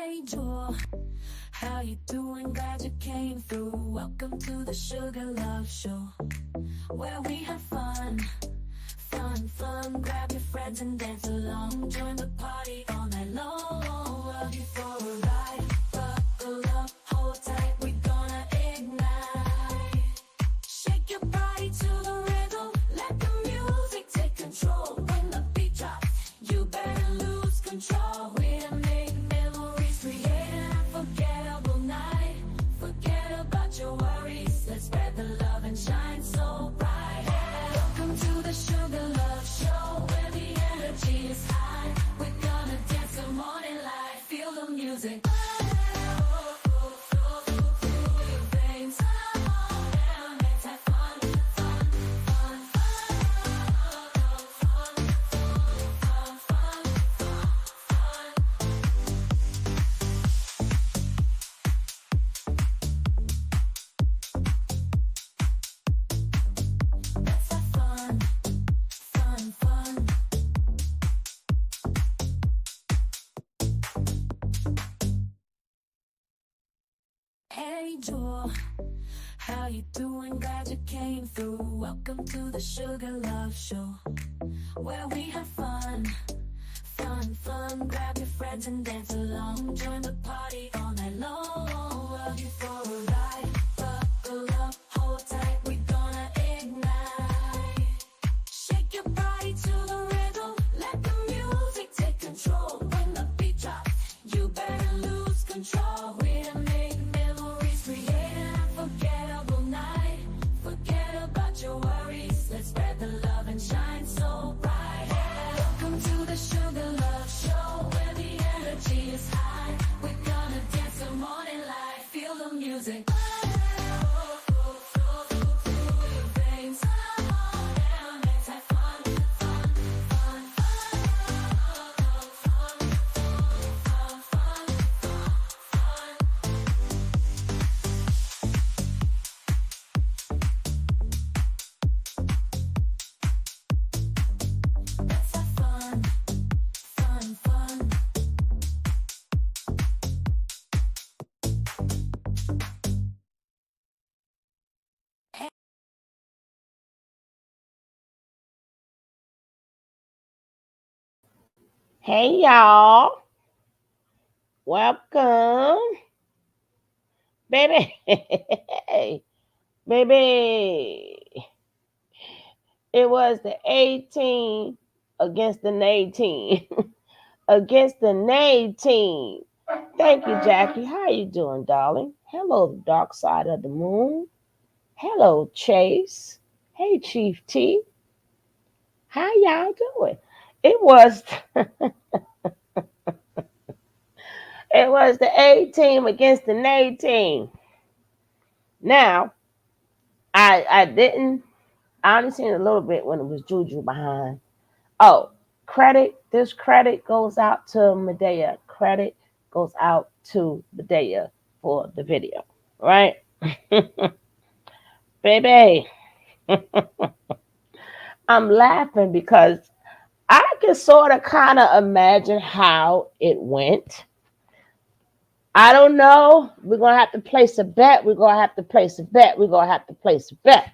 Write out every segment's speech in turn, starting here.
Hey Joel, how you doing? Glad you came through. Welcome to the Sugar Love Show, where we have fun, fun. Grab your friends and dance along. Join the party all night long. Love you for a ride. Buckle up, hold tight. We gonna ignite. Shake your body to the rhythm. Let the music take control. When the beat drops, you better lose control. We done make memories, create an unforgettable night. Forget about your worries. Let's spread the love and shine so bright. Welcome to the Sugar Love Show, where the energy is high. We're gonna dance the morning light. Feel the music. Through your veins. Come on down, let's have fun. Let's have fun. Hey Joel, how you doing? Glad you came through. Welcome to the Sugar Love Show, where we have fun. Grab your friends and dance along. Join the party all night long. Love you for a ride. Buckle up, hold tight. We gonna ignite. Shake your body to the rhythm. Let the music take control. When the beat drops, you better lose control. We done make memories, create an unforgettable night. Forget about your worries. Let's spread the love and shine so bright. Welcome to the Sugar Love Show, where the energy is high. We're gonna dance the morning light. Feel the music. Through your veins. Come on down, let's have fun. Let's have fun. Hey y'all, welcome, baby. Baby, it was the 18 against the nay team, against the nay team. Thank you, Jackie. How you doing, darling? Hello, the dark side of the moon. Hello, Chase. Hey, Chief T. How y'all doing? It was it was the A team against the nay team. Now, I didn't. I only seen a little bit when it was Juju behind. Oh, this credit goes out to Medea. Credit goes out to Medea for the video, right? Baby, I'm laughing because I can sort of kind of imagine how it went. I don't know. We're going to have to place a bet. We're going to have to place a bet. We're going to have to place a bet.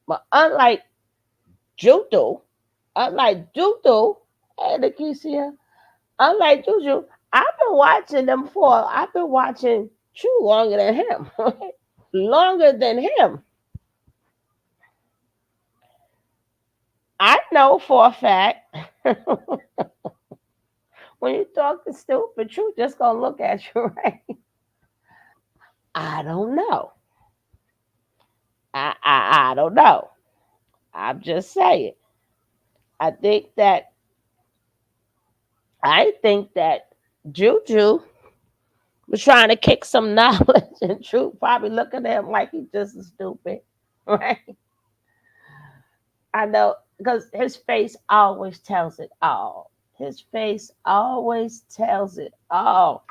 But Judo, unlike Judo, hey, Lakeisha, unlike Juju, I've been watching them for, I've been watching True longer than him. Longer than him. I know for a fact when you talk to stupid, True just gonna look at you, right? I don't know. I don't know. I'm just saying. I think that I think that Juju was trying to kick some knowledge, and True probably looking at him like he's just as stupid, right? I know because his face always tells it all. His face always tells it all.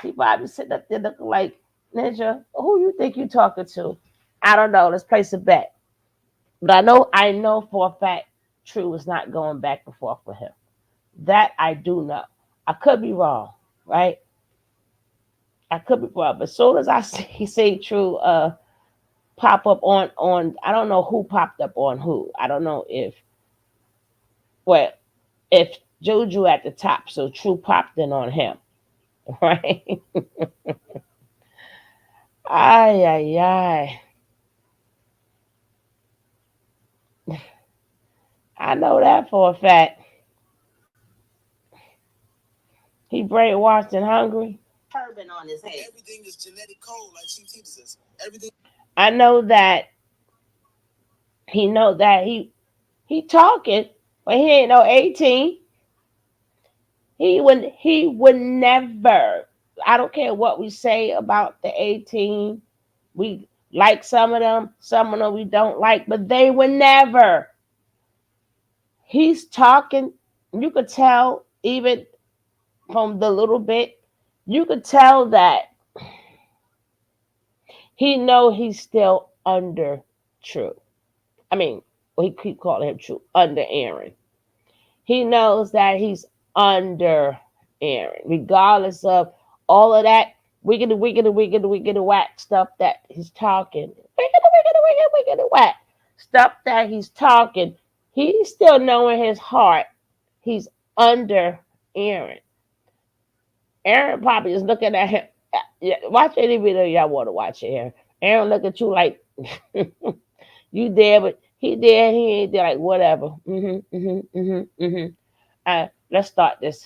He probably sitting up there looking like, Ninja, who you think you talking to? I don't know. Let's place a bet. But I know for a fact True is not going back and forth with him. That I do know. I could be wrong, right? I could be wrong, but as soon as I see True pop up on I don't know who popped up on who. I don't know well if Juju at the top, so True popped in on him, right? Ay ay ay. I know that for a fact. He brainwashed and hungry. Turban on his head. Everything is genetic code, like she teaches us. Everything. I know that he talking, but he ain't no 18. He would never. I don't care what we say about the 18. We like some of them we don't like, but they would never. He's talking. You could tell even from the little bit. You could tell that he know he's still under True. I mean, we keep calling him True under Aaron. He knows that he's under Aaron, regardless of all of that wiggity whack stuff that he's talking. Wiggity whack stuff that he's talking. He's still knowing his heart. He's under Aaron. Aaron probably is looking at him. Yeah, watch any video y'all want to watch Aaron. Aaron look at you like you there, but he there, he ain't there, like whatever. Let's start this.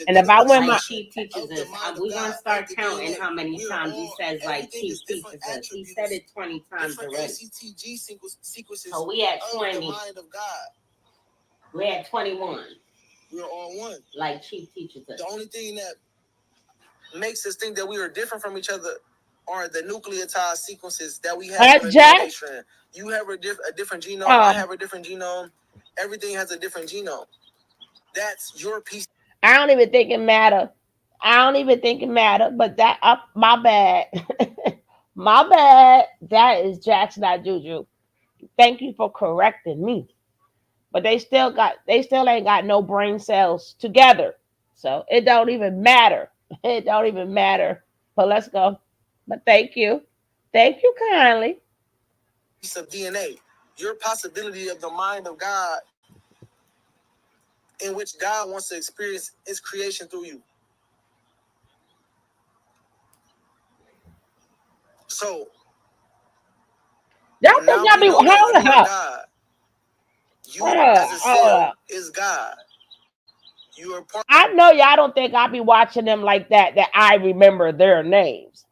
And if I win my Chief teaches us, we're gonna start counting how many times he says like Chief teaches us. He said it 20 times already. So we at 20. We're at 21. We're all one. Like Chief teaches us. The only thing that makes us think that we are different from each other are the nucleotide sequences that we have. You have a different genome. I have a different genome. Everything has a different genome. That's your piece. I don't even think it matter. But that my bad. My bad. That is Jack's, not Juju. Thank you for correcting me. But they still ain't got no brain cells together. So it don't even matter. It don't even matter. But let's go. But thank you. Thank you kindly. Piece of DNA. Your possibility of the mind of God, in which God wants to experience his creation through you. So y'all think y'all be hold up. God. You as a cell is God. You are part. I know y'all don't think I be watching them like that I remember their names.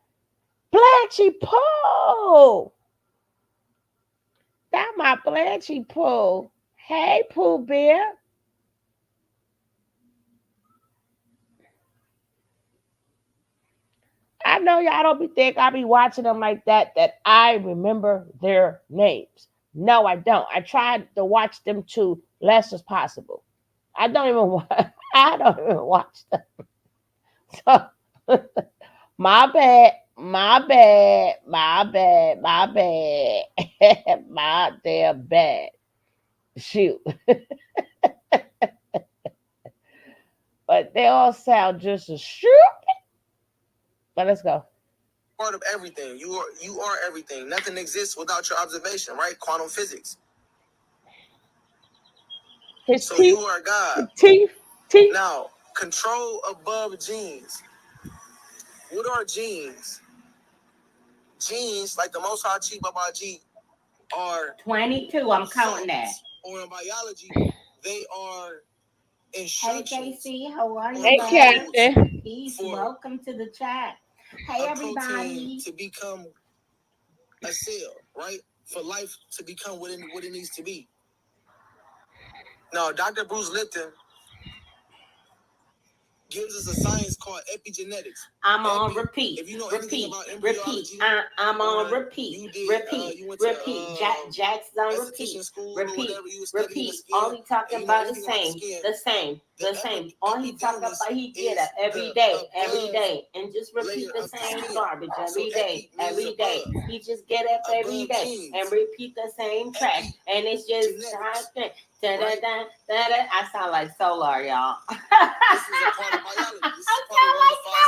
Blanchy Pooh. That my Blanchy Pooh. Hey, Pooh Bear. I know y'all don't think I be watching them like that I remember their names. No, I don't. I tried to watch them too less as possible. I don't even watch them. So my bad. My damn bad. Shoot. But they all sound just as stupid. But let's go. Part of everything. You are everything. Nothing exists without your observation, right? Quantum physics. His so teeth, you are God. Teeth. Now, control above genes. What are genes? Genes, like the Most High Chi Baba G, are 22. I'm counting that. Or in biology, they are instructions. Hey, Casey, how are you? Hey, Captain. Peace. Welcome to the chat. Hey, everybody. To become a cell, right? For life to become what it needs to be. Now, Dr. Bruce Lipton gives us a science called epigenetics. I'm on repeat. If you know repeat. I'm on repeat. Repeat. Jack's on repeat. Repeat. All he talking about is the same. All he talking about, he get it every day, and just repeat the same garbage every day. He just get up every day and repeat the same track, and it's just Right? I sound like Solar, y'all. This is a part of biology. This is part of one of the five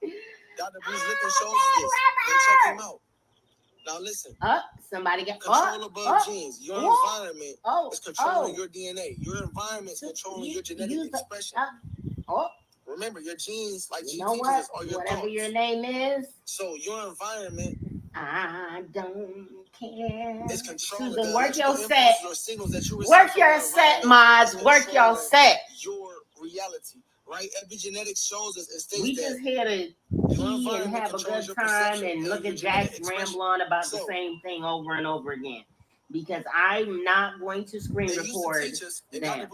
sciences. Dr. Bruce Lipton shows us this. Go check him out. Now listen. Somebody get control above genes. Your environment is controlling your DNA. Your environment is controlling your genetic expression. Remember, your genes, like you know what? Are your whatever thoughts. Your name is. So your environment, I don't care. It's controlling Susan, the work your set. Your signals that you work your set, Mods. Work your set. Your reality, right? Epigenetics shows us. It states we just here to pee and have a good time and look at Jack's ramble on about the same thing over and over again. Because I'm not going to screen record them. I'm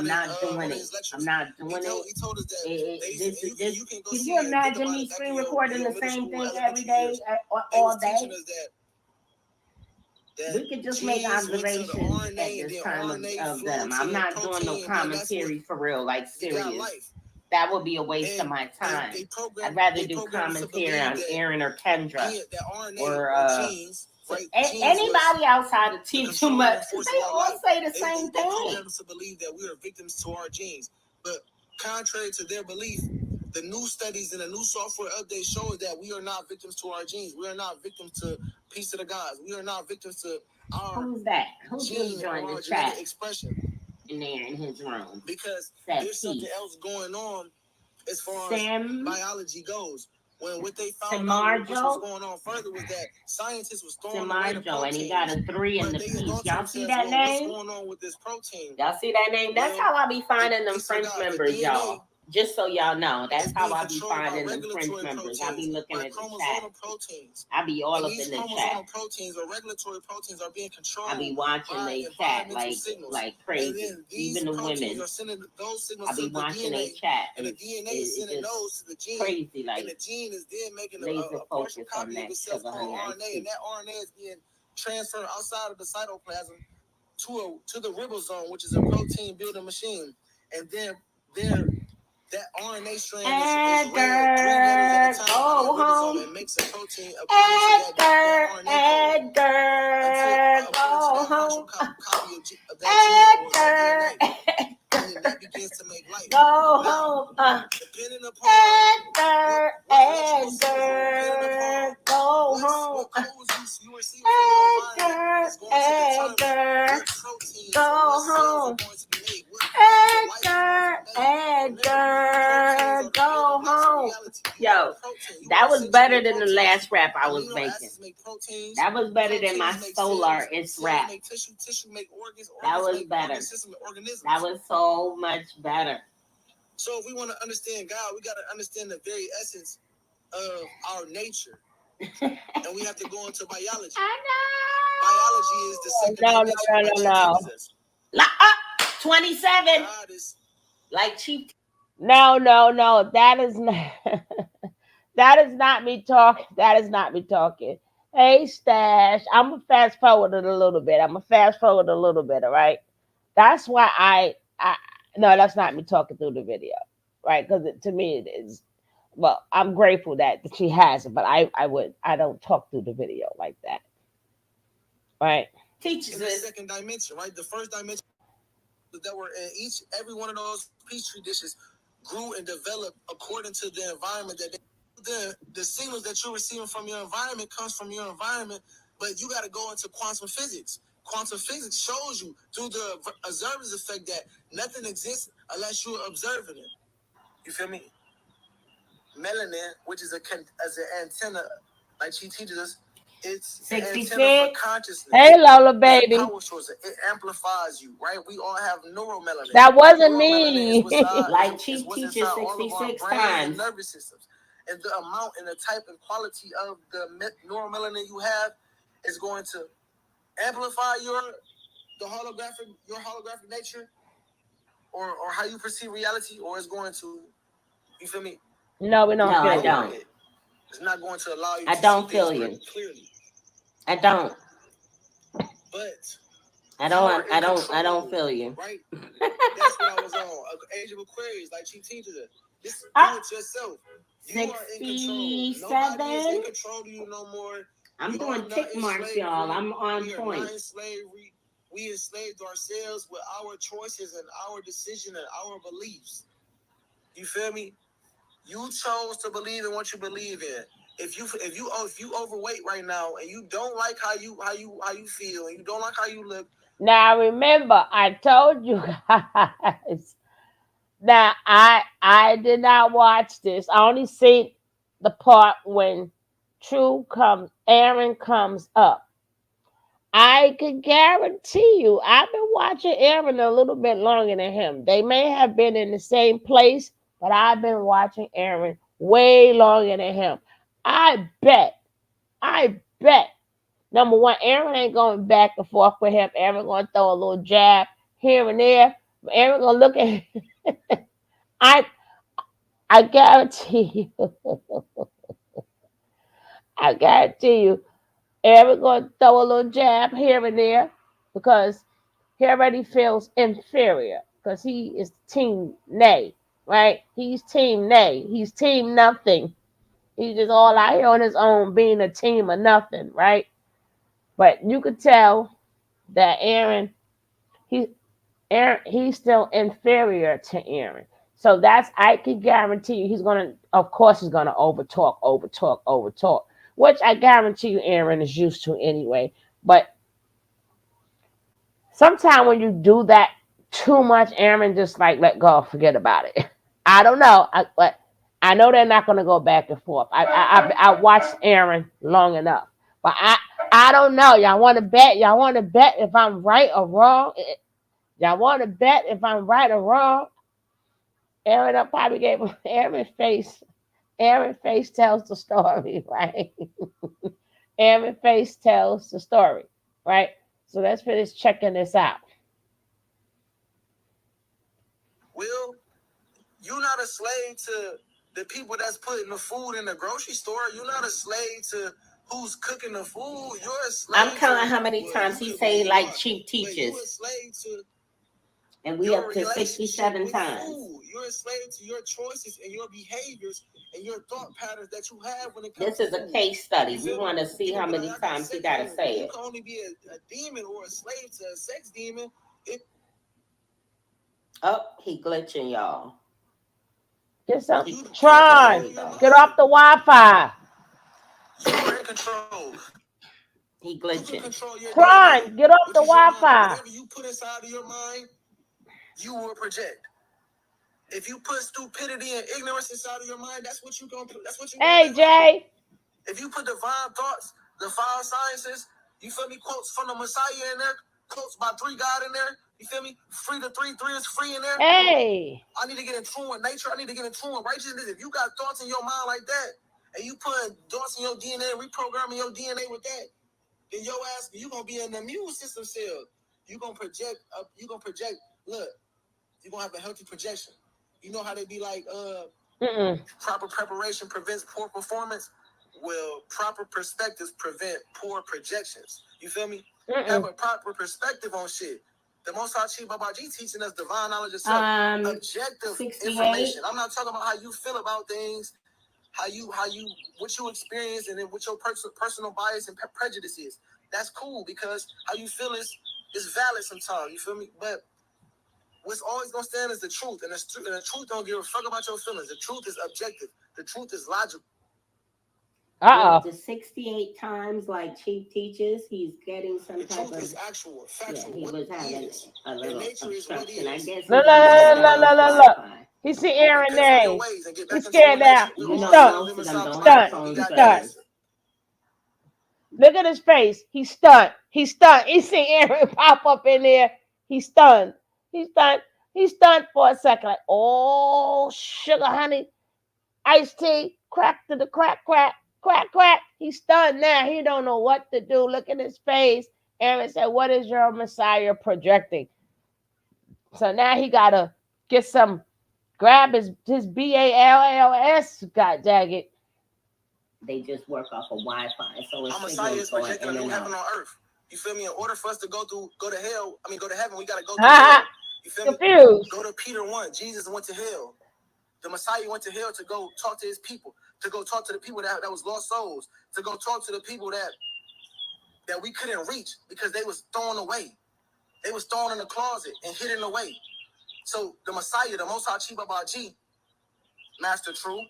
not doing it. I'm not doing it. Can you imagine me screen recording the same thing every day, all day? We could just make observations at this time of them. I'm not doing no commentary for real, like serious. That would be a waste of my time. I'd rather do commentary on Aaron or Kendra or anybody outside of T too much. They all say the same thing. They program us to believe that we are victims to our genes, but contrary to their belief, the new studies and the new software updates show that we are not victims to our genes. We are not victims to peace of the gods. We are not victims to our Who's that? Who just joined the chat? Expression in there in his room. Because there's something else going on as far as biology goes. When what they found out what was going on further was that scientists was throwing away the protein. And he got a 3 in the piece. Y'all see that name? What's going on with this protein? Y'all see that name? That's how I be finding them French members, y'all. Just so y'all know, that's how I be finding them French members. I be looking at the chat. I be all up in the chat. Proteins or regulatory proteins are being controlled. I be watching they chat like crazy. Even the women. I be watching they chat. And the DNA is sending those to the gene. Crazy, like, and the gene is then making a partial copy of itself called RNA, and that RNA is being transferred outside of the cytoplasm to the ribosome, which is a protein building machine, and then that RNA strand is read 3 letters at a time and makes a protein according to that RNA code. And then that begins to make life. Go home. Depending upon go home. Go home. Go home. Yo, that was better than the last rap I was making. That was better than my Solar It's rap. That was better. That was so much better. So if we want to understand God, we got to understand the very essence of our nature. And we have to go into biology. I know. Biology is the second dimension. No. 27. Like Chief. No. That is not. That is not me talking. That is not me talking. Hey, Stash. I'm gonna fast forward it a little bit. All right. That's why no, that's not me talking through the video, right? Because to me it is. Well, I'm grateful that she has it, but I don't talk through the video like that, right? Teaches the second dimension, right? The first dimension that were in every one of those petri dishes grew and developed according to the environment that the signals that you're receiving from your environment comes from your environment, but you got to go into quantum physics. Quantum physics shows you through the observer's effect that nothing exists unless you're observing it. You feel me? Melanin, which is an antenna, like she teaches us, it's 66. An antenna for consciousness. Hey, Lola, baby. It amplifies you, right? We all have neuromelanin. That wasn't me. Like Chief teaches 66 times. Nervous systems. And the amount and the type and quality of the neuromelanin you have is going to amplify your holographic nature or how you perceive reality, or it's going to, you feel me? No, we don't. No, I don't. It's not going to allow you I to don't see feel things you. Clearly. I don't. But I don't feel you. Right? That's what I was on. Age of Aquarius, like she teaches us. This do it yourself. You are in control. Nobody is in control of you no more. I'm You doing are not tick in marks, y'all. slavery. I'm on We are point. not in slavery. We enslaved ourselves with our choices and our decision and our beliefs. You feel me? You chose to believe in what you believe in. If you overweight right now and you don't like how you feel and you don't like how you look, Now remember, I told you guys. Now I did not watch this. I only see the part when Aaron comes up. I can guarantee you, I've been watching Aaron a little bit longer than him. They may have been in the same place, but I've been watching Aaron way longer than him. I bet. Number one, Aaron ain't going back and forth with him. Aaron gonna throw a little jab here and there. Aaron gonna look at him. I I guarantee you, I guarantee you, Aaron gonna throw a little jab here and there because he already feels inferior because he is team nay, right? He's team nay. He's team nothing. He's just all out here on his own being a team of nothing, right? But you could tell that he he's still inferior to Aaron. So that's I can guarantee you of course he's gonna overtalk, which I guarantee you Aaron is used to anyway. But sometimes when you do that too much, Aaron just like let go, forget about it. I don't know, but I know they're not gonna go back and forth. I watched Aaron long enough, but I don't know. Y'all want to bet? Y'all want to bet if I'm right or wrong? Y'all want to bet if I'm right or wrong? Aaron up probably gave Aaron face. Aaron face tells the story, right? Aaron face tells the story, right? So let's finish checking this out. Will, you're not a slave to the people that's putting the food in the grocery store. You're not a slave to who's cooking the food. You're a slave. I'm counting how many times he say like cheap teachers. You're a slave to and we up to 67 times. Food. You're a slave to your choices and your behaviors and your thought patterns that you have when it comes to This is food. A case study. We want to see how many times he got to say it. You can only be a demon or a slave to a sex demon. He glitching, y'all. Get some. Tron, get off the Wi-Fi. You are in control. He glitching. Tron, get off the Wi-Fi. Whatever you put inside of your mind, you will project. If you put stupidity and ignorance inside of your mind, that's what you're gonna. That's what you're gonna. Hey, Jay. If you put divine thoughts, the five sciences, you feel me? Quotes from the Messiah in there, quotes by three God in there. You feel me? Free the three is free in there. Hey. I need to get in tune with nature. I need to get in tune with righteousness. If you got thoughts in your mind like that, and you put thoughts in your DNA, reprogramming your DNA with that, then your ass, you gonna be an immune system cell. You gonna project up. You gonna project. Look, you gonna have a healthy projection. You know how they be like, proper preparation prevents poor performance. Well, proper perspectives prevent poor projections. You feel me? Have a proper perspective on shit. The Most High Chief Baba G teaching us divine knowledge of self, objective 68. information. I'm not talking about how you feel about things, what you experience, and then what your personal bias and prejudice is. That's cool because how you feel is valid sometimes. You feel me? But what's always gonna stand is the truth, and the truth don't give a fuck about your feelings. The truth is objective. The truth is logical. The 68 times, like Chief teaches, he's getting some type of. The truth is actual, factual. Yeah, he was having a little obstruction. I guess. Look. He see Aaron name. He's scared now. He's stunned. Look at his face. He's stunned. He see Aaron pop up in there. He's stunned. He's stunned for a second. Like, oh, sugar, honey, iced tea, crack to the crack. He's stunned now. He don't know what to do. Look at his face. Aaron said, "What is your Messiah projecting?" So now he gotta grab his BALLS. God dang it. They just work off of Wi-Fi, so it's Messiah is projecting a new heaven on earth. You feel me? In order for us to go to heaven, we gotta go through hell. You feel Confused. Me? Go to Peter 1. Jesus went to hell. The Messiah went to hell to go talk to his people, to go talk to the people that was lost souls, to go talk to the people that that we couldn't reach because they was thrown away. They was thrown in the closet and hidden away. So the Messiah, the Most High Chief Abba G, Master True,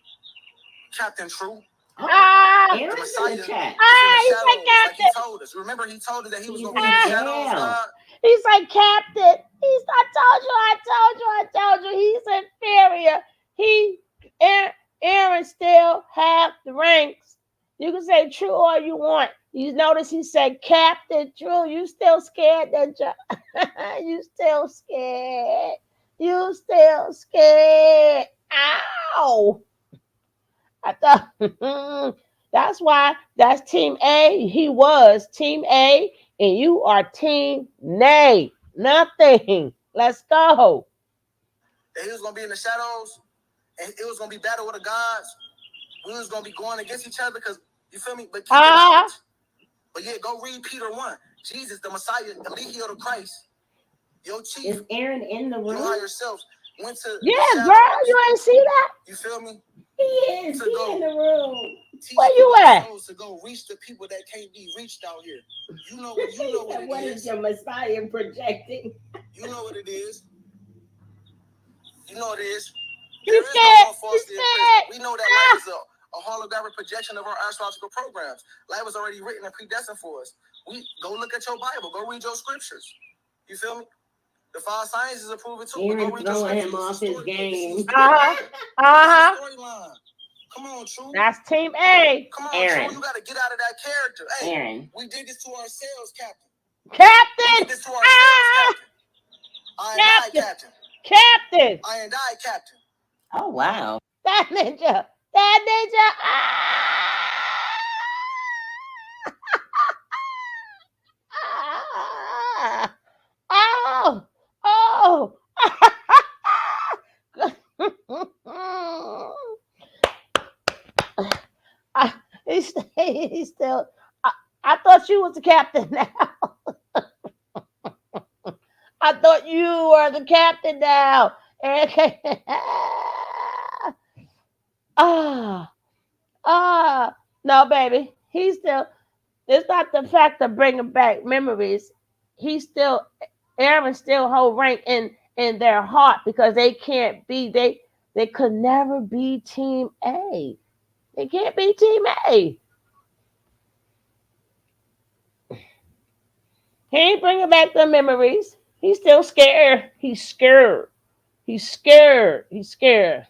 Captain True, Aaron's the Messiah, in the chat. He's like like he Captain. told us. Remember, he told us that he was He's going to be in in the the shadows, jail. God. He's like Captain. I told you. He's inferior. Aaron still have the ranks. You can say True all you want. You notice he said Captain True. You still scared, don't you? You still scared. You still scared. Ow! I thought that's why that's Team A. He was Team A, and you are Team Nay. Nothing. Let's go. That he was going to be in the shadows, and it was going to be battle with the gods. We was going to be going against each other because, you feel me? But keep the knowledge. But yeah, go read Peter 1. Jesus, the Messiah, the Legio of Christ, your chief. Is Aaron in the room? You higher self went to Yeah, girl, you ain't see that? You feel me? He is. He in the room. Where you at? To go reach the people that can't be reached out here. You know what it is. What is your Messiah projecting? You know what it is. You know what it is. He's There is scared. no more falsity in He's prison. scared. We know that life is a holographic projection of our astrological programs. Life was already written and predestined for us. We go look at your Bible. Go read your scriptures. You feel me? The 5 sciences are proven too. Aaron's throwing him off his game. Storyline. Come on, True. That's Team A. Come on, Aaron. True. You got to get out of that character. Hey, Aaron. we did this to ourselves, Captain. Captain. We did this to ourselves, Captain. I and I, Captain. Captain. I and I, Captain. Oh, wow. That ninja. Oh. He's still. I thought you was the captain now. I thought you were the captain now. No, baby. He's still. It's not the fact of bringing back memories. Aaron still hold rank in their heart because they can't be. They could never be Team A. They can't be Team A. He ain't bringing back the memories. He's still scared. He's scared. He's scared. He's scared.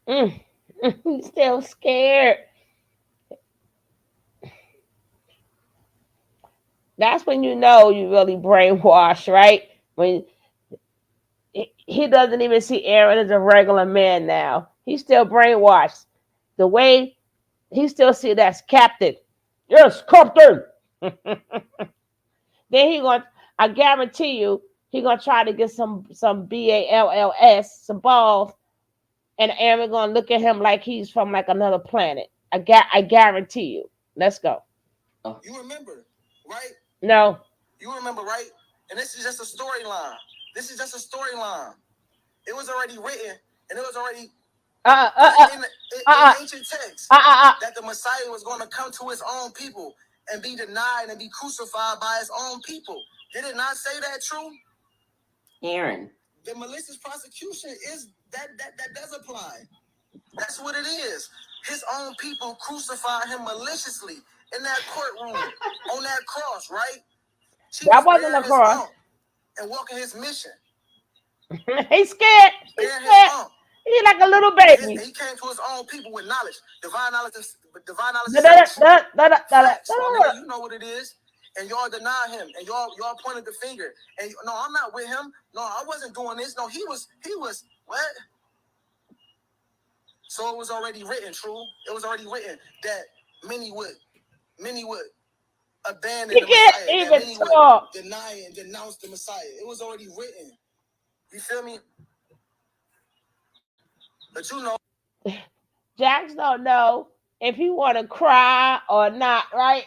He's still scared. That's when you know you really brainwashed, right? When he doesn't even see Aaron as a regular man now. He's still brainwashed. The way he still see that's Captain. Yes, Captain. Then I guarantee you, he gonna try to get some BALLS, some balls, and Aaron gonna look at him like he's from like another planet. I guarantee you. Let's go. You remember, right? No. You remember, right? And this is just a storyline. This is just a storyline. It was already written, and it was already in ancient texts that the Messiah was going to come to his own people and be denied and be crucified by his own people. Did it not say that, True? Aaron. The malicious prosecution is that does apply. That's what it is. His own people crucified him maliciously in that courtroom on that cross, right? That wasn't a cross. And walking his mission. He's scared. He's scared. He's like a little baby. He came to his own people with knowledge, divine knowledge. You know what it is. And y'all deny him, and y'all pointed the finger. And no, I'm not with him. No, I wasn't doing this. No, he was what? So it was already written, True. It was already written that many would abandon the Messiah. That many would deny and denounce the Messiah. It was already written. You feel me? But you know, Jax don't know if he want to cry or not, right?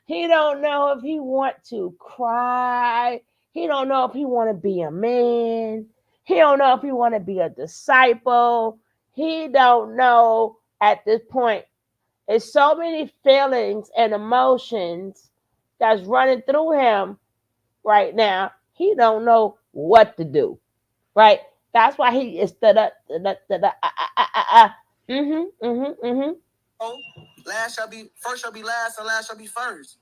He don't know if he want to cry. He don't know if he want to be a man. He don't know if he want to be a disciple. He don't know at this point. It's so many feelings and emotions that's running through him right now. He don't know what to do. Right? That's why he is Oh, last shall be first shall be last, and last shall be first.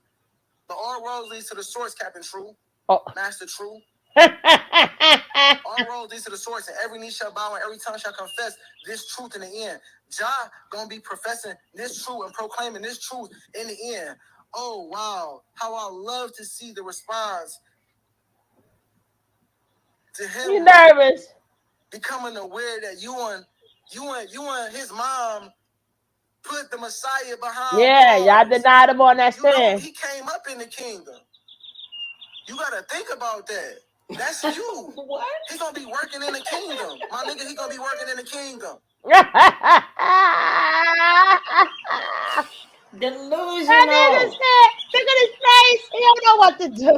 The all roads leads to the source, Captain True. Oh. Master True. All roads leads to the source, and every knee shall bow and every tongue shall confess this truth in the end. Jah gonna be professing this truth and proclaiming this truth in the end. Oh wow, how I love to see the response to him. You nervous? Becoming aware that you and his mom put the Messiah behind. Yeah, y'all denied him on that stand. He came up in the kingdom. You gotta think about that. That's you. What? He's gonna be working in the kingdom. My nigga, he gonna be working in the kingdom. Delusional. That nigga said, look at his face. He don't know what to do.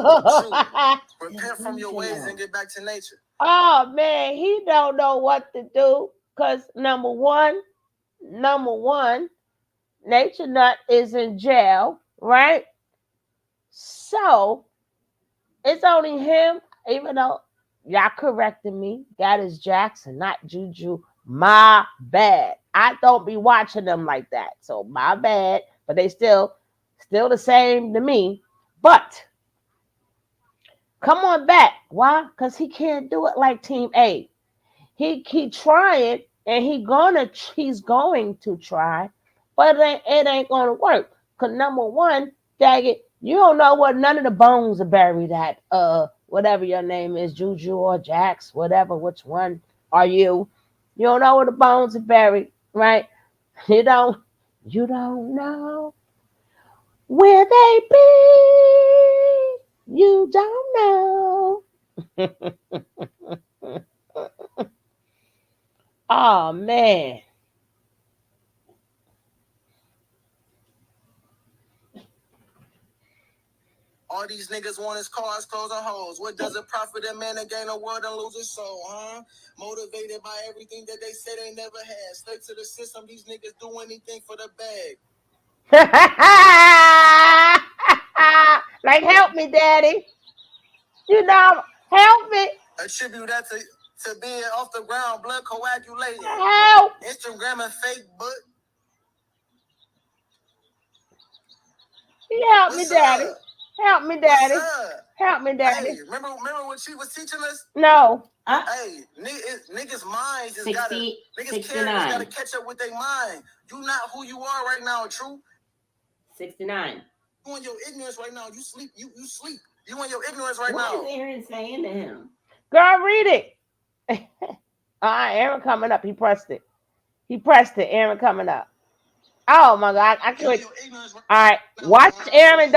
Repent from your ways and get back to nature. Oh man, he don't know what to do. Cause number one, Nature Nut is in jail, right? So it's only him, even though y'all corrected me. That is Jackson, not Juju. My bad. I don't be watching them like that. So my bad. But they still the same to me. But come on back. Why? Because he can't do it like Team A. He trying and he's going to try, but it ain't gonna work. Cause number one, dang it, you don't know what none of the bones are buried at. Whatever your name is, Juju or Jax, whatever. Which one are you? You don't know where the bones are buried, right? You don't know where they be. You don't know. Oh man. All these niggas want his cars, clothes, and hoes. What does it profit a man to gain a world and lose his soul, huh? Motivated by everything that they said they never had. Straight to the system, these niggas do anything for the bag. Like, help me, daddy. You know, help me. Attribute that to being off the ground, blood coagulated. Help. Instagram and fake butt. Help me, daddy. Help me, daddy. Help me, daddy. Hey, remember when she was teaching us? No. Hey, niggas' minds just gotta catch up with their mind. You not who you are right now, True. 69. You in your ignorance right now. You sleep. You sleep. You in your ignorance right now. What is Aaron saying to him? Girl, read it. Aaron coming up. He pressed it. Aaron coming up. Oh my God, I could. All right, watch Aaron.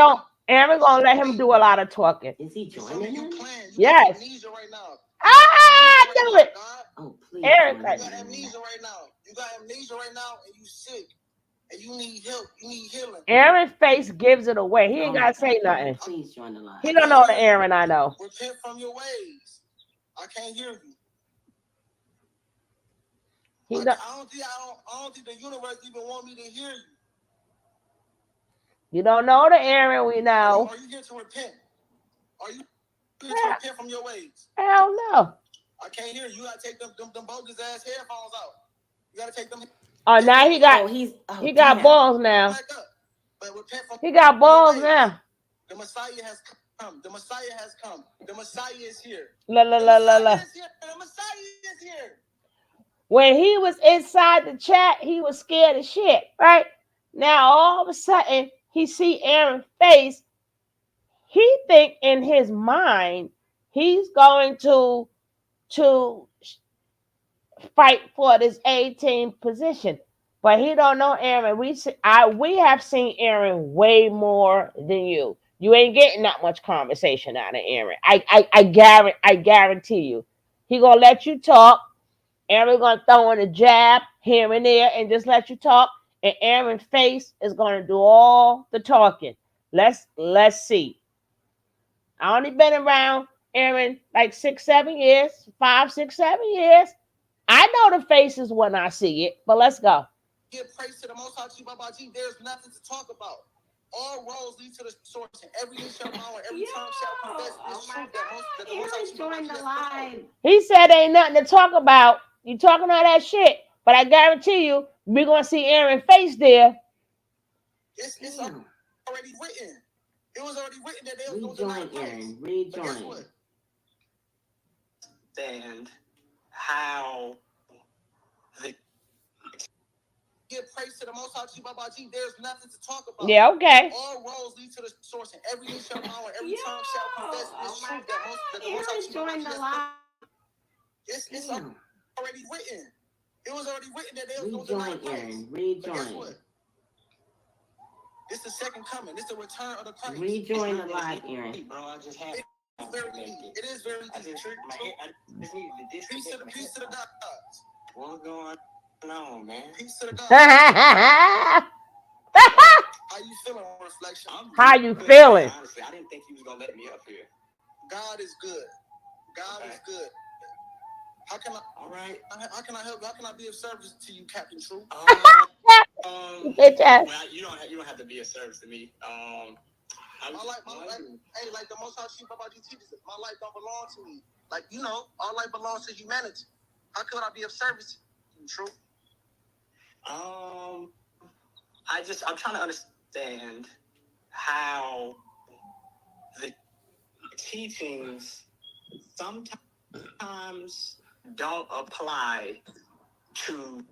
Aaron gonna let him do a lot of talking. Is he joining him? Yes. Do it. Oh, please. Aaron, you got amnesia right now. You got amnesia right now, and you sick, and you need help. You need healing. Aaron's face gives it away. He ain't gotta say nothing. Please join the line. He don't know the Aaron I know. Repent from your ways. I can't hear you. I don't think the universe even want me to hear you. You don't know the Aaron we know. Are you here to repent? Are you here to repent from your ways? Hell no. I can't hear you. You gotta take them bogus ass headphones out. You gotta take them. Oh, now he got he got balls now. He got balls now. The Messiah has come. The Messiah has come. The Messiah is here. La. The Messiah is here. When he was inside the chat, he was scared of shit, right? Now all of a sudden he see Aaron's face. He think in his mind he's going to fight for this 18th position, but he don't know Aaron. We have seen Aaron way more than you. You ain't getting that much conversation out of Aaron. I guarantee you. He gonna let you talk. Aaron gonna throw in a jab here and there and just let you talk. And Aaron's face is gonna do all the talking. Let's see. I only been around Aaron, like 6, 7 years, 5, 6, 7 years. I know the faces when I see it, but let's go. Give praise to the Most High Chief Baba G. There's nothing to talk about. All roads lead to the source, and every knee shall bow, and every tongue shall confess this truth that the Most High Chief Baba G has put out. He said ain't nothing to talk about. You talking all that shit, but I guarantee you, we're gonna see Aaron's face there. It's already written. It was already written that they was going to deny Christ. But guess what? And how the give praise to the Most High Chief Baba G. There's nothing to talk about. Yeah, okay. All roads lead to the source, and every knee shall bow, and every tongue shall confess this truth that the Most High Chief Baba G has put out. It's already written. It was already written that they was going to deny Christ. But guess what? This is the second coming. This is the return of the Christ. Rejoin the live, Aaron. Bro, I just had it is very easy. Peace to the gods. What's going on, man? Peace to the gods. How you feeling, Reflection? How you feeling? Honestly, I didn't think you was gonna let me up here. God is good. God is good. How can I? All right. How can I help you? How can I be of service to you, Captain True? Well, you don't have to be of service to me. My life, hey, like the Most High Chief Baba G teaches it. My life don't belong to me. Like, our life belongs to humanity. How could I be of service to you, True? I'm trying to understand how the teachings sometimes don't apply to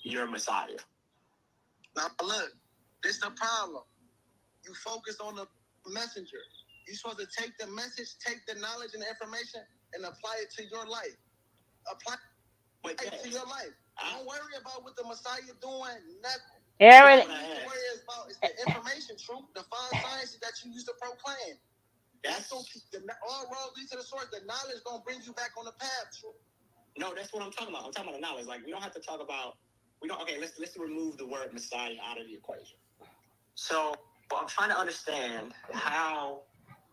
your Messiah. Now look, this is the problem. You focus on the messenger. You're supposed to take the message, take the knowledge and the information, and apply it to your life. Apply it to your life. Don't worry about what the Messiah doing. Nothing. Aaron. What you worry about is the information, truth, the five sciences that you used to proclaim. That's gonna keep all roads lead to the source. The knowledge gonna bring you back on the path, truth. No, that's what I'm talking about. I'm talking about the knowledge. Like, we don't have to talk about. Let's remove the word Messiah out of the equation. So I'm trying to understand how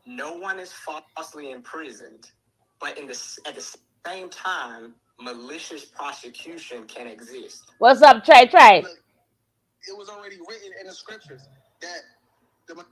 no one is falsely imprisoned, but at the same time, malicious prosecution can exist. What's up, Trey? Look, it was already written in the scriptures that the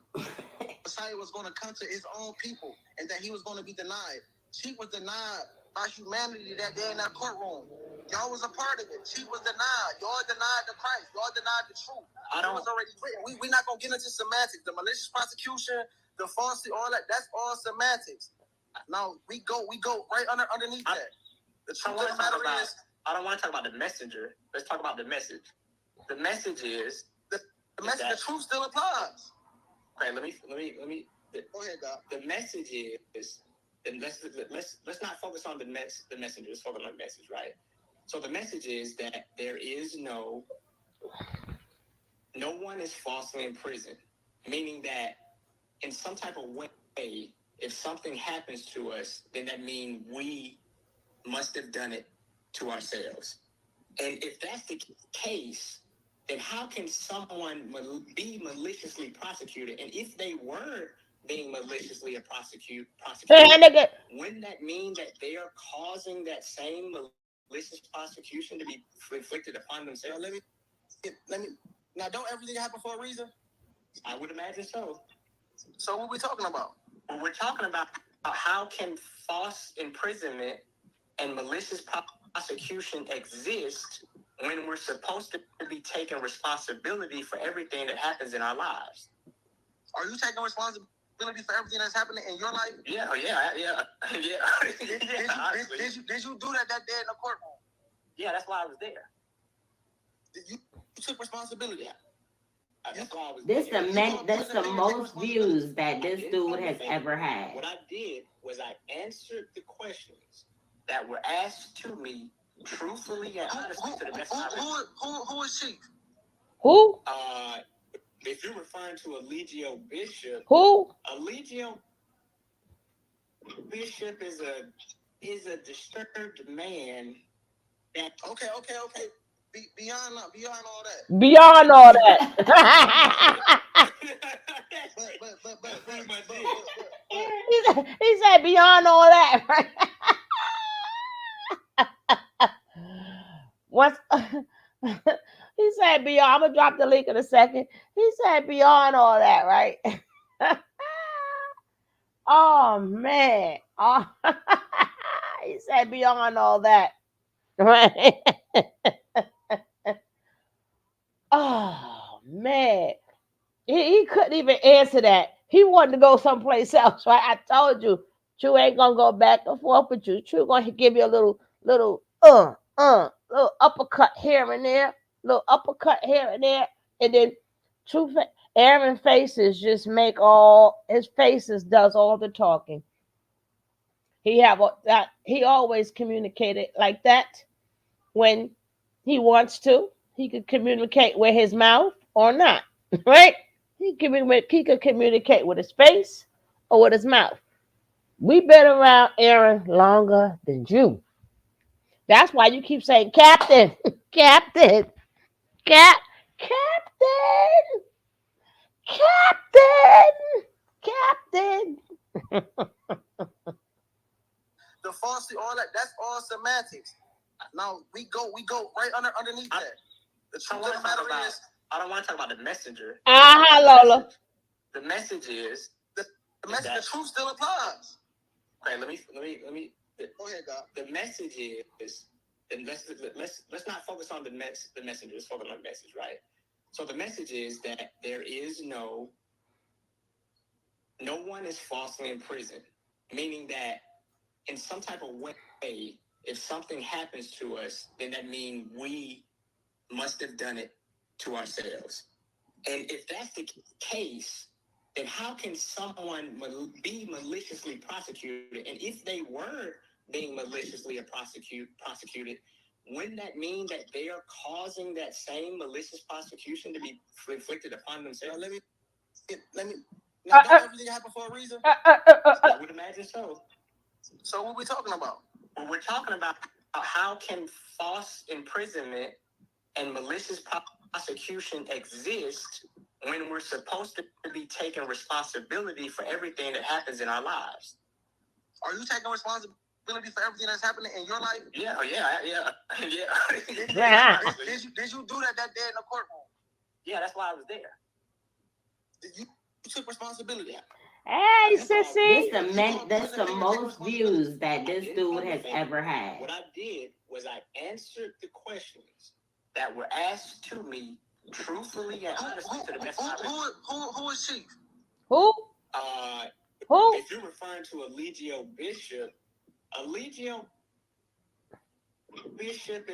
Messiah was going to come to his own people and that he was going to be denied. She was denied by humanity that day in that courtroom. Y'all was a part of it. She was denied. Y'all denied the Christ. Y'all denied the truth. It was already written. We're not going to get into semantics. The malicious prosecution, the falsity, all that, that's all semantics. Now, we go right underneath that. The truth of the matter is, I don't want to talk about the messenger. Let's talk about the message. The message is, the truth still applies. Okay, let me. Go ahead, God. The message is, let's not focus on the messenger. Let's focus on the message, right? So the message is that there is no one is falsely imprisoned, meaning that in some type of way, if something happens to us, then that means we must have done it to ourselves. And if that's the case, then how can someone be maliciously prosecuted? And if they were being maliciously prosecuted, wouldn't that mean that they are causing that same malicious prosecution to be inflicted upon themselves? Let me. Now, don't everything happen for a reason? I would imagine so. So what are we talking about? Well, we're talking about how can false imprisonment and malicious prosecution exist when we're supposed to be taking responsibility for everything that happens in our lives. Are you taking responsibility for everything that's happening in your life? Yeah. Did you do that day in the courtroom? Yeah, that's why I was there. You took responsibility. Yeah. That's why I was there. That's the most views that this dude has ever had. What I did was I answered the questions that were asked to me truthfully and honestly to the best of my ability. Who is she? Who? If you're referring to a Legio Bishop, who? A Legio Bishop is a disturbed man. That okay. Beyond all that. Beyond all that. but He He said beyond all that, right? Once he said beyond, I'm gonna drop the link in a second. He said beyond all that, right? Oh man. Oh, he said beyond all that. Right. Oh man. He couldn't even answer that. He wanted to go someplace else, right? I told you, True ain't gonna go back and forth with you. True gonna give you a little uppercut here and there, little uppercut here and there, and then True, Aaron faces just make all his faces does all the talking. He always communicated like that when he wants to. He could communicate with his mouth or not, right? He could communicate with his face or with his mouth. We been around Aaron longer than you. That's why you keep saying Captain, Captain, Cap, Captain, Captain, Captain. The falsely, all that's all semantics. Now we go right underneath that. The truth of the matter is, I don't want to talk about the messenger. Lola. The message is the message. The truth still applies. Okay, let me. Go ahead, God. The message is, and let's not focus on the messenger. Let's focus on the message, right? So the message is that there is no one is falsely imprisoned, meaning that in some type of way, if something happens to us, then that means we must have done it to ourselves. And if that's the case, then how can someone be maliciously prosecuted? And if they were being maliciously prosecuted, wouldn't that mean that they are causing that same malicious prosecution to be inflicted upon themselves? Let me. Now, don't everything happen for a reason? I would imagine so. So what are we talking about? Well, we're talking about how can false imprisonment and malicious prosecution exist when we're supposed to be taking responsibility for everything that happens in our lives. Are you taking responsibility for everything that's happening in your life? Yeah. Did you do that day in the courtroom? Yeah, that's why I was there. You took responsibility. Hey, sissy. That's the most views that this dude has ever had. What I did was I answered the questions that were asked to me truthfully and honestly to the best of my ability. Who is Chief? Who? Who? If you're referring to Eligio Bishop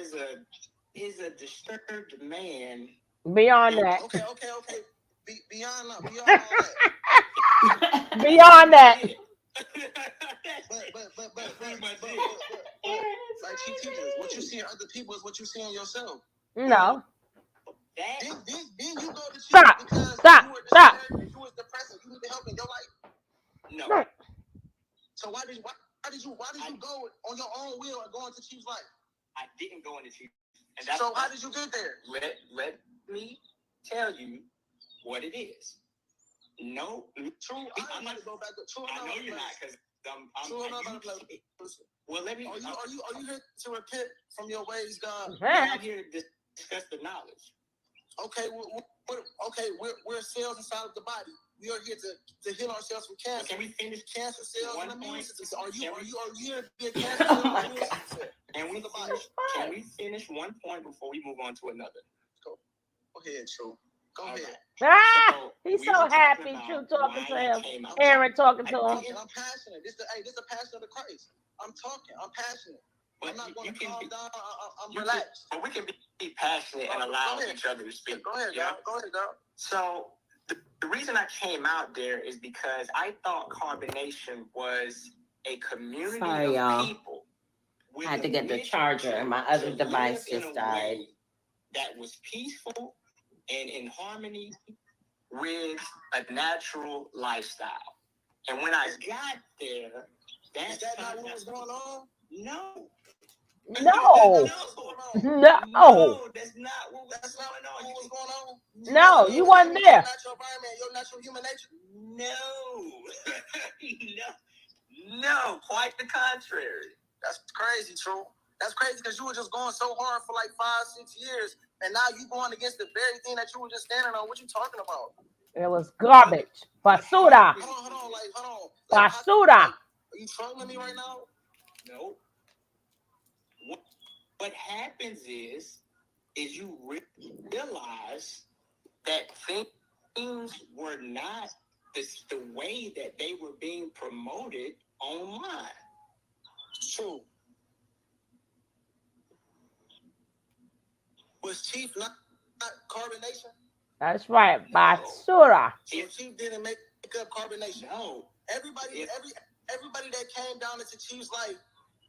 is a disturbed man. Beyond that. Okay. Beyond all that. Beyond that. But like Chief teaches, what you see in other people is what you see in yourself. No. Then you go to Chief Stop. because Stop. you was depressed and you need the help in your life. No. So why did you go on your own will and go into Chief's life? I didn't go into Chief. So how did you get there? Let me tell you what it is. No, True. I'm not to go back to True. I know you're not because True. I'm not about to play. Well, let me. Are you here to repent from your ways, God? I'm here to discuss the knowledge. Okay. We're cells inside of the body. We are here to heal ourselves from cancer. Can we finish cancer cells and immune system? Are you here to be a cancer cell and immune system? Can we finish one point before we move on to another? Go ahead, True. Go ahead. So, he's so happy. True talking to him. Aaron talking to him. And I'm passionate. This is the passion of the Christ. I'm talking. I'm passionate. But I'm not going to calm down. I'm relaxed. But we can be passionate and allow each other to speak. Go ahead, girl. Go ahead, girl. So the reason I came out there is because I thought Carbonation was a community of people. I had to get the charger and my other device just died. That was peaceful and in harmony with a natural lifestyle. And when I got there, is that not what was going on? No. No, that's not That's not what was going on. No, you wasn't there. Your natural environment, your natural human nature. No. No, quite the contrary. That's crazy, True. That's crazy because you were just going so hard for like 5-6 years, and now you going against the very thing that you were just standing on. What you talking about? It was garbage. Basura. Hold on. Basura. Are you trolling me right now? No. What happens is you realize that things were not the way that they were being promoted online. True. Was Chief not Carbonation? That's right. Basura. So Chief didn't make up Carbonation. No. Everybody that came down into Chief's life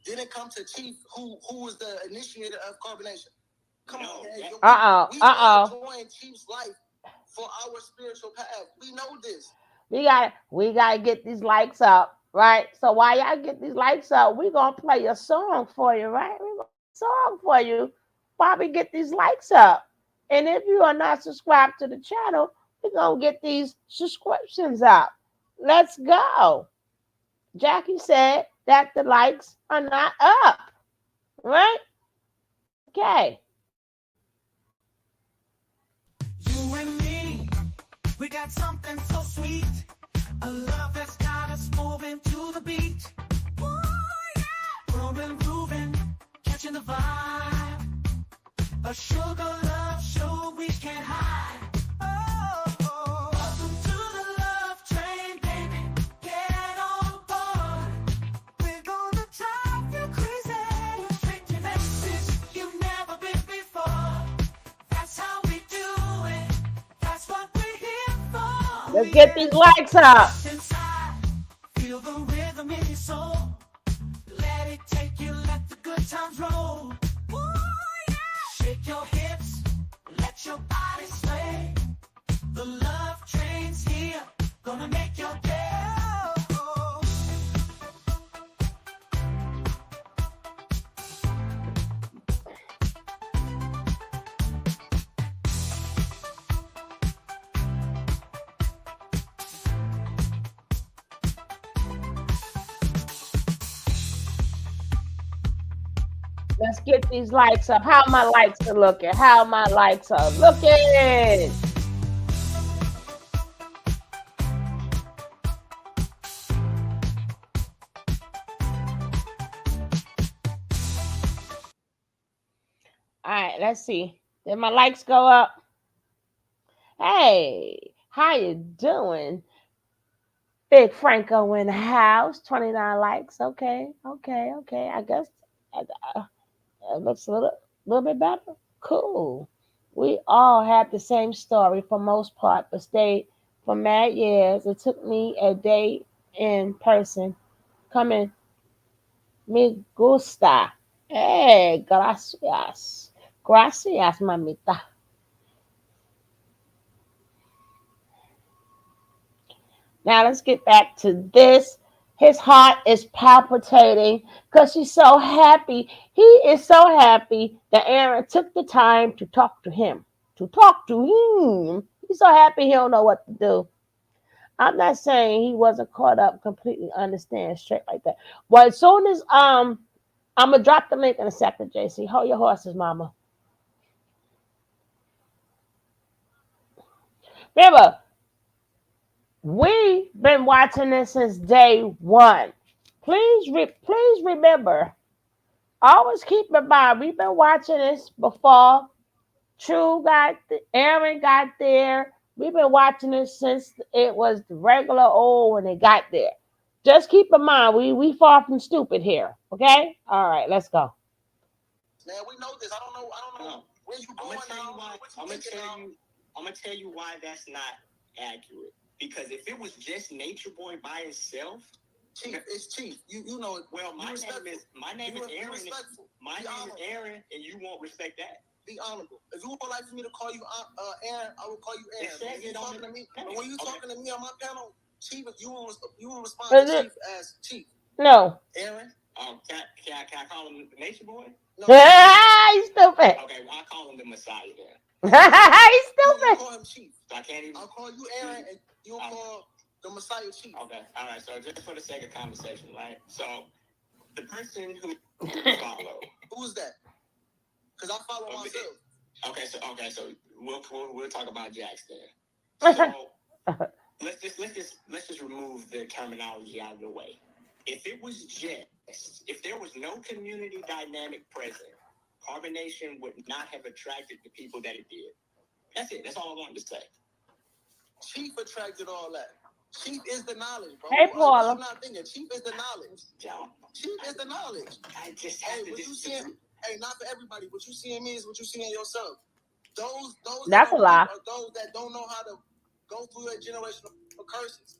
didn't come to Chief who was the initiator of Carbonation. Come on, man. We joined Chief's life for our spiritual path. We know this. We gotta get these likes up, right? So while y'all get these likes up, we gonna play a song for you, right? We gonna play a song for you while we get these likes up. And if you are not subscribed to the channel, we're gonna get these subscriptions up. Let's go. Jackie said that the likes are not up, right? Okay. You and me, we got something so sweet. A love that's got us moving to the beat. Ooh, yeah. Grooving, catching the vibe. A sugar love show we can't hide. Oh. Welcome to the love train, baby. Get on board. We're gonna drive you crazy. Take you places you've never been before. That's how we do it. That's what we're here for. Let's get these likes up. Feel the rhythm in your soul. Let it take you, let the good times roll. Ooh, yeah. Shake your hips, let your body sway. The love train's here, gonna make your day. Let's get these likes up. How my likes are looking? How my likes are looking? All right, let's see. Did my likes go up? Hey, how you doing? Big Franco in the house. 29 likes. Okay. I guess it looks a little bit better. Cool. We all had the same story for most part, but stayed for mad years. It took me a day in person. Coming, me gusta. Hey, gracias. Gracias, mamita. Now let's get back to this. His heart is palpitating because she's so happy. He is so happy that Aaron took the time to talk to him. He's so happy he don't know what to do. I'm not saying he wasn't caught up, completely understand straight like that. Well, as soon as I'm gonna drop the link in a second, JC. Hold your horses, mama. Remember, we've been watching this since day one. Please remember. Always keep in mind, we've been watching this before Aaron got there. We've been watching this since it was the regular old when they got there. Just keep in mind, we far from stupid here. Okay? All right, let's go. Man, we know this. I don't know where you going now. I'm gonna tell you why that's not accurate. Because if it was just Nature Boy by itself, Chief, it's Chief. You know it. Well, my name is Aaron. My name is Aaron, and you won't respect that. Be honorable. If you would like for me to call you Aaron, I will call you Aaron. When you talking to me on my panel, Chief, you will respond to Chief as Chief. No. Aaron. Can I call him Nature Boy? No. He's stupid. Okay, well, I'll call him the Messiah then. He's stupid. Call him Chief. I can't even. I'll call you Aaron, and you'll call the Messiah chief. Okay, all right. So just for the sake of conversation, right? So the person who you follow. Who's that? Because I follow myself. Okay, so we'll talk about Jax there. So let's just remove the terminology out of the way. If it was just, if there was no community dynamic present, Carbonation would not have attracted the people that it did. That's it. That's all I wanted to say. Chief attracted all that. Chief is the knowledge, bro. Hey, Paula. I'm not thinking. Chief is the knowledge. Chief is the knowledge. I just hey, have what to you seeing? Hey, not for everybody. What you see in me is what you see in yourself. Those That's that a lie. are those that don't know how to go through their generational curses.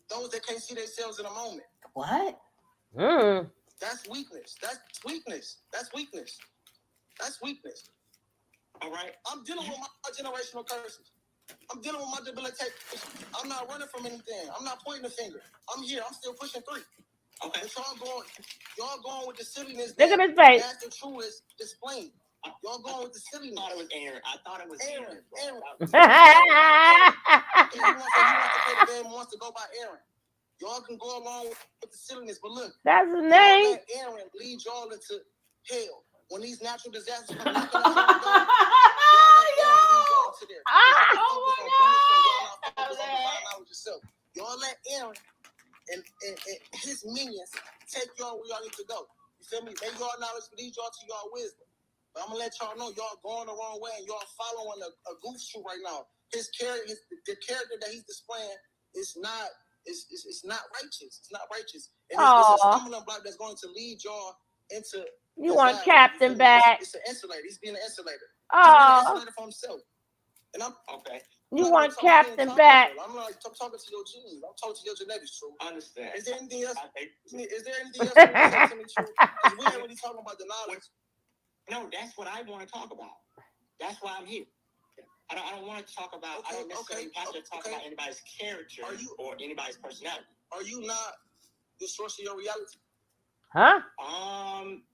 Those that can't see themselves in a moment. What? That's weakness. That's weakness. That's weakness. That's weakness. All right. I'm dealing with my generational curses. I'm dealing with my debilitation. I'm not running from anything. I'm not pointing the finger. I'm here. I'm still pushing 3. Okay. But y'all going with the silliness. Look at his face. Master True is displaying. Y'all going with the silliness. I thought it was Aaron. Aaron. He wants to play the game, wants to go by Aaron. Y'all can go along with the silliness, but look. That's his name. Let Aaron lead y'all into hell. When these natural disasters come knocking on your door, y'all let Aaron and his minions take y'all where y'all need to go. You feel me? May y'all knowledge lead y'all to y'all wisdom. But I'm gonna let y'all know y'all going the wrong way and y'all following a goof shoe right now. His character, the character that he's displaying is not. It's not righteous. It's not righteous. And it's a stumbling block that's going to lead y'all into. You want Captain back? It's an insulator. He's being an insulator. Oh. He's being an insulator for himself. And I'm okay. You want Captain back? I'm not talking to your genes. I'm talking to your genetics, True. I understand. Is there anything else? Is there anything else you want to say to me, True? Because we ain't really talking about the knowledge. No, that's what I want to talk about. That's why I'm here. I don't want to talk about. I don't necessarily have to talk about anybody's character or anybody's personality. Are you not the source of your reality? Huh?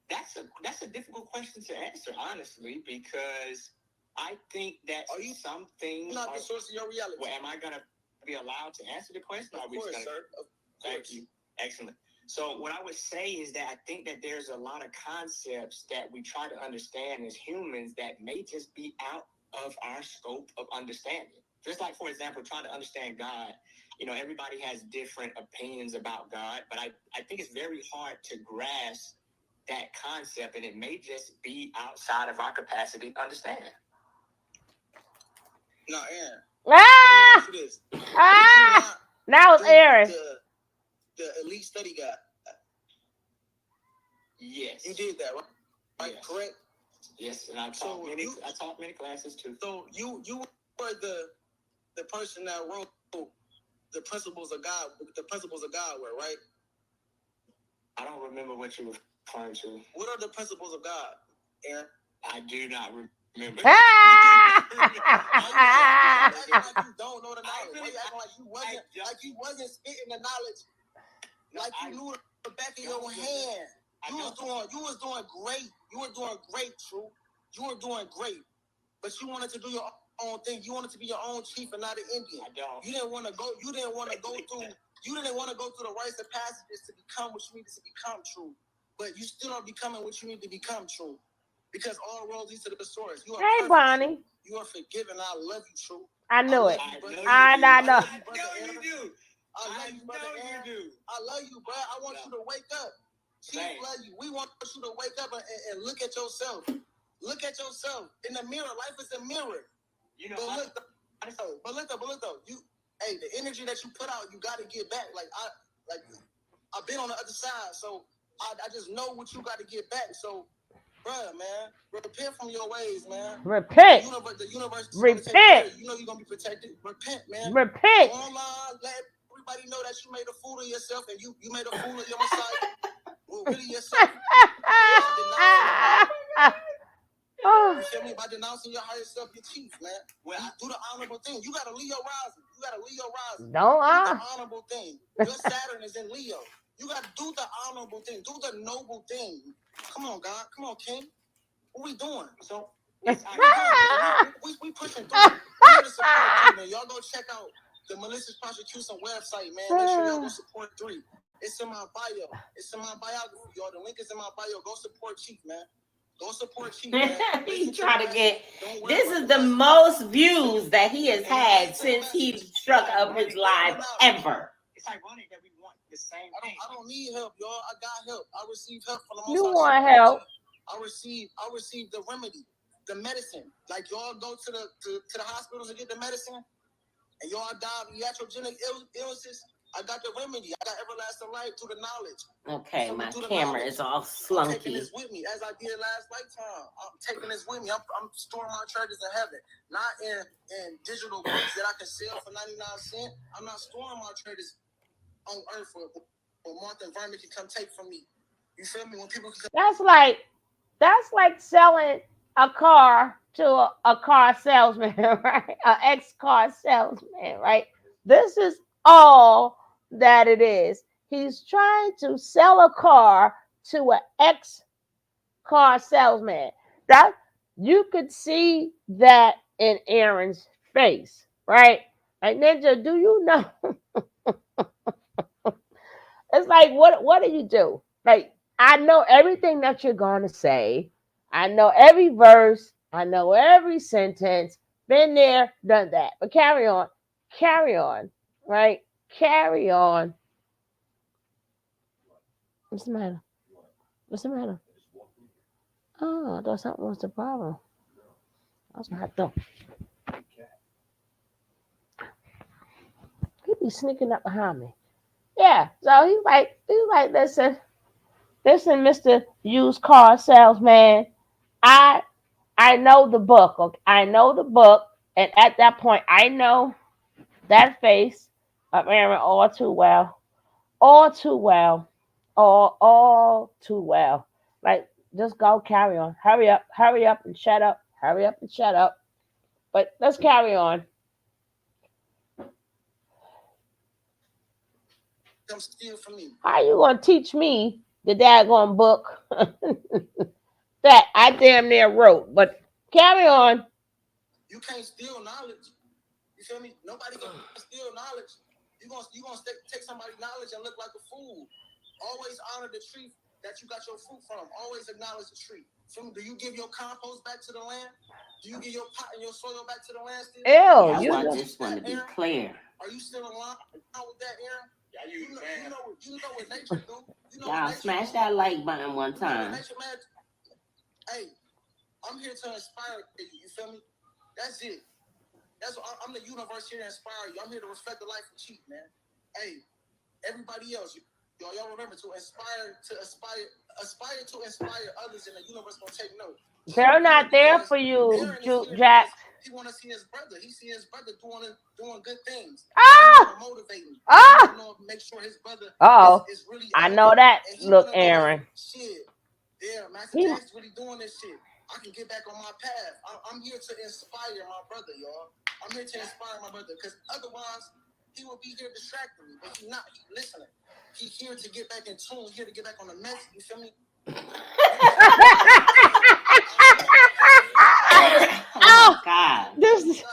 That's a difficult question to answer, honestly, because I think that some things not the source of your reality. Well, am I gonna be allowed to answer the question? Of course, sir. Thank you. Excellent. So what I would say is that I think that there's a lot of concepts that we try to understand as humans that may just be out of our scope of understanding. Just like, for example, trying to understand God. You know, everybody has different opinions about God, but I think it's very hard to grasp that concept, and it may just be outside of our capacity to understand. No, Aaron. That was Aaron. The elite study guy. Yes. You did that, right? Yes. Correct? Yes, and I taught many classes too. So you were the person that wrote the principles of God were, right? I don't remember what you were referring to. What are the principles of God, Aaron? I do not remember. You don't know the knowledge. Really, like you wasn't spitting the knowledge. Like you knew the back of your hand. You was doing great. You were doing great, True. You were doing great. But you wanted to do your own thing. You wanted to be your own chief and not an Indian. I don't. You didn't want to go through the rites and passages to become what you needed to become, True. But you still are becoming what you need to become, True. Because all roads lead to the source. You are hey, perfect, Bonnie. You are forgiven. I love you, True. I knew it. I know you do. I love you, bro. I want you to wake up. Chief love you. We want you to wake up and look at yourself. Look at yourself in the mirror. Life is a mirror. You know. But look though. The energy that you put out, you got to get back. I've been on the other side, so I just know what you got to get back. So, bruh, man, repent from your ways, man. Repent. The universe Repent. You know you're gonna be protected. Repent, man. Repent. Go online, let everybody know that you made a fool of yourself and you made a fool of your Messiah. Well, really yourself. You feel me? By denouncing your higher self, your chief, man. Well, do the honorable thing. You got a Leo rising. Don't do the honorable thing. Your Saturn is in Leo. You got to do the honorable thing. Do the noble thing. Come on, God. Come on, King. What we doing? So we pushing through. We here to support you, man. Y'all go check out The malicious prosecution website, man. Make sure y'all go support 3. It's in my bio. It's in my biography, y'all. The link is in my bio. Go support Chief, man. Go support Chief, man. He trying to get. This is the most views that he has had since he struck up his live ever. It's ironic that we want the same thing. I don't need help, y'all. I got help. I received help from the most. You want help? I received the remedy, the medicine. Like y'all go to the hospitals and get the medicine, and y'all die of iatrogenic illnesses. I got the remedy. I got everlasting life through the knowledge. Okay, so my camera is all slunky. I'm taking this with me as I did last lifetime. I'm taking this with me. I'm storing my treasures in heaven, not in digital books that I can sell for 99 cents. I'm not storing my treasures on earth where Martha and Vermin can come take from me. You feel me? When people can That's like selling a car to a car salesman, right? An ex-car salesman, right? This is all that it is. He's trying to sell a car to an ex-car salesman. That you could see that in Aaron's face, right? Like, Ninja, do you know? It's like, what do you do? Like, I know everything that you're going to say. I know every verse. I know every sentence. Been there, done that. But carry on, right? Carry on. What's the matter? What's the matter? Oh, I thought something was the problem. That's what I thought. He be sneaking up behind me. Yeah, so he's like, listen, Mr. Used Car Salesman, I know the book. Okay? I know the book, and at that point, I know that face of Aaron all too well, all too well. Like, just go, carry on. Hurry up and shut up. Hurry up and shut up. But let's carry on. come steal from me. How you gonna teach me the daggone book that I damn near wrote? But carry on. You can't steal knowledge. You feel me? Nobody can steal knowledge. You gonna take somebody's knowledge and look like a fool. Always honor the tree that you got your fruit from. Always acknowledge the tree. Do you give your compost back to the land? Do you give your pot and your soil back to the land still? Ew, I just want to be clear. Are you still aligned with that, Aaron? Yeah, you know what nature do. Y'all smash that like button one time. Hey, I'm here to inspire you. You feel me? That's it. I'm the universe here to inspire you. I'm here to reflect the life of Chief, man. Hey, everybody else, y'all remember to aspire to inspire others, and the universe gonna take note. They're not there for you, Jack. He want to see his brother. He see his brother doing good things. Ah! Motivate him. Make sure his brother is really. I know that. Look, Aaron. Shit. Yeah, Master Jack's really doing this shit. I can get back on my path. I'm here to inspire my brother, y'all. I'm here to inspire my brother, because otherwise he will be here distracting me. But he's not. He's listening. He's here to get back in tune. He's here to get back on the mess. You feel me? Oh God! This is.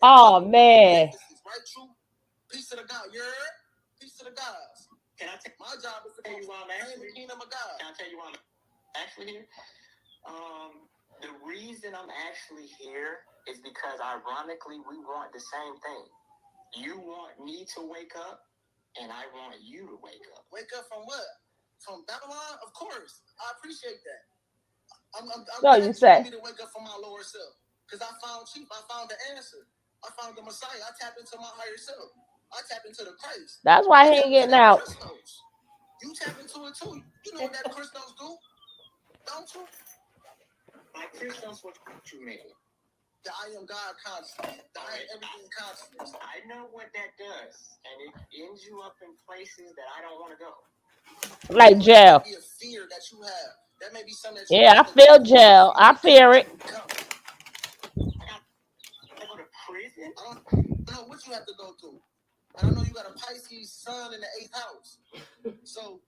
Oh man! Right, true. Peace to the God. Peace to the gods. Can I take my job is to tell you why I'm actually the kingdom of God? Can I tell you why I'm actually here? The reason I'm actually here is because, ironically, we want the same thing. You want me to wake up, and I want you to wake up. Wake up from what? From Babylon? Of course. I appreciate that. I'm you say. Me to wake up from my lower self, because I found Chief. I found the answer. I found the Messiah. I tapped into my higher self. I tap into the Christ. That's why he ain't getting out. Crystals. You tap into it too. You know what that crystals do, don't you? My crystals what you mean? The I am God consciousness. The I am everything consciousness. I know what that does, and it ends you up in places that I don't want to go. Like jail. That may be a fear that you have. That may be something that I feel jail. I fear it. I go to prison. I don't know what you have to go through. I know you got a Pisces sun in the 8th house. So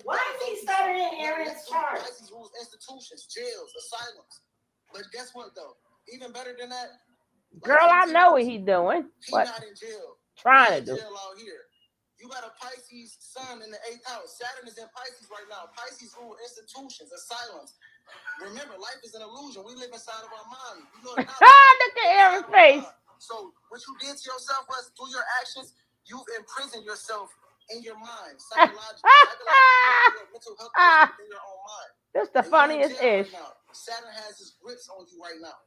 why is he studying Aaron's chart? Pisces rules institutions, jails, asylums. But guess what though? Even better than that, Girl, I know what he's doing. He's But not in jail. trying to do. Jail out here. You got a Pisces sun in the 8th house. Saturn is in Pisces right now. Pisces rule institutions, asylums. Remember, life is an illusion. We live inside of our mind. You know it now. Look at Aaron's face. So what you did to yourself was through your actions, you've imprisoned yourself in your mind, psychologically, your mental health in your own mind. That's the funniest ish. Right, Saturn has his grips on you right now.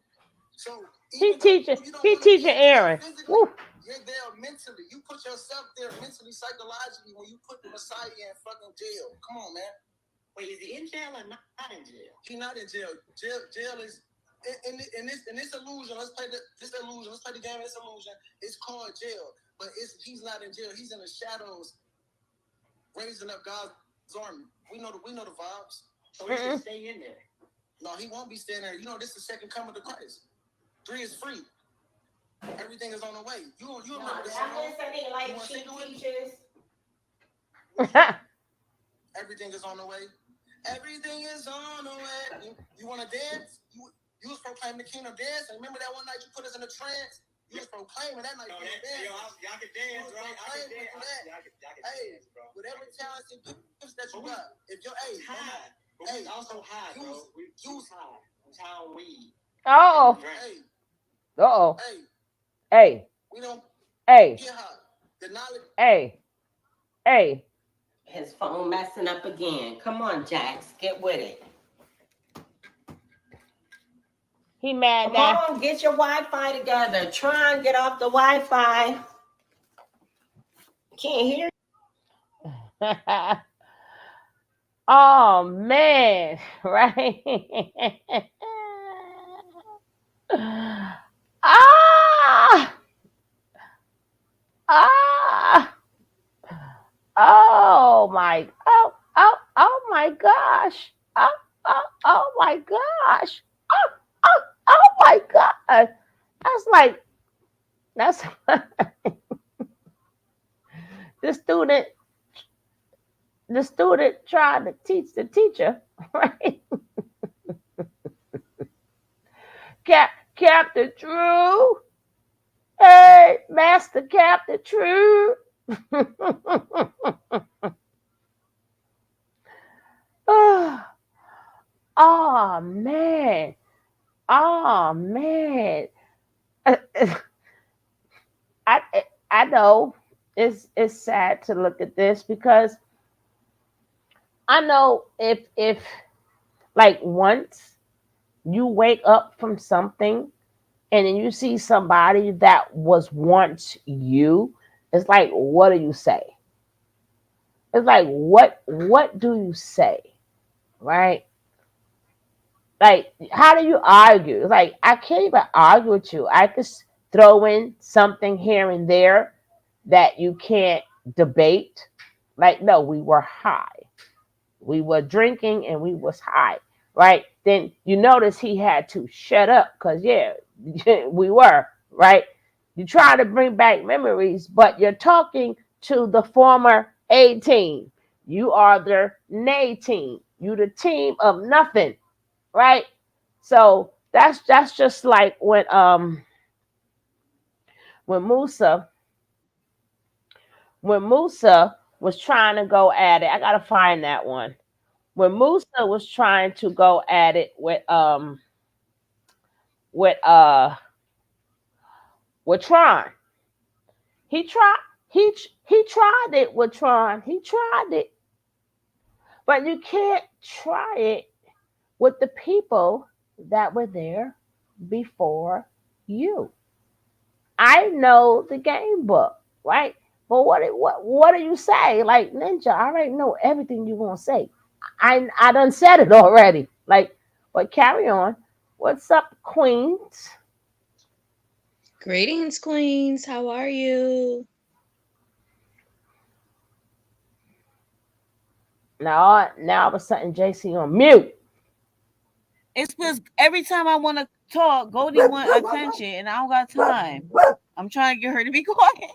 So he teaching Aaron. You're there mentally. You put yourself there mentally, psychologically when you put the Messiah in fucking jail. Come on, man. Wait, is he in jail or not in jail? He's not in jail. Jail is in this illusion. Let's play this illusion. Let's play the game of this illusion. It's called jail, but he's not in jail. He's in the shadows, raising up God's army. We know the vibes. So he should stay in there. No, he won't be staying there. You know, this is the second coming to Christ. 3 is free. Everything is on the way. You remember this? I'm gonna say they like cheap teachers. Everything is on the way. Everything is on the way. You want to dance? You was proclaiming the kingdom dance. And remember that one night you put us in a trance? You was proclaiming that night. Y'all can dance, right? Y'all can dance, bro. Whatever talents and gifts that you got. If you're high. Hey, also high, bro. Use high. I'm high on weed. Oh. Hey. Uh-oh. Hey. We don't get high. The knowledge. Hey. His phone messing up again. Come on, Jax. Get with it. He mad now. Come on, get your Wi-Fi together. Try and get off the Wi-Fi. Can't hear. Oh, man. Right? Oh my gosh. Oh my gosh. Oh my god. That's the student trying to teach the teacher, right? Captain True. Hey, Master Captain True. Oh man. I know it's sad to look at this because I know if like once you wake up from something and then you see somebody that was once you, it's like, what do you say? It's like, what do you say? Right? Like, how do you argue? It's like, I can't even argue with you. I could throw in something here and there that you can't debate. Like, no, we were high. We were drinking and we was high, right? Then you notice he had to shut up because, yeah, we were, right? You try to bring back memories, but you're talking to the former A team. You are the nay team. You the team of nothing, right? So that's just like when Musa was trying to go at it. I gotta find that one. When Musa was trying to go at it with Tron. He tried it with Tron. He tried it. But you can't try it with the people that were there before you. I know the game book, right? But what do you say? Like, Ninja, I already know everything you're gonna say. I done said it already. Like, but carry on. What's up, Queens? Greetings, Queens. How are you? Now all of a sudden, JC on mute. It's because every time I want to talk, Goldie want attention, and I don't got time. I'm trying to get her to be quiet.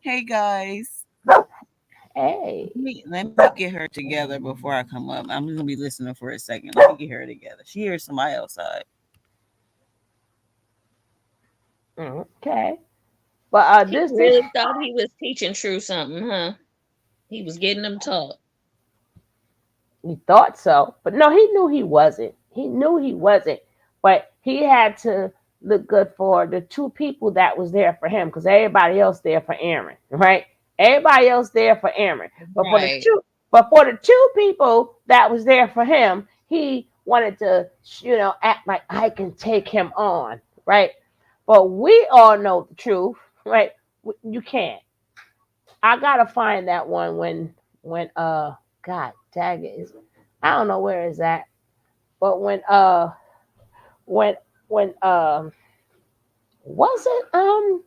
Hey, guys. Hey. Let me get her together before I come up. I'm going to be listening for a second. Let me get her together. She hears somebody outside. Okay. But He this is really thought he was teaching True something, huh? He was getting them taught. he thought so, but no, he knew he wasn't. He knew he wasn't, but he had to look good for the two people that was there for him, because everybody else there for Aaron, right? Everybody else there for Aaron, but for the Right. two, but for the two people that was there for him, he wanted to, act like I can take him on, right? But we all know the truth, right? You can't. I gotta find that one when God dang it is, I don't know where it's at, but when when was it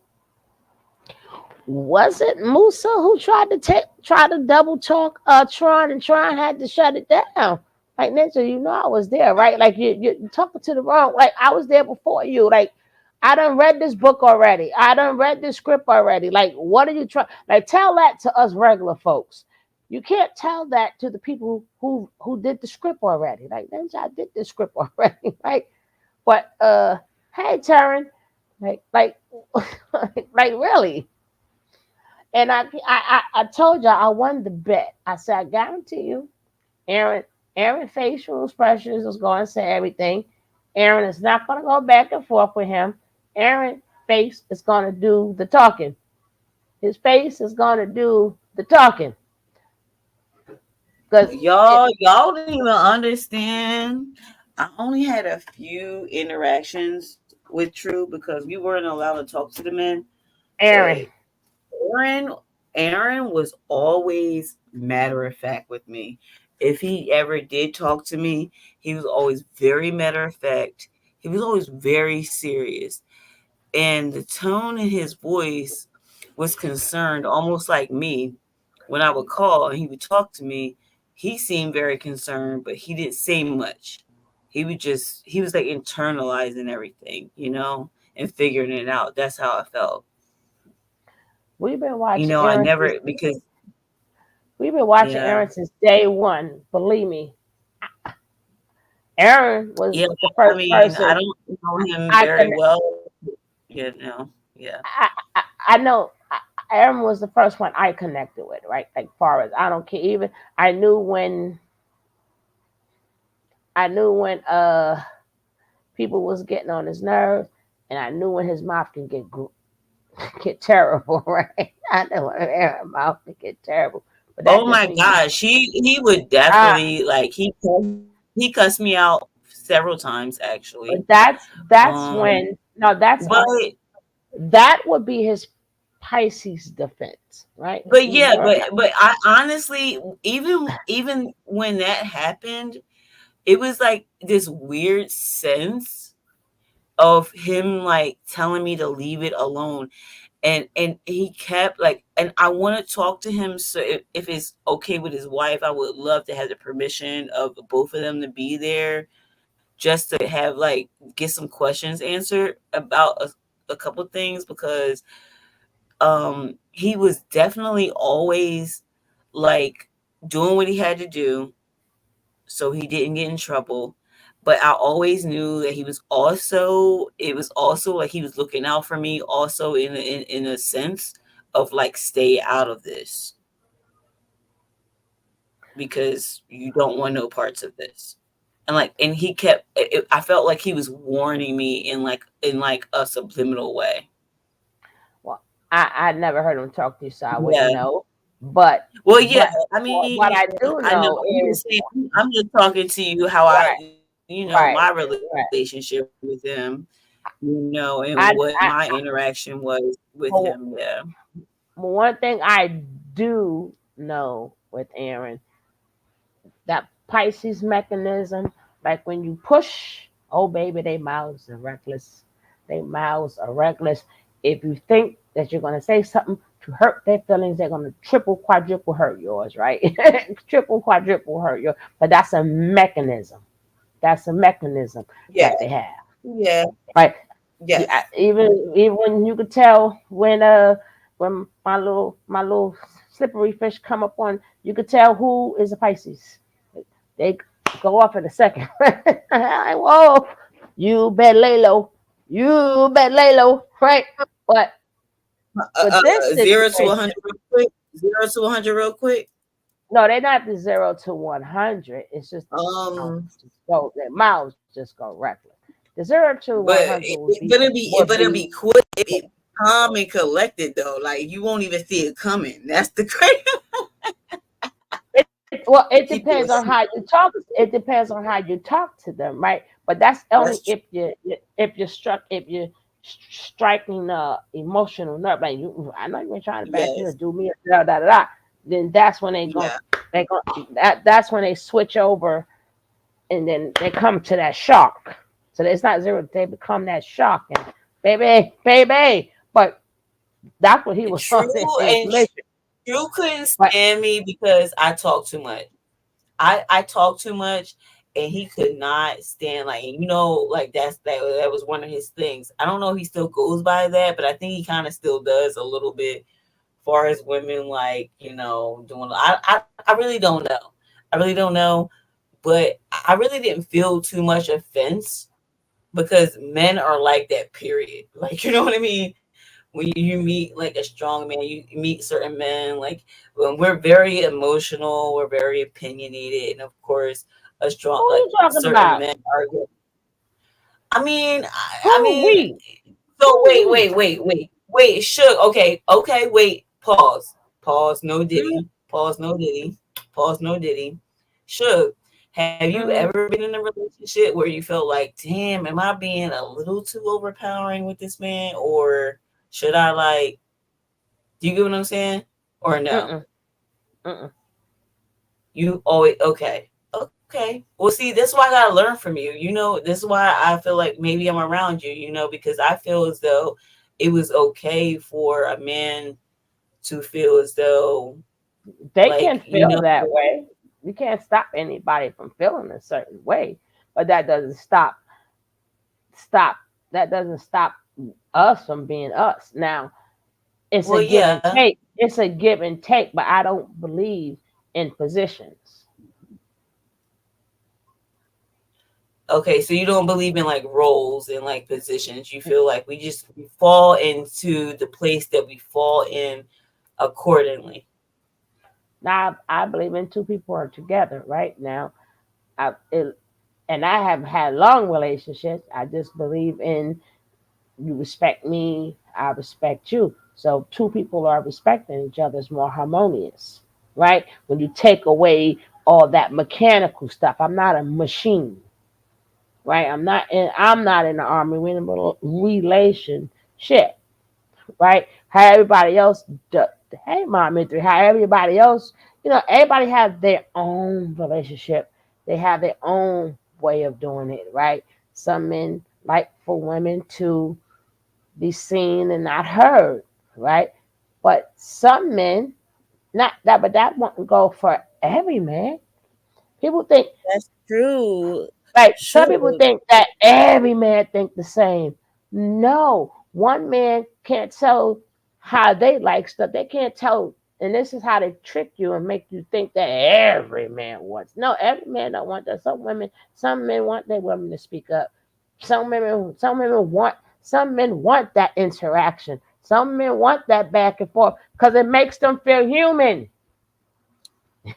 was it Musa who try to double talk Tron, and Tron had to shut it down? Like, Ninja, I was there, right? Like, you talking to the wrong, like, I was there before you. Like, I done read this book already. I done read this script already. Like, what are you trying? Like, tell that to us regular folks. You can't tell that to the people who did the script already. Like, Ninja, I did this script already, right? But hey, Taryn, like like really. And I told y'all I won the bet. I said, I guarantee you, Aaron, Aaron facial expressions is going to say everything. Aaron is not going to go back and forth with him. Aaron face is going to do the talking. His face is going to do the talking. Because Y'all didn't even understand. I only had a few interactions with True because we weren't allowed to talk to the men. Aaron, But Aaron Aaron was always matter of fact with me. If he ever did talk to me, he was always very matter of fact. He was always very serious. And the tone in his voice was concerned, almost like me. When I would call and he would talk to me, he seemed very concerned, but he didn't say much. He was like internalizing everything, and figuring it out. That's how I felt. we've been watching I Aaron since never, because, yeah, day one. Believe me, Aaron was yeah. the I first mean, I person don't know him I very can well, yeah. I know Aaron was the first one I connected with, right? Like, far as I don't care. Even I knew when people was getting on his nerves, and I knew when his mouth can get terrible, right? I know when Aaron's mouth can get terrible, but that Oh just my means you. gosh, he would Uh, definitely like he cussed me out several times actually. but that's Um, when no, but that would be his Pisces defense, right? He's yeah, very but I honestly, even when that happened, it was like this weird sense of him like telling me to leave it alone. And he kept like, and I want to talk to him. So if it's okay with his wife, I would love to have the permission of both of them to be there, just to have like get some questions answered about a couple things, because he was definitely always like doing what he had to do so he didn't get in trouble. But I always knew that it was also like he was looking out for me, also in a sense of like, stay out of this because you don't want no parts of this. And he kept, I felt like he was warning me in like a subliminal way. well. I never heard him talk to you, so I wouldn't Yeah. know. But Well, yeah. but I what mean, I do I know. know I'm just is saying. I'm just talking to you how right, my right, right. relationship with him, and what I, my I interaction was with him. but Yeah. one thing I do know with Aaron, that Pisces mechanism, like when you push, oh baby, they mouths are reckless. They mouths are reckless. If you think that you're gonna say something to hurt their feelings, they're gonna triple, quadruple hurt yours, right? Triple, quadruple hurt yours. But that's a mechanism. That's a mechanism Yeah. that they have. Yeah. Right? Yes. Even when you could tell when my little slippery fish come up on, you could tell who is a Pisces. They go off in a second. Like, whoa, you better lay low. You better lay low. right? But with this Zero to 100 situation, real quick. 0 to 100 real quick. no, they're not the 0 to 100. It's just the mouths Um, just go. Their mouths just go reckless. The zero to one but hundred but would it'll be be quick. It calm and collected though. Like you won't even see it coming. That's the crazy. well, it Keep it depends a on how secret. you talk. It depends on how you talk to them, right? But that's only That's true. if you're striking the emotional nerve. Like I know you're trying to back me or Yes. do me or da da da. Da. Then that's when Yeah. they go that's when they switch over and then they come to that shock. So it's not zero. They become that shock and baby. But that's what he was True on in the and information. True couldn't But stand me because I talk too much. I talk too much, and he could not stand like like that was one of his things. I don't know if he still goes by that, but I think he kind of still does a little bit far as women like doing. I really don't know. I really don't know, but I really didn't feel too much offense because men are like that. Period. Like you know what I mean. When you meet like a strong man, you meet certain men. Like when we're very emotional, we're very opinionated, and of course, a who strong are like you talking certain about? men are. I Who mean, we? so Who we? wait. Shook. Okay. Wait. Pause. Pause. No Mm-hmm. diddy. Pause. No diddy. Pause. No diddy. Shook. Have you Mm-hmm. ever been in a relationship where you felt like, damn, am I being a little too overpowering with this man, or should I like? Do you get what I'm saying? Or no? Mm-mm. Mm-mm. You always okay. Okay. Well, see, that's why I gotta learn from you. This is why I feel like maybe I'm around you. Because I feel as though it was okay for a man to feel as though, They can like, feel that way. You can't stop anybody from feeling a certain way, but stop that doesn't stop us from being us. Now it's a well, give and yeah. take. It's a give and take, but I don't believe in positions. Okay, so you don't believe in like roles and like positions. You feel like we fall into the place that we fall in accordingly. Now I believe in two people are together right now. I it, and I have had long relationships. I just believe in you respect me, I respect you. So two people are respecting each other is more harmonious, right? When you take away all that mechanical stuff, I'm not a machine, right? I'm not in the army. We're in a relationship, right? How everybody else does. Hey, mom, three. How everybody else, everybody has their own relationship. They have their own way of doing it, right? Some men like for women to be seen and not heard, right? But some men, not that, but that won't go for every man. People think, That's true. like, some people Sure. think that every man think the same. No, one man can't tell how they like stuff. They can't tell, and this is how they trick you and make you think that every man wants. No, every man don't want that. Some men want their women to speak up. Some men want that interaction. Some men want that back and forth because it makes them feel human.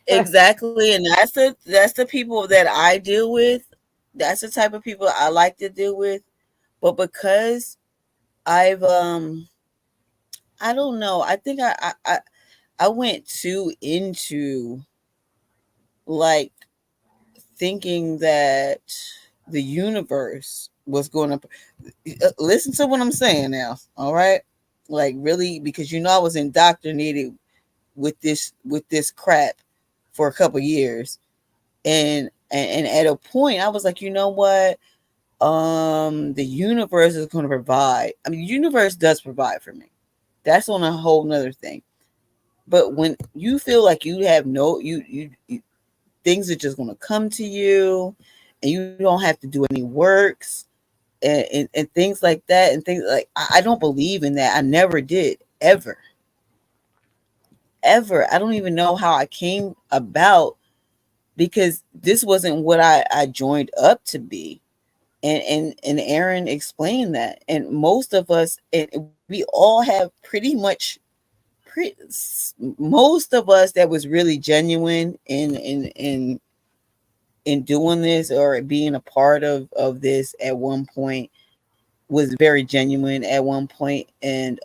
Exactly, and that's the people that I deal with. That's the type of people I like to deal with. But because I've I don't know. I think I went too into like thinking that the universe was going to listen to what I'm saying now. All right, like really, because I was indoctrinated with this crap for a couple years, and at a point I was like, you know what? The universe is going to provide. I mean, the universe does provide for me. That's on a whole nother thing. But when you feel like you have no you things are just going to come to you, and you don't have to do any works, and things like that, and things like I don't believe in that. I never did, ever. I don't even know how I came about, because this wasn't what I joined up to be. And Aaron explained that, and most of us, and we all have pretty much most of us that was really genuine in doing this or being a part of this at one point was very genuine at one point, and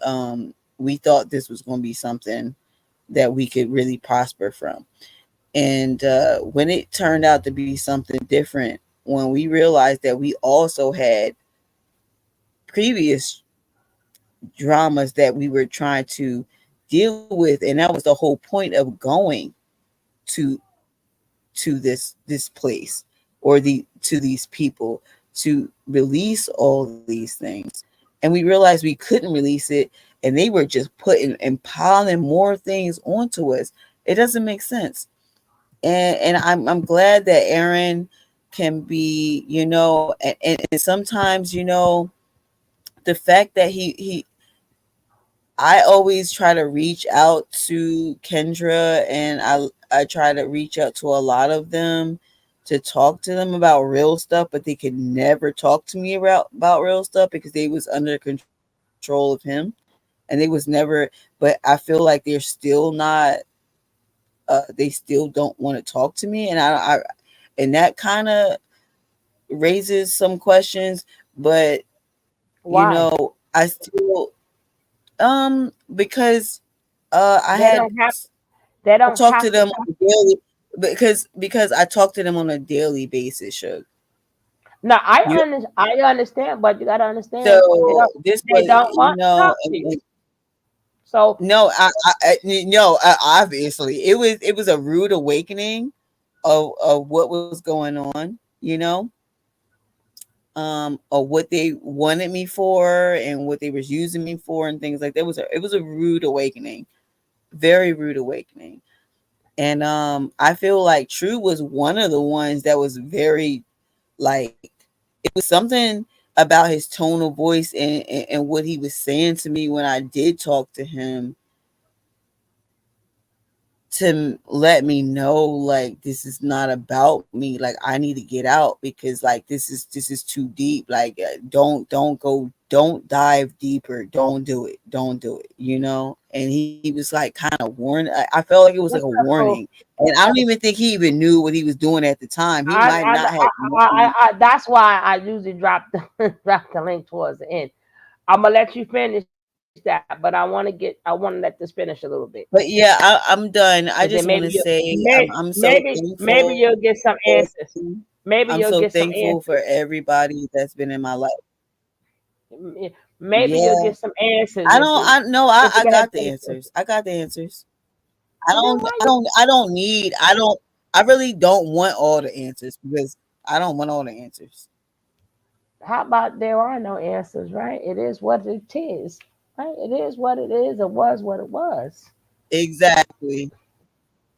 we thought this was going to be something that we could really prosper from. And when it turned out to be something different, when we realized that we also had previous dramas that we were trying to deal with, and that was the whole point of going to this place, or to these people, to release all these things. And we realized we couldn't release it, and they were just putting and piling more things onto us. It doesn't make sense. And I'm glad that Aaron can be, and sometimes, the fact that he I always try to reach out to Kendra, and I try to reach out to a lot of them to talk to them about real stuff, but they could never talk to me about real stuff because they was under control of him, and they was never. But I feel like they're still not. They still don't want to talk to me, and and that kind of raises some questions. But Why? I still because I They had don't have. They I don't talk to have to them talk. on a daily, because I talk to them on a daily basis, Suge. No, You I understand, but you gotta understand so this they was, don't want to talk to you. So no, no, obviously it was a rude awakening of what was going on, of what they wanted me for and what they was using me for and things like that. It was a rude awakening, very rude awakening. And I feel like True was one of the ones that was very, like, it was something about his tone of voice and what he was saying to me when I did talk to him, to let me know, like, this is not about me, like, I need to get out, because, like, this is too deep, like, don't dive deeper, don't do it. And he was like kind of warned. I felt like it was like a what's up, warning, Pooh? and I don't even think he even knew what he was doing at the time. He I, might I, not have known. that's why I usually drop the drop the link towards the end. I'm gonna let you finish that, but I want to let this finish a little bit, But yeah, I'm because done. then I maybe just you want to say I'm so maybe thankful you'll get some for answers. Maybe I'm you'll so get some thankful for answers. everybody that's been in my life. Maybe you'll Yeah. get some answers I don't I no, if I you can have got the conversation. answers. I got the answers. I Well, then don't why I don't I don't need I really don't want all the answers, because I don't want all the answers. how about there are no answers, right? It is what it is, right? It is what it is. It was what it was. Exactly.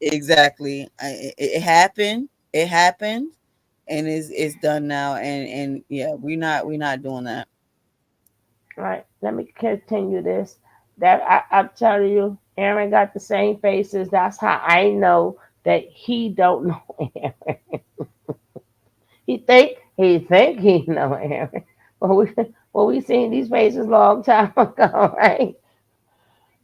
Exactly. It happened. It happened, and it's done now, and yeah, we're not doing that. Right. Let me continue this. That I'm telling you, Aaron got the same faces. That's how I know that he don't know Aaron. He know Aaron. Well, we seen these faces long time ago, right?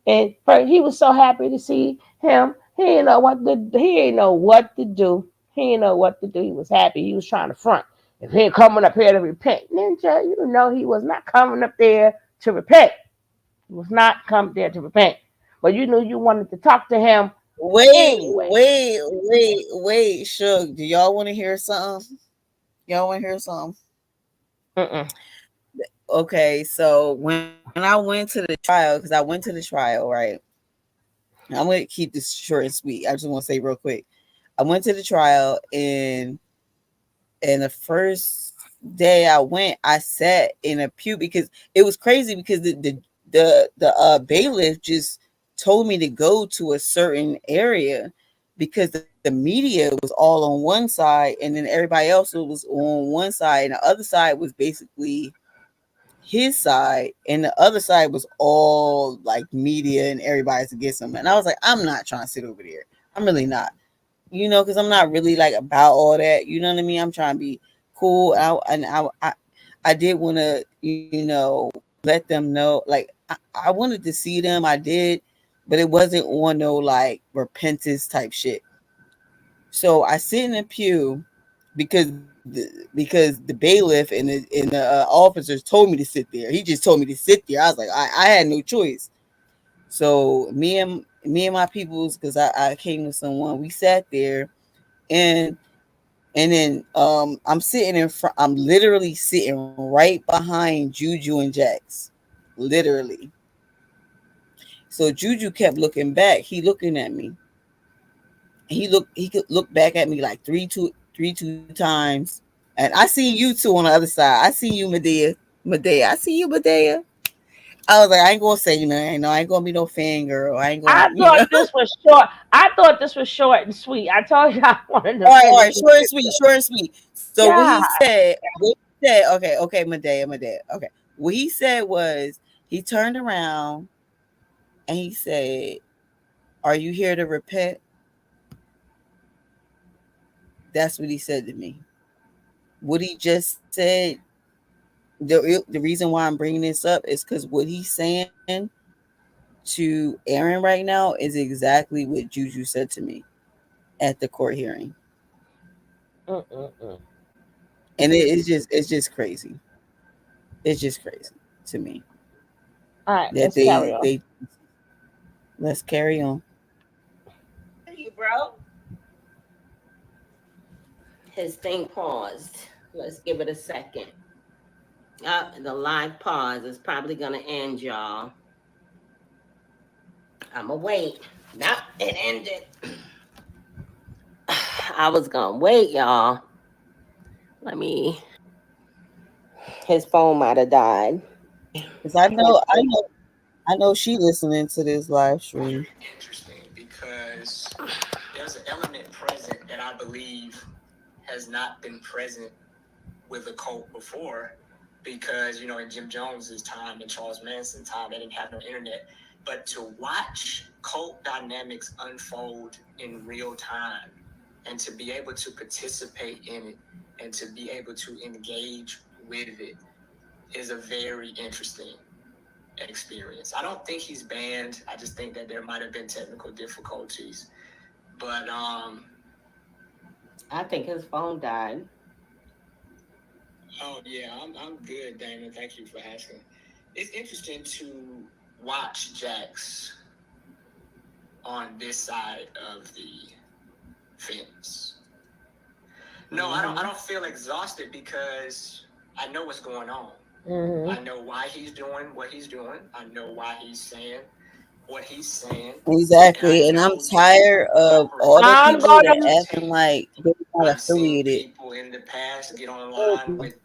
And he was so happy to see him. He ain't know what to do. He ain't know what to do. He was happy. He was trying to front. If he ain't coming up here to repent, Ninja, you know he was not coming up there to repent. He was not coming there to repent. But you knew you wanted to talk to him Wait, anyway. wait, Suge. Do y'all want to hear something? Y'all want to hear something? Mm-mm. Okay, so when I went to the trial, because I went to the trial, right? I'm gonna keep this short and sweet. I just want to say real quick. I went to the trial, and the first day I went, I sat in a pew, because it was crazy, because the bailiff just told me to go to a certain area, because the media was all on one side, and then everybody else was on one side, and the other side was basically his side, and the other side was all like media and everybody's against him. And I was like, I'm not trying to sit over there. I'm really not, because I'm not really like about all that. You know what I mean? I'm trying to be cool. I did want to, let them know. Like I wanted to see them. I did, but it wasn't on no like repentance type shit. So I sit in the pew because the bailiff and the officers told me to sit there. He just told me to sit there. I was like, I had no choice. So me and my peoples, because I came to someone, we sat there, and then I'm sitting in front. I'm literally sitting right behind Juju and Jax, literally. So Juju kept looking back. He looking at me. He could look back at me like two times. And I see you two on the other side. I see you, Medea. Medea. I see you, Medea. I was like, I ain't gonna say nothing. No, I ain't gonna be no fangirl. I ain't gonna, I thought this was short. I thought this was short and sweet. I told you I wanted to All finish right, the short and sweet, scripture. short and sweet. So God. okay, Medea. Okay. What he said was he turned around and he said, "Are you here to repent?" That's what he said to me. What he just said, the reason why I'm bringing this up is because what he's saying to Aaron right now is exactly what Juju said to me at the court hearing, Mm-mm-mm. and it's just crazy. It's just crazy to me All right, that let's carry on. they let's carry on. You, bro. His thing paused. Let's give it a second. The live pause is probably gonna end, y'all. I'ma wait. Nope, it ended. I was gonna wait, y'all. Let me. His phone might have died. Because I know she listening to this live stream. Interesting because there's an element present that I believe has not been present with a cult before, because in Jim Jones's time and Charles Manson's time, they didn't have no internet. But to watch cult dynamics unfold in real time and to be able to participate in it and to be able to engage with it is a very interesting experience. I don't think he's banned. I just think that there might have been technical difficulties. But I think his phone died. oh yeah, I'm good, Damon. Thank you for asking. It's interesting to watch Jax on this side of the fence. No, I don't feel exhausted because I know what's going on. Mm-hmm. I know why he's doing what he's doing. I know why he's saying what he's saying. Exactly, and I'm tired of all the I'm people that gonna. acting like they're not I've seen affiliated. people in the past get online with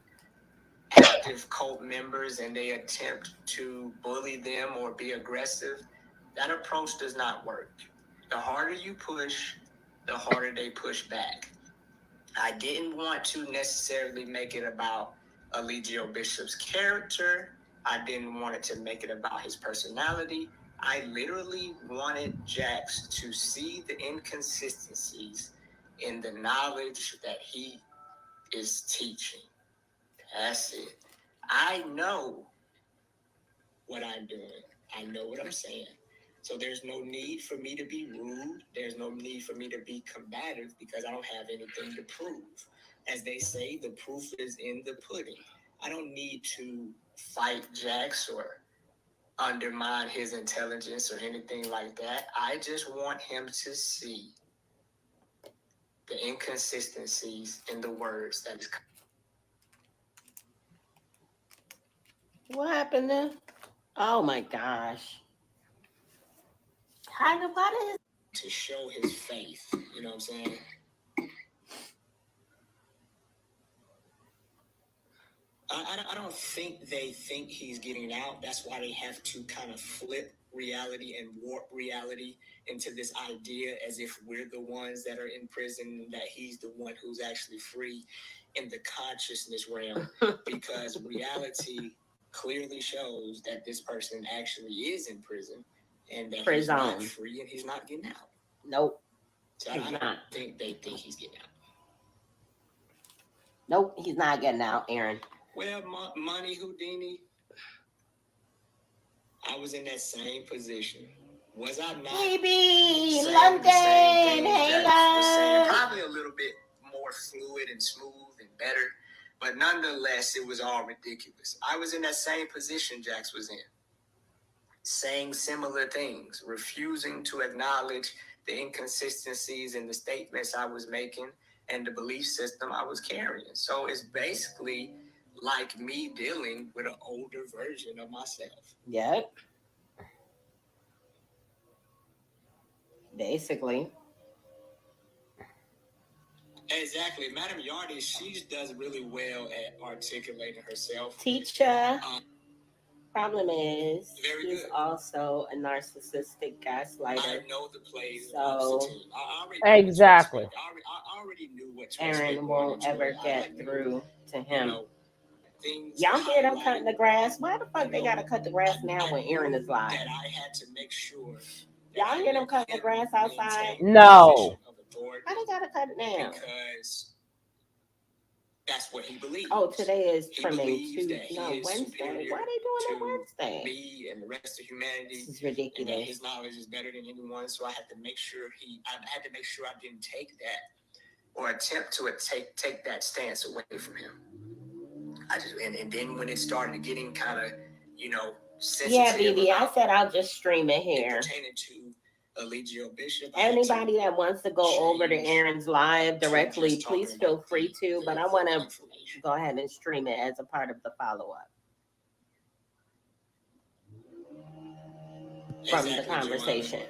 active cult members and they attempt to bully them or be aggressive. That approach does not work. The harder you push, the harder they push back. I didn't want to necessarily make it about Eligio Bishop's character. I didn't want it to make it about his personality. I literally wanted Jax to see the inconsistencies in the knowledge that he is teaching. That's it. I know what I'm doing. I know what I'm saying. So there's no need for me to be rude. There's no need for me to be combative because I don't have anything to prove. As they say, the proof is in the pudding. I don't need to fight Jax or undermine his intelligence or anything like that. I just want him to see the inconsistencies in the words that is. What happened then? Oh my gosh. What is? To show his faith. You know what I'm saying? I don't think they think he's getting out. That's why they have to kind of flip reality and warp reality into this idea as if we're the ones that are in prison and that he's the one who's actually free in the consciousness realm. Because reality clearly shows that this person actually is in prison and that he's not free and he's not getting out. Nope. So I don't think they think he's getting out. Nope, he's not getting out, Aaron. Well, Money Houdini, I was in that same position. Was I not Baby, saying London, the same things hey Jax was saying? love. Probably a little bit more fluid and smooth and better, but nonetheless, it was all ridiculous. I was in that same position Jax was in, saying similar things, refusing to acknowledge the inconsistencies in the statements I was making and the belief system I was carrying. So it's basically like me dealing with an older version of myself. Yep. Basically. Exactly. Madam Yardy, she does really well at articulating herself. Teacher. Problem is, he's Good. also a narcissistic gaslighter. I know the plays. So I already exactly. I already knew what to Aaron won't ever get through to him. Y'all Things hear them cutting the grass? Why the fuck they gotta cut the grass now when Aaron is live? that I had to make sure. Y'all hear them cutting the grass outside? No. Why they gotta cut it now? Because that's what he believes. Oh, today is He trimming believes Tuesday. that he No, is Wednesday. superior Why are they doing it to Wednesday? me and the rest of humanity. This is And that ridiculous. his knowledge is better than anyone, so I had to make sure I had to make sure I didn't take that or attempt to take that stance away from him. And then when it started getting kind of, sensitive. Yeah, BB, I said I'll just stream it here. Pertaining to Eligio Bishop. Anybody that wants to go over to Aaron's live directly, please feel free to. But I want to go ahead and stream it as a part of the follow-up from the conversation.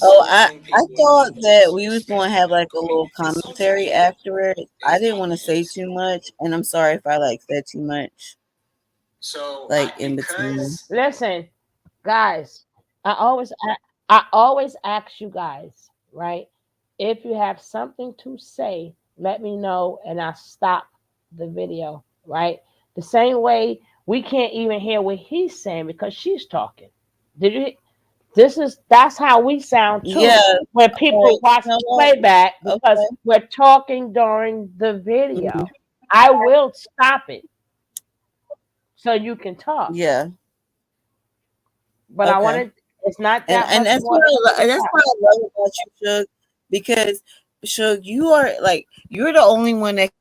Oh, I thought that we was going to have like a little commentary afterwards. I didn't want to say too much, and I'm sorry if I like said too much. So Like in between. Listen, guys, I always ask you guys, right? If you have something to say, let me know and I'll stop the video, right? The same way we can't even hear what he's saying because she's talking. Did you? That's how we sound too. Yeah. When people watch the playback because Okay. we're talking during the video. Mhm. I will stop it so you can talk. Yeah. But I wanted it's not that And much that's more. that's what I love about you, Suge, because Suge, you are like you're the only one that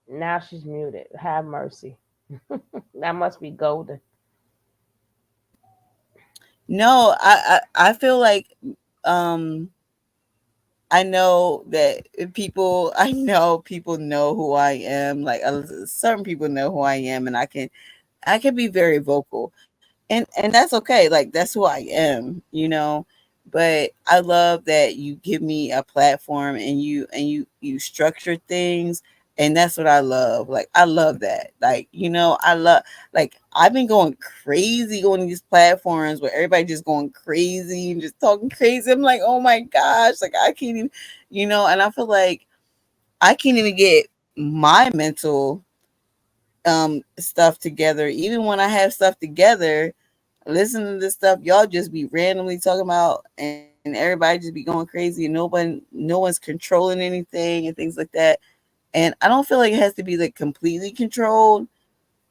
Now she's muted. Have mercy. That must be golden. no, I feel like um I know that I know people know who I am. Like certain people know who I am, and I can be very vocal, and that's okay. Like that's who I am, you know. But I love that you give me a platform and you structure things, and that's what I love. Like I love that. Like I love like I've been going crazy on these platforms where everybody just going crazy and just talking crazy. I'm like, oh my gosh, like I can't even, and I feel like I can't even get my mental stuff together. Even when I have stuff together, listen to this stuff y'all just be randomly talking about, and everybody just be going crazy, and no one's controlling anything and things like that. And I don't feel like it has to be like completely controlled,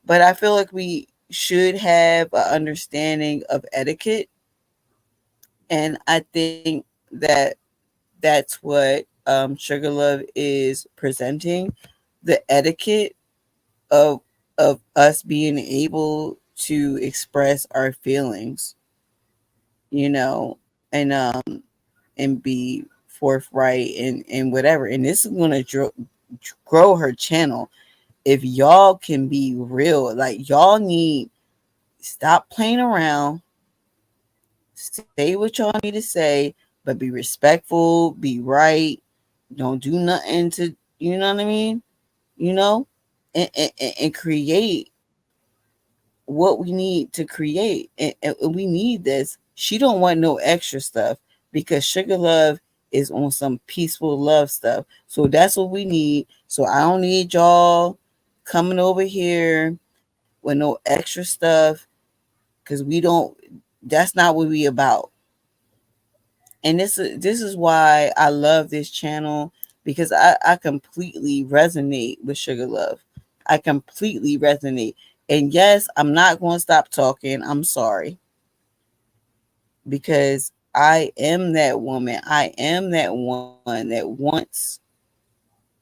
but I feel like we should have an understanding of etiquette. And I think that that's what Sugar Love is presenting, the etiquette of us being able to express our feelings, and be forthright and whatever. And this is going to grow her channel if y'all can be real. Like y'all need stop playing around, say what y'all need to say, but be respectful, be right, don't do nothing to, you know what I mean, you know, and create what we need to create. And we need this. She don't want no extra stuff because Sugar Love is on some peaceful love stuff. So that's what we need. So I don't need y'all coming over here with no extra stuff because we don't. That's not what we about. And this is why I love this channel, because I completely resonate with Sugar Love. I completely resonate. And yes, I'm not going to stop talking. I'm sorry. Because I am that woman. I am that one that wants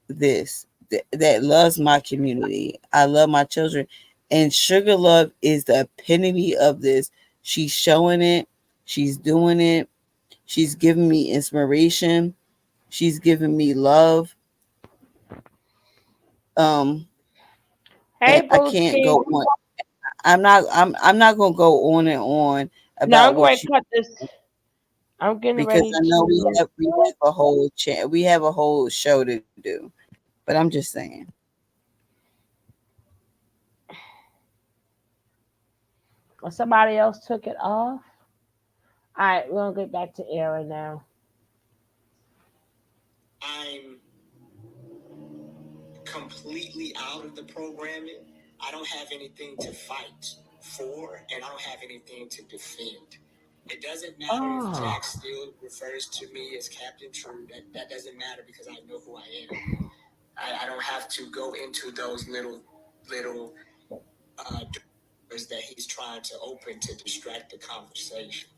this, that loves my community. I love my children. And Sugar Love is the epitome of this. She's showing it, she's doing it, she's giving me inspiration, she's giving me love. Hey, And I can't Booski. go on. I'm not gonna go on and on Now I'm about going what to you, cut this. I'm getting because ready I know to. we have a whole we have a whole show to do. But I'm just saying. Well, somebody else took it off. All right, we're going to get back to Aaron now. I'm completely out of the programming. I don't have anything to fight for, and I don't have anything to defend. It doesn't matter if Oh. Jack still refers to me as Captain True. That doesn't matter because I know who I am. I don't have to go into those little doors that he's trying to open to distract the conversation.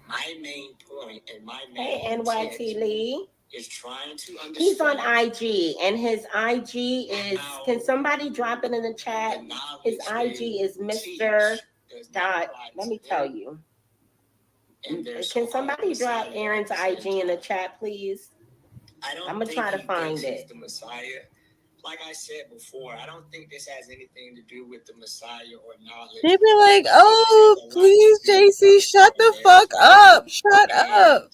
My main point and my main Hey, NYT Lee. is trying to understand. He's on IG, and his IG is. Can somebody drop it in the chat? His IG is Mr. Dot. Let me tell you. Can somebody drop Aaron's IG in the chat, please? I'm gonna try to find it. The Messiah. Like I said before, I don't think this has anything to do with the Messiah or knowledge. They'd be like, "Oh, please, JC, shut the fuck up! Shut up!"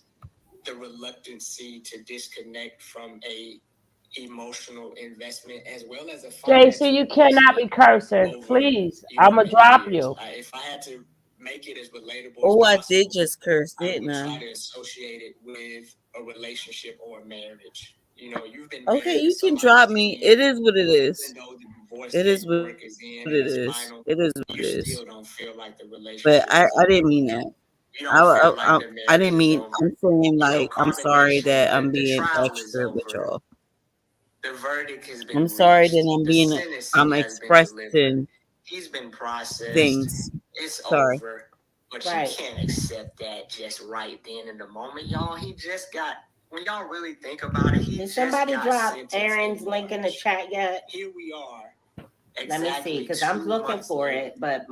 The reluctancy to disconnect from a emotional investment as well as a financial JC, you cannot be cursing. Please. I'm going to many drop years. you. If I had to make it as relatable Oh, as I possible, did just curse, I didn't would I? try to associate it with a relationship or a marriage. You know, you've been Okay, married you to can somebody drop 10 me. years. It is what it is. Even though the divorce It is what paperwork is in it and it's is. final, It is what you it is. still don't feel like the But relationship is I over. didn't mean that. You don't feel like the I marriage didn't is mean. over. I'm saying You know, like I'm sorry condemnation, that I'm the being trial is extra with over. y'all. The verdict has been I'm sorry reached. that The sentencing I'm has been delivered. expressing He's been processed. things. It's Sorry. over. But Right. you can't accept that just right then in the moment, y'all. He just got, when y'all really think about it, he Did just somebody got drop sentenced Aaron's in link in the March. chat yet? Here we are. Let me see, because I'm 2 looking months for later. it, but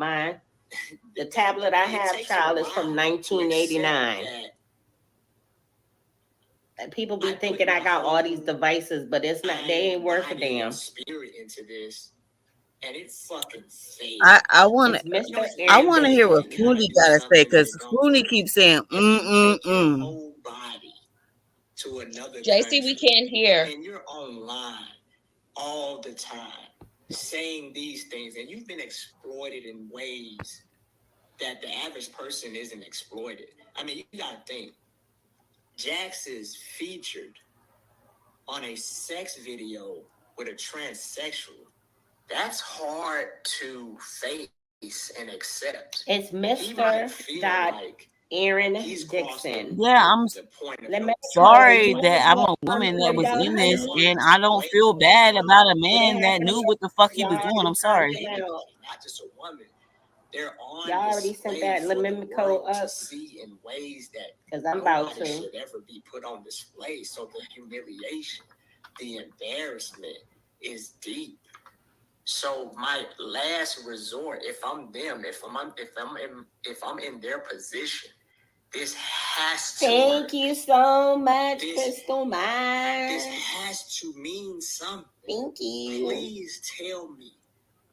the tablet I have, child, is from 1989. And people be thinking I got all these devices, but it's not. They ain't worth a damn. Spirit into this, and it fucking failed. I want It's Mr. I Aaron want to hear what Dixon. Clooney got to say, because Clooney keeps saying Whole body to another JC, we country, can't hear. and you're online all the time saying these things, and you've been exploited in ways that the average person isn't exploited. I mean, you gotta think. Jax is featured on a sex video with a transsexual. That's hard to face and accept. It's Mr. Aaron Dixon. Yeah, I'm sorry that I'm a woman that was in this, and I don't feel bad about a man that knew what the fuck he was doing. I'm sorry. Not just a woman. They're on. Y'all already sent that limit code up. To see in ways that because I'm about to should ever be put on display. So the humiliation, the embarrassment is deep. So my last resort, if I'm them, if I'm in their position, this has to. Thank you so much, Crystal Myers. This has to mean something. Thank you. Please tell me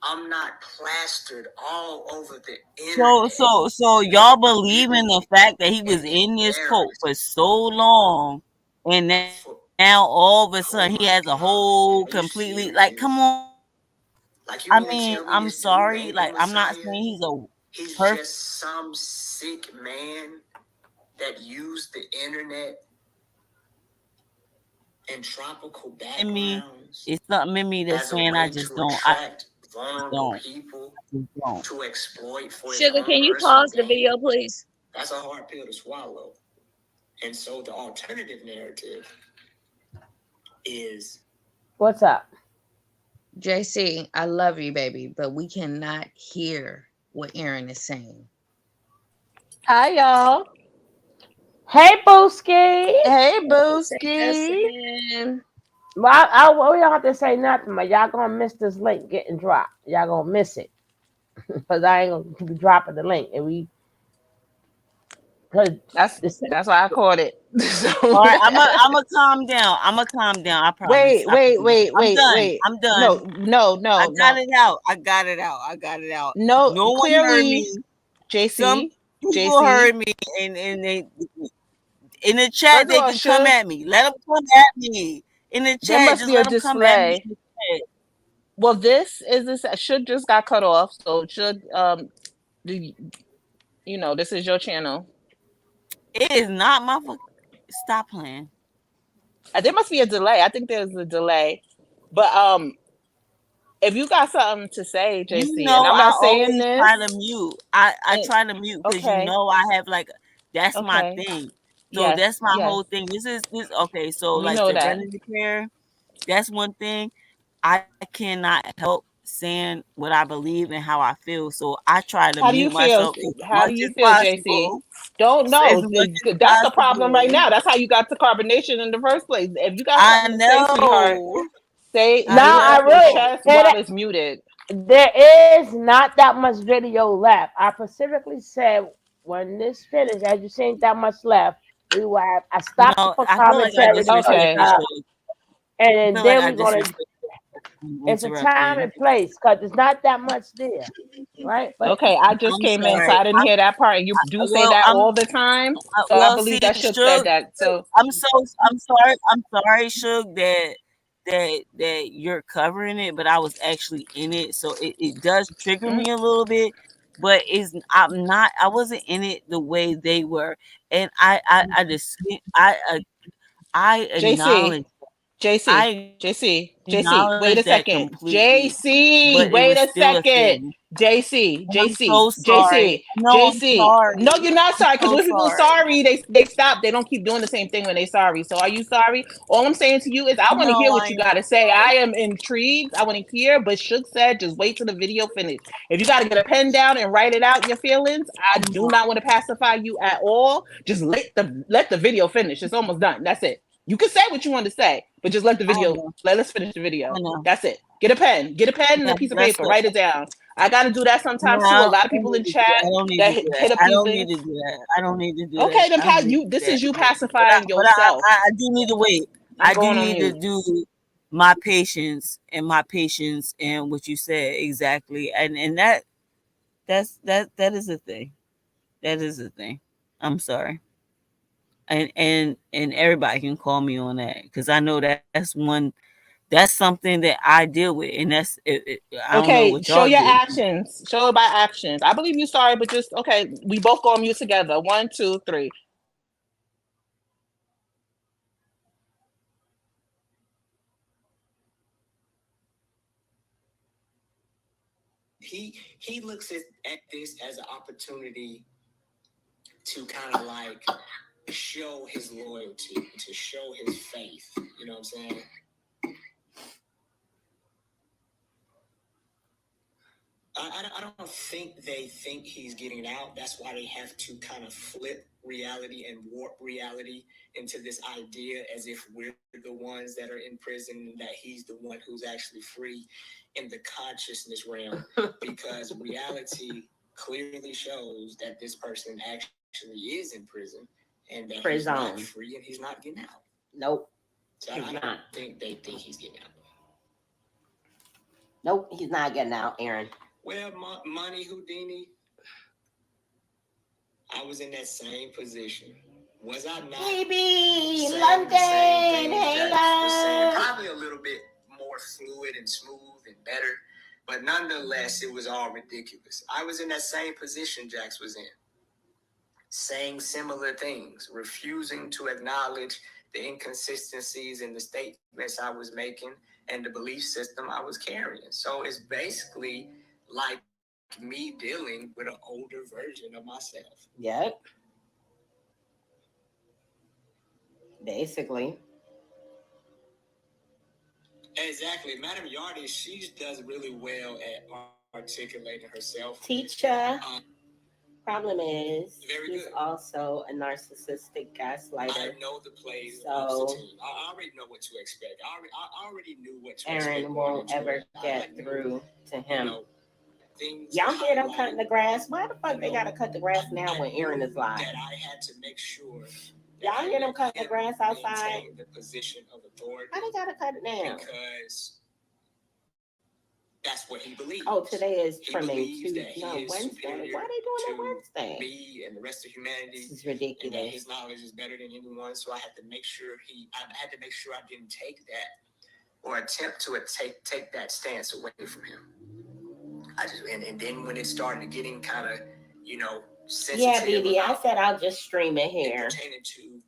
I'm not plastered all over the internet. So y'all believe in the fact that he was in this cult for so long, and now all of a sudden he has a whole completely, like, come on. Like, I mean, I'm sorry. Like, I'm not saying he's perfect. just some sick man that used the internet and tropical backgrounds. It's something in me that's saying I just don't. Vulnerable people to exploit for Sugar, can you pause the video, please? That's a hard pill to swallow. And so the alternative narrative is What's up? JC, I love you, baby, but we cannot hear what Aaron is saying. Hi, y'all. Hey, Booski. Hey, Say yes, Booski. man. Well, we don't have to say nothing, but y'all gonna miss this link getting dropped. Y'all gonna miss it because I ain't gonna be dropping the link, and we because this. That's why I caught it. all So right. I'm a calm down. I'm a calm down. I promise. wait, I wait, promise. wait, I'm wait, done. wait. I'm done. No, no, I no, got no, it out. I got it out. I got it out. no. No one heard Clearly, me. Some JC, people JC. heard me, and they in the chat First of they all, can come Suge, at me. Let them come at me in the there chat. must Just be a let them come at me display. in the chat. Well, this Suge just got cut off. So Suge, the- this is your channel. It is not my fuck. Stop playing. There must be a delay. I think there's a delay, but if you got something to say, You JC, and know, I'm I not saying always this, try to mute. I and try to mute because you okay, know I have like that's my okay, thing. So yes, that's my yes, whole thing. This okay. So you like know that. serenity prayer, that's one thing. I cannot help saying what I believe and how I feel. So I try to How do you mute feel? myself as How do much you as feel, JC? possible. Don't As know. much as That's the problem right possible. now. That's how you got to carbonation in the first place. If you got I something to say, sweetheart, know. say I Now it I off your really know. chest and while it's muted. there is not that much video left. I specifically said when this finished, as you seen that much left, we will have. I stopped No, for I feel like I commentary because Okay. disrespected you. I and feel like then I we're gonna. disrespected you It's a time interrupting. and place because there's not that much there, right? But Okay, I just I'm came in, so sorry. I didn't hear that part. And you do say Well, that all the time, so I see, believe that Shook said Suge, that. So I'm sorry, Suge, that you're covering it, but I was actually in it, so it does trigger mm, me a little bit. But I wasn't in it the way they were, and I just I JC, acknowledge JC, I JC, acknowledge JC, wait that a second. completely, but JC, it was wait a still a second. thing. JC, And I'm JC, so sorry. JC, No, I'm JC. No, sorry. you're not I'm sorry. Because so when people are sorry. sorry, they stop. They don't keep doing the same thing when they're sorry. So are you sorry? All I'm saying to you is I want to hear No, what I you am got to say. I am intrigued. I want to hear. But Shook said just wait till the video finish. If you got to get a pen down and write it out, your feelings, I do not want to pacify you at all. Just let the video finish. It's almost done. That's it. You can say what you want to say, but just let the I video. know. Let's finish the video. I know. That's it. Get a pen and Yeah, a piece of that's paper. good. Write it down. I got to do that No, sometimes too. A I lot of don't people need in to do that. chat I don't need that to do that. hit up I these don't need things. to do that. I don't need to do that. Okay, then I don't Pat, need to you. do This that. is you But pacifying yourself. I do need to wait. I'm I do going on need to mute. do my patience and what you said exactly. And that is a thing. That is a thing. I'm sorry. And everybody can call me on that because I know that's something that I deal with, and I don't know Okay, what show y'all your do. actions. Show it by actions. I believe you sorry, but just okay. We both go on mute together. 1, 2, 3. He looks at this as an opportunity to kind of like show his loyalty, to show his faith. You know what I'm saying? I don't think they think he's getting out. That's why they have to kind of flip reality and warp reality into this idea as if we're the ones that are in prison and that he's the one who's actually free in the consciousness realm. Because reality clearly shows that this person actually is in prison and that he's not free and he's not getting out. Nope. So He's I not. don't think they think he's getting out. Nope, he's not getting out, Aaron. Well, Money Houdini, I was in that same position. Was I not? Baby, Saying London, the same things hey Jax was saying, love. probably a little bit more fluid and smooth and better, but nonetheless, it was all ridiculous. I was in that same position Jax was in, saying similar things, refusing to acknowledge the inconsistencies in the statements I was making and the belief system I was carrying. So it's basically like me dealing with an older version of myself. Yep. Basically. Exactly. Madam Yardy, she does really well at articulating herself. Teacher. Problem is, Very he's good. also a narcissistic gaslighter. I know the plays So- of the team. I already know what to expect. I already knew what to expect. Aaron won't going into ever it. I get like through to you him. know, things Y'all hear them highlight, cutting the grass? Why the fuck they gotta cut the grass now when Aaron is live? that I had to make sure that Y'all I hear them let cutting the him grass outside? maintain the position of authority Why they gotta cut it now? because that's what he believes. Oh, today is He trimming believes too. that he No, is Wednesday. superior Why they doing it to Wednesday? me and the rest of humanity, This is and that ridiculous. his knowledge is better than anyone. So I had to make sure I didn't take that or attempt to take that stance away from him. And then when it started getting kind of, sensitive. Yeah, BB, I said I'll just stream it here. Pertaining to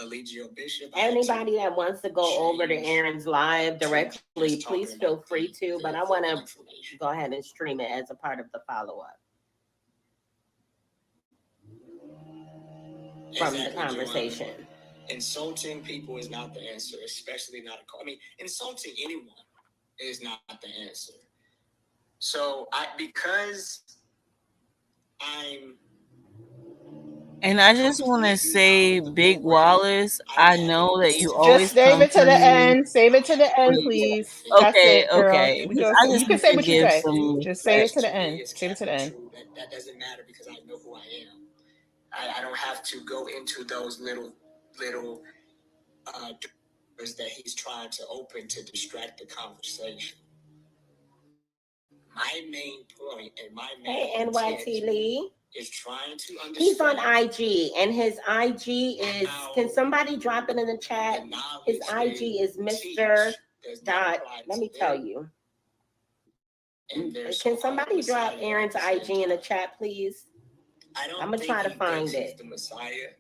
Allegio Bishop. Anybody that wants to go over to Aaron's live directly, please feel free to. But I want to go ahead and stream it as a part of the follow-up from the conversation. Insulting people is not the answer, especially not insulting anyone is not the answer. So because I'm. And I just want to say, Big Wallace, I know that you Just always save come it to for the me. end. Save it to the end, please. That's Okay, it, girl. okay. We Because just, I you just can need say to what you give say. some. Just say it to the end. Save it to the end. That doesn't matter because I know who I am. I don't have to go into those little doors that he's trying to open to distract the conversation. My main point and my main NYT Lee is trying to understand. He's on IG, and his IG is. Can somebody drop it in the chat? His IG is Mr. Dot. Let me tell you. Can somebody drop Aaron's IG in the chat, please? I'm gonna try to find it. The Messiah.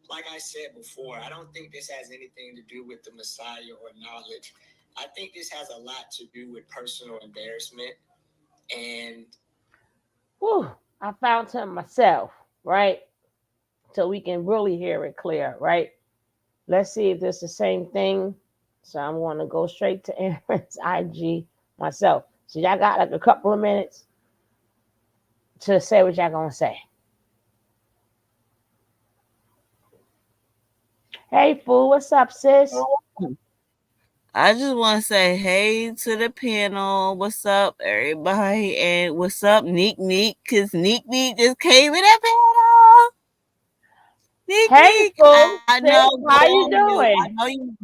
Like I said before, I don't think this has anything to do with the Messiah or knowledge. I think this has a lot to do with personal embarrassment. And I found him myself, right? So we can really hear it clear, right? Let's see if it's the same thing. So I'm going to go straight to Aaron's IG myself. So y'all got like a couple of minutes to say what y'all going to say. Hey, fool, what's up, sis? I just want to say hey to the panel. What's up, everybody? And what's up, Neek? Because Neek just came in that panel. Neek, hey, fool, I know. How you doing? I know you.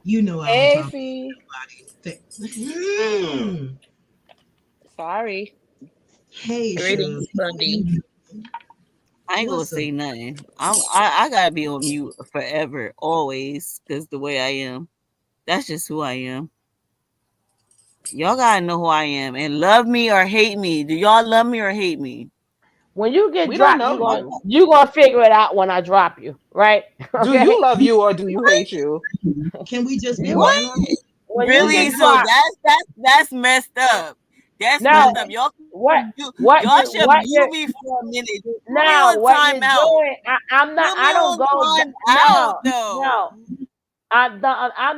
You know I Hey, don't talk Fee. to nobody. Sorry. Hey, Greetings, Bundy. I ain't gonna What's say up? nothing. I gotta be on mute forever, always, because the way I am. That's just who I am. Y'all gotta know who I am and love me or hate me. Do y'all love me or hate me? When you get We don't dropped, know you gonna figure it out when I drop you, right? you. Do you love you or do you hate you? Can we just be What? men on it? When you Really? get So dropped, that's messed up. That's no. messed up. Y'all should mute me for a minute. Put me now on what you're timeout. doing? I'm not. Put me I don't on go. time out though. No. I'm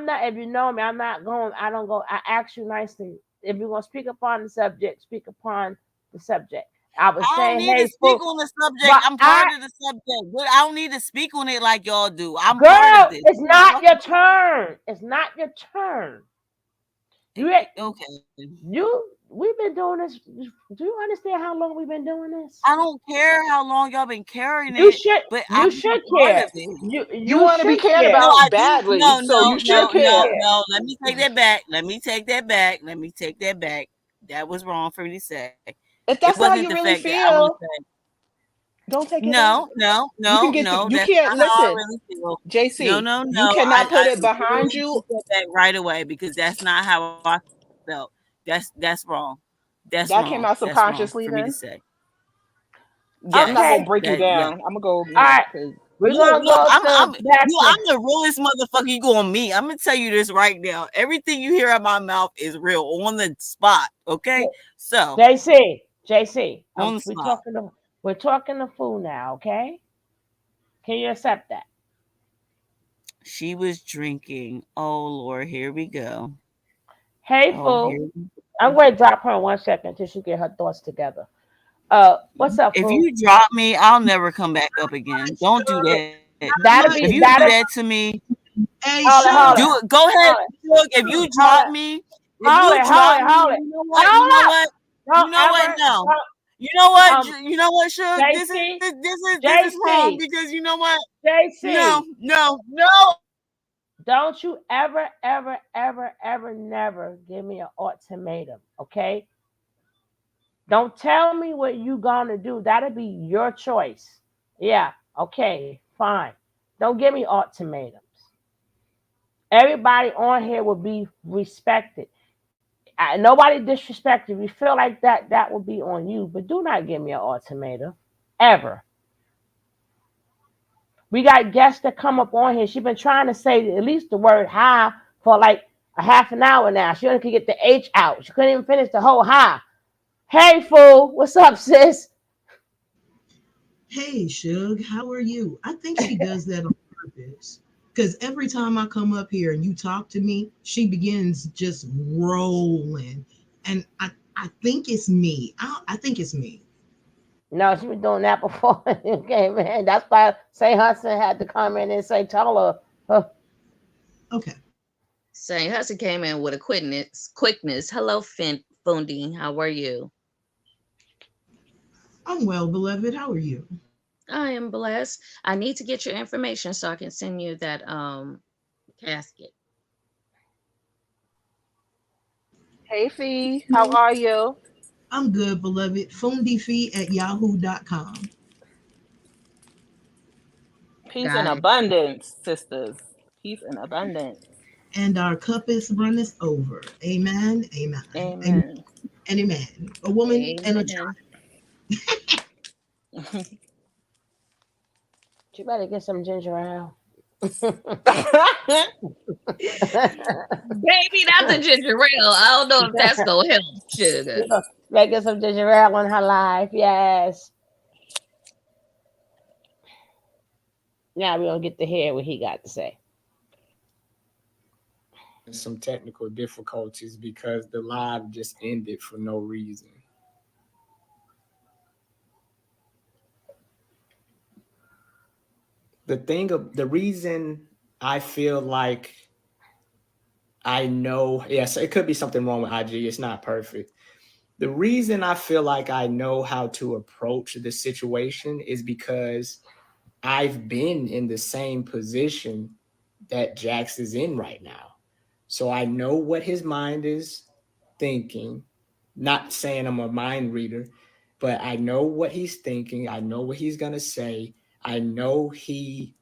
not. If you know me, I'm not going. I don't go. I ask you nicely. If you're gonna speak upon the subject, speak upon the subject. I would I say, don't need hey, to speak on the subject. but I'm part of the subject, but I don't need to speak on it like y'all do. I'm girl, part of this. it's not your turn. It's not your turn. We've been doing this. Do you understand how long we've been doing this? I don't care how long y'all been carrying You it, should. but You I'm should part care. of it. You want to be cared No, about I do. badly, so you should care. No. Let me take that back. Let me take that back. That was wrong for me to say. If that's It how wasn't you the really fact that I want feel, to say. don't take it No. You can get. That's You not can't how I listen, really feel. JC. No. You cannot put I it behind literally you. take that back right away because that's not how I felt. That's wrong. That's That came wrong. out That's wrong subconsciously. for me to Then say. I'm not Yes. gonna break you Yeah. down. I'm gonna go. All right. We're gonna go I'm to back I'm the realest motherfucker you go on me. I'm gonna tell you this right now. Everything you hear out of my mouth is real on the spot. Okay, so JC. on the spot. We're talking to fool now. Okay. Can you accept that? She was drinking. Oh Lord, here we go. Hey, Oh, fool. here we I'm go. going to drop her in 1 second until she get her thoughts together. What's up, If fool? you drop me, I'll never come back up again. Don't do Sugar, that. If That'll you my be do that that'll. to me, hey, Hold it, hold do it, sugar, it. Go ahead. hold it, Look, if you sugar. hold drop it, me, if hold you it, hold drop it, me, hold it. you know what? You Hold know up! what? Don't You know what? ever, No. don't, You know what? um, You know what, Suge? JC, This is wrong JC, because you know what? No, JC. no, no. Don't you ever, ever, ever, ever, never give me an ultimatum, okay? Don't tell me what you gonna do. That'll be your choice. Yeah, okay, fine. Don't give me ultimatums. Everybody on here will be respected. Nobody disrespected. If you feel like that, that will be on you. But do not give me an ultimatum, ever. We got guests that come up on here. She's been trying to say at least the word hi for like a half an hour now. She only could get the H out. She couldn't even finish the whole hi. Hey, fool. What's up, sis? Hey, Suge, how are you? I think she does that on purpose. Because every time I come up here and you talk to me, she begins just rolling. And I think it's me. I think it's me. No, she been doing that before. Okay, man. That's why Say Hudson had to come in and say, tell her. Okay. Saint Hudson came in with a quickness. Hello, Fundi. How are you? I'm well, beloved. How are you? I am blessed. I need to get your information so I can send you that casket. Hey, Fee, how are you? I'm good, beloved. Fundifee@yahoo.com. Peace and Got it. abundance, sisters. Peace and abundance. And our cup is runneth over. Amen. Amen. Amen. Amen. And amen. A woman and a Amen. child. She better get some ginger ale. Baby, that's a ginger ale. I don't know if that's gonna help, sugar. Better get some ginger ale in her life. Yes. Now we're going to get to hear what he got to say. Some technical difficulties because the live just ended for no reason. The reason I feel like I know, yes, it could be something wrong with IG. It's not perfect. The reason I feel like I know how to approach the situation is because I've been in the same position that Jax is in right now. So I know what his mind is thinking. Not saying I'm a mind reader, but I know what he's thinking. I know what he's going to say. I know he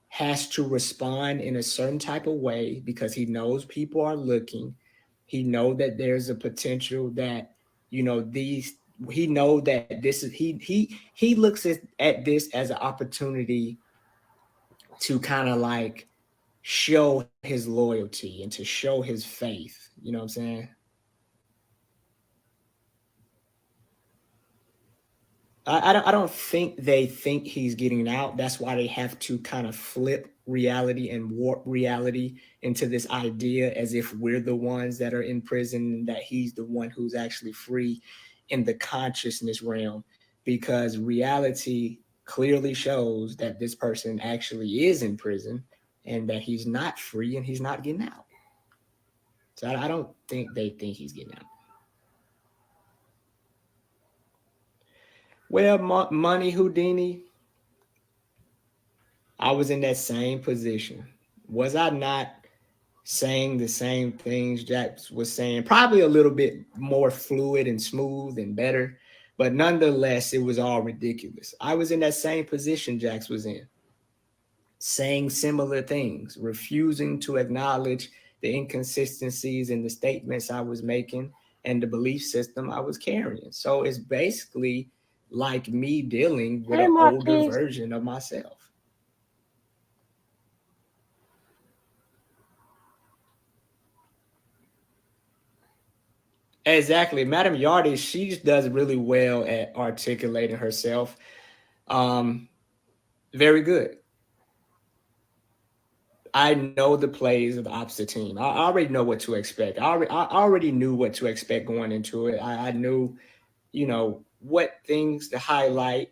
has to respond in a certain type of way because he knows people are looking. He know that there's a potential that these he know that this is he looks at this as an opportunity to kind of like show his loyalty and to show his faith. You know what I'm saying? I don't think they think he's getting out. That's why they have to kind of flip reality and warp reality into this idea as if we're the ones that are in prison and that he's the one who's actually free in the consciousness realm. Because reality clearly shows that this person actually is in prison and that he's not free and he's not getting out. So I don't think they think he's getting out. Well, Money Houdini, I was in that same position. Was I not saying the same things Jack was saying? Probably a little bit more fluid and smooth and better, but nonetheless, it was all ridiculous. I was in that same position Jax was in, saying similar things, refusing to acknowledge the inconsistencies in the statements I was making and the belief system I was carrying. So it's basically like me dealing with Hey, an older Marquise. version of myself. Exactly. Madam Yardy, she does really well at articulating herself. Um, Very good. I know the plays of the opposite team. I already know what to expect. I already knew what to expect going into it. I knew, what things to highlight.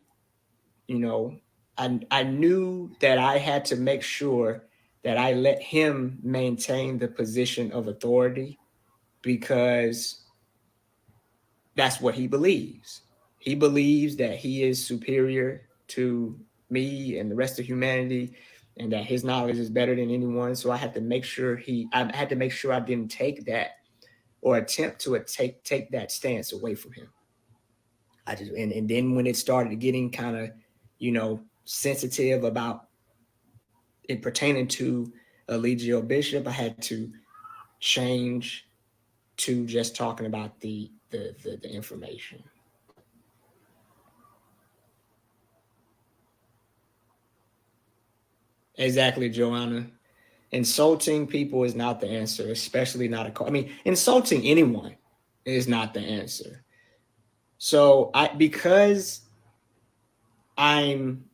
You know, I knew that I had to make sure that I let him maintain the position of authority because that's what he believes. He believes that he is superior to me and the rest of humanity and that his knowledge is better than anyone. So I had to make sure I didn't take that or attempt to take that stance away from him. And then when it started getting kind of, sensitive about it pertaining to Eligio Bishop, I had to change to just talking about the information. Exactly, Joanna. Insulting people is not the answer, especially not insulting anyone is not the answer. So because I'm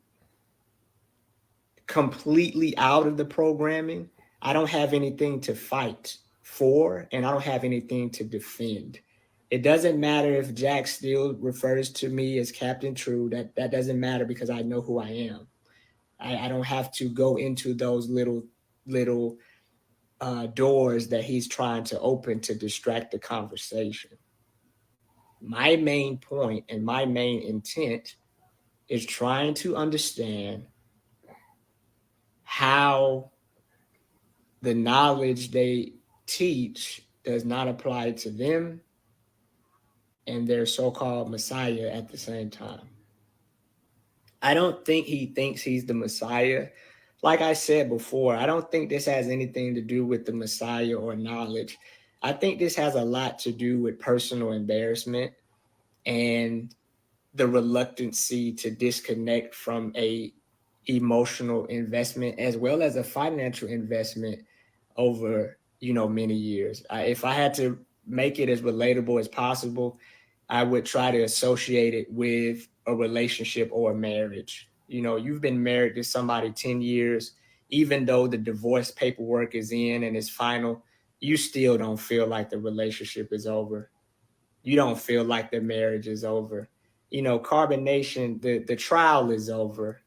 completely out of the programming, I don't have anything to fight for and I don't have anything to defend. It doesn't matter if Jack still refers to me as Captain True. That doesn't matter because I know who I am. I don't have to go into those little doors that he's trying to open to distract the conversation. My main point and my main intent is trying to understand how the knowledge they teach does not apply to them and their so-called Messiah at the same time. I don't think he thinks he's the Messiah. Like I said before, I don't think this has anything to do with the Messiah or knowledge. I think this has a lot to do with personal embarrassment and the reluctancy to disconnect from a emotional investment as well as a financial investment over many years. If I had to make it as relatable as possible, I would try to associate it with a relationship or a marriage. You've been married to somebody 10 years, even though the divorce paperwork is in and it's final, you still don't feel like the relationship is over. You don't feel like the marriage is over. Carbonation, the trial is over.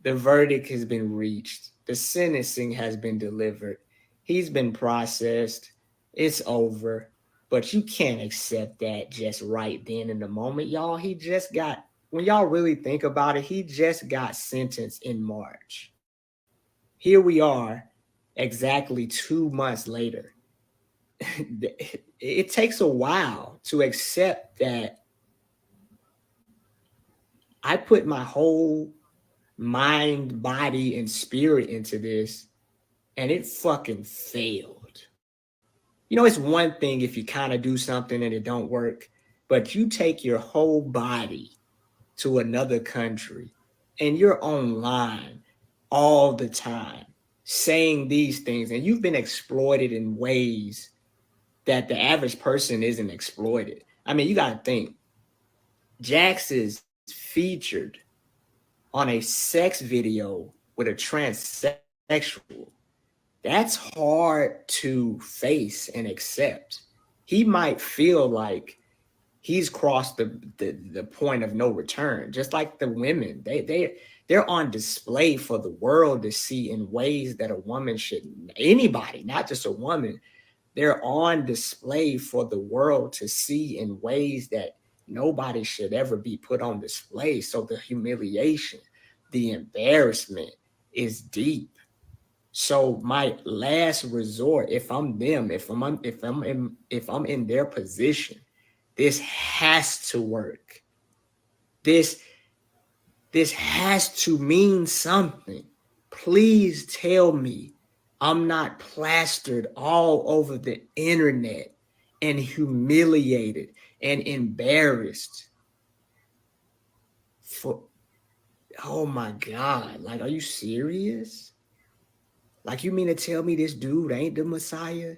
The verdict has been reached. The sentencing has been delivered. He's been processed. It's over. But you can't accept that just right then in the moment, y'all. When y'all really think about it, he just got sentenced in March. Here we are, exactly 2 months later. It takes a while to accept that I put my whole mind, body, and spirit into this, and it fucking failed. It's one thing if you kind of do something and it don't work, but you take your whole body to another country and you're online all the time saying these things, and you've been exploited in ways that the average person isn't exploited. You got to think, Jax is featured on a sex video with a transsexual. That's hard to face and accept. He might feel like he's crossed the point of no return, just like the women. They're on display for the world to see in ways that a woman shouldn't. Anybody, not just a woman, they're on display for the world to see in ways that nobody should ever be put on display. So the humiliation, the embarrassment is deep. So my last resort, if I'm them, if I'm in their position, this has to work. This has to mean something. Please tell me I'm not plastered all over the internet and humiliated and embarrassed for, oh my God, like, are you serious? Like, you mean to tell me this dude ain't the Messiah?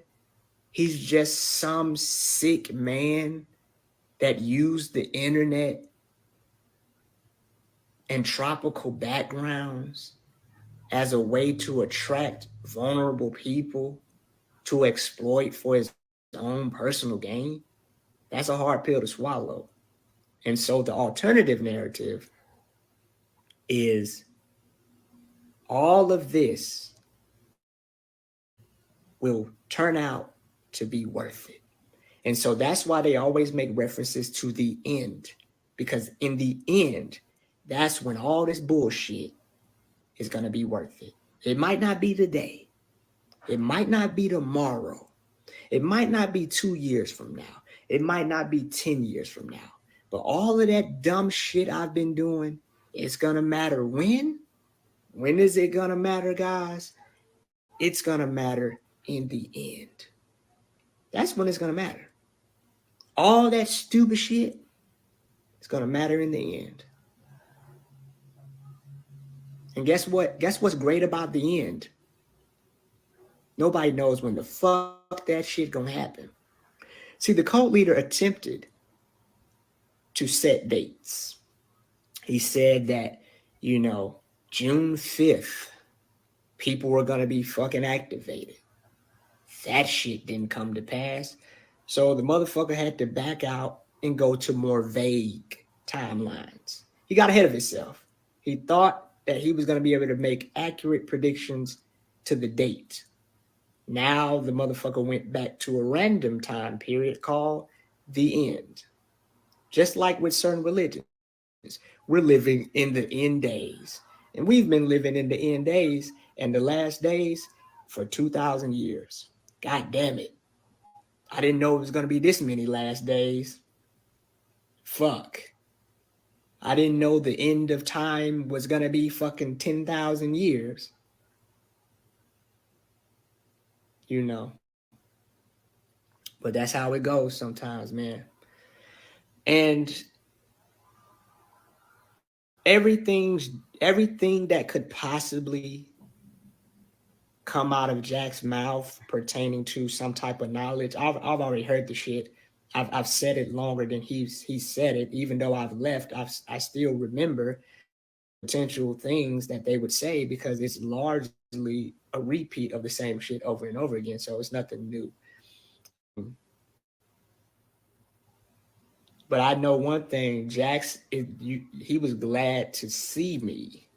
He's just some sick man that used the internet and tropical backgrounds as a way to attract vulnerable people to exploit for his own personal gain, that's a hard pill to swallow. And so the alternative narrative is all of this will turn out to be worth it. And so that's why they always make references to the end. Because in the end, that's when all this bullshit is going to be worth it. It might not be today. It might not be tomorrow. It might not be 2 years from now. It might not be 10 years from now. But all of that dumb shit I've been doing, it's going to matter when? When is it going to matter, guys? It's going to matter in the end. That's when it's going to matter. All that stupid shit is going to matter in the end. And guess what? Guess what's great about the end? Nobody knows when the fuck that shit gonna happen. See, the cult leader attempted to set dates. He said that, June 5th, people were gonna be fucking activated. That shit didn't come to pass. So the motherfucker had to back out and go to more vague timelines. He got ahead of himself. He thought that he was gonna be able to make accurate predictions to the date. Now the motherfucker went back to a random time period called the end. Just like with certain religions, we're living in the end days. And we've been living in the end days and the last days for 2,000 years. God damn it. I didn't know it was going to be this many last days. Fuck. I didn't know the end of time was going to be fucking 10,000 years. But that's how it goes sometimes, man. And everything that could possibly come out of Jack's mouth pertaining to some type of knowledge, I've already heard the shit. I've said it longer than he said it. Even though I've left, I still remember potential things that they would say because it's largely a repeat of the same shit over and over again. So it's nothing new. But I know one thing, he was glad to see me.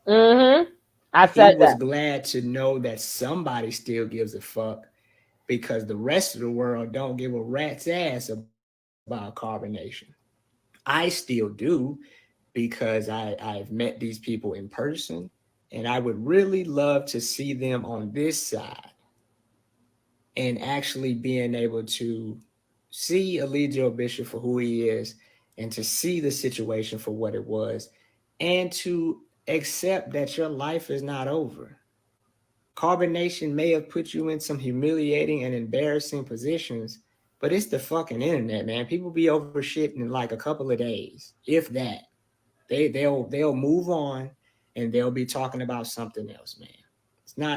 Mm-hmm. I said he was glad to know that somebody still gives a fuck because the rest of the world don't give a rat's ass about carbonation. I still do because I've met these people in person and I would really love to see them on this side and actually being able to see Eligio Bishop for who he is and to see the situation for what it was and to accept that your life is not over. Carbonation may have put you in some humiliating and embarrassing positions, but it's the fucking internet, man. People be over shit in like a couple of days, if that. They'll move on and they'll be talking about something else, man.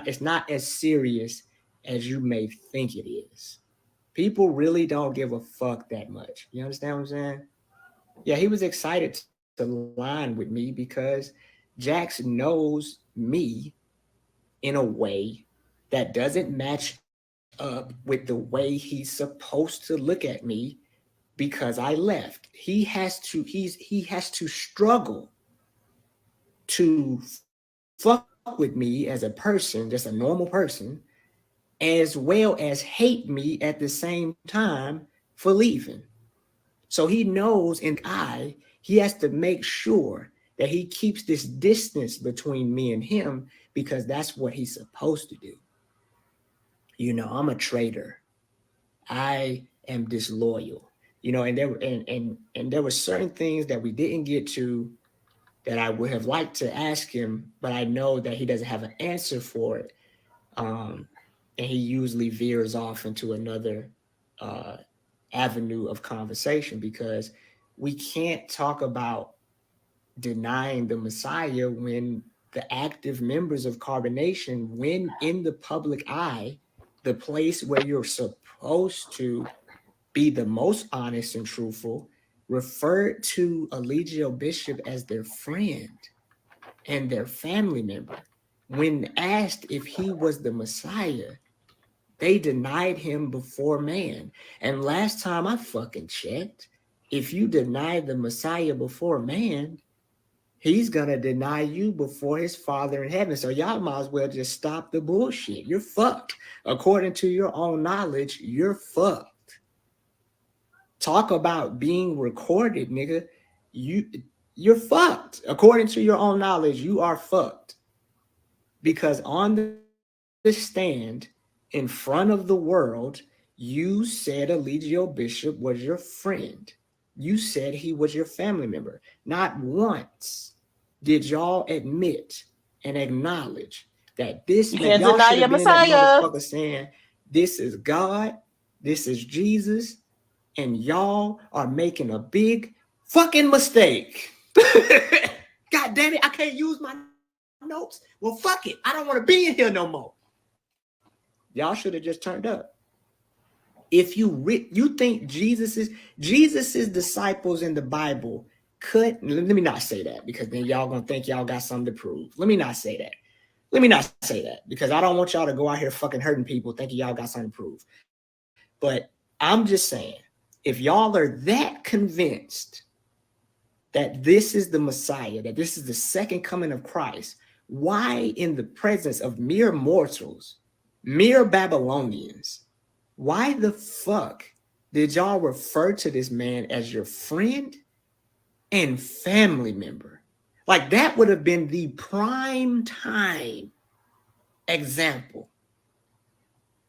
It's not as serious as you may think it is. People really don't give a fuck that much. You understand what I'm saying? Yeah, he was excited to line with me because Jax knows me in a way that doesn't match up with the way he's supposed to look at me because I left. He has to struggle to fuck with me as a person, just a normal person, as well as hate me at the same time for leaving. So he knows in he has to make sure that he keeps this distance between me and him because that's what he's supposed to do. I'm a traitor. I am disloyal. And there were certain things that we didn't get to that I would have liked to ask him, but I know that he doesn't have an answer for it. And he usually veers off into another avenue of conversation because we can't talk about denying the Messiah when the active members of carbonation, when in the public eye, the place where you're supposed to be the most honest and truthful, referred to Eligio Bishop as their friend and their family member. When asked if he was the Messiah, they denied him before man. And last time I fucking checked, if you deny the Messiah before man, he's gonna deny you before his Father in heaven. So y'all might as well just stop the bullshit. You're fucked. According to your own knowledge, you're fucked. Talk about being recorded, nigga. You're fucked. According to your own knowledge, you are fucked. Because on the stand in front of the world, you said Eligio Bishop was your friend. You said he was your family member. Not once did y'all admit and acknowledge that this You man, can't y'all deny should your have been in that Messiah. motherfucker saying, this is God, this is Jesus, and y'all are making a big fucking mistake. God damn it, I can't use my notes. Well, fuck it. I don't want to be in here no more. Y'all should have just turned up. If you think Jesus's disciples in the Bible could, let me not say that, because then y'all gonna think y'all got something to prove. Let me not say that. Let me not say that, because I don't want y'all to go out here fucking hurting people thinking y'all got something to prove. But I'm just saying, if y'all are that convinced that this is the Messiah, that this is the second coming of Christ, why in the presence of mere mortals, mere Babylonians, why the fuck did y'all refer to this man as your friend and family member? Like, that would have been the prime time example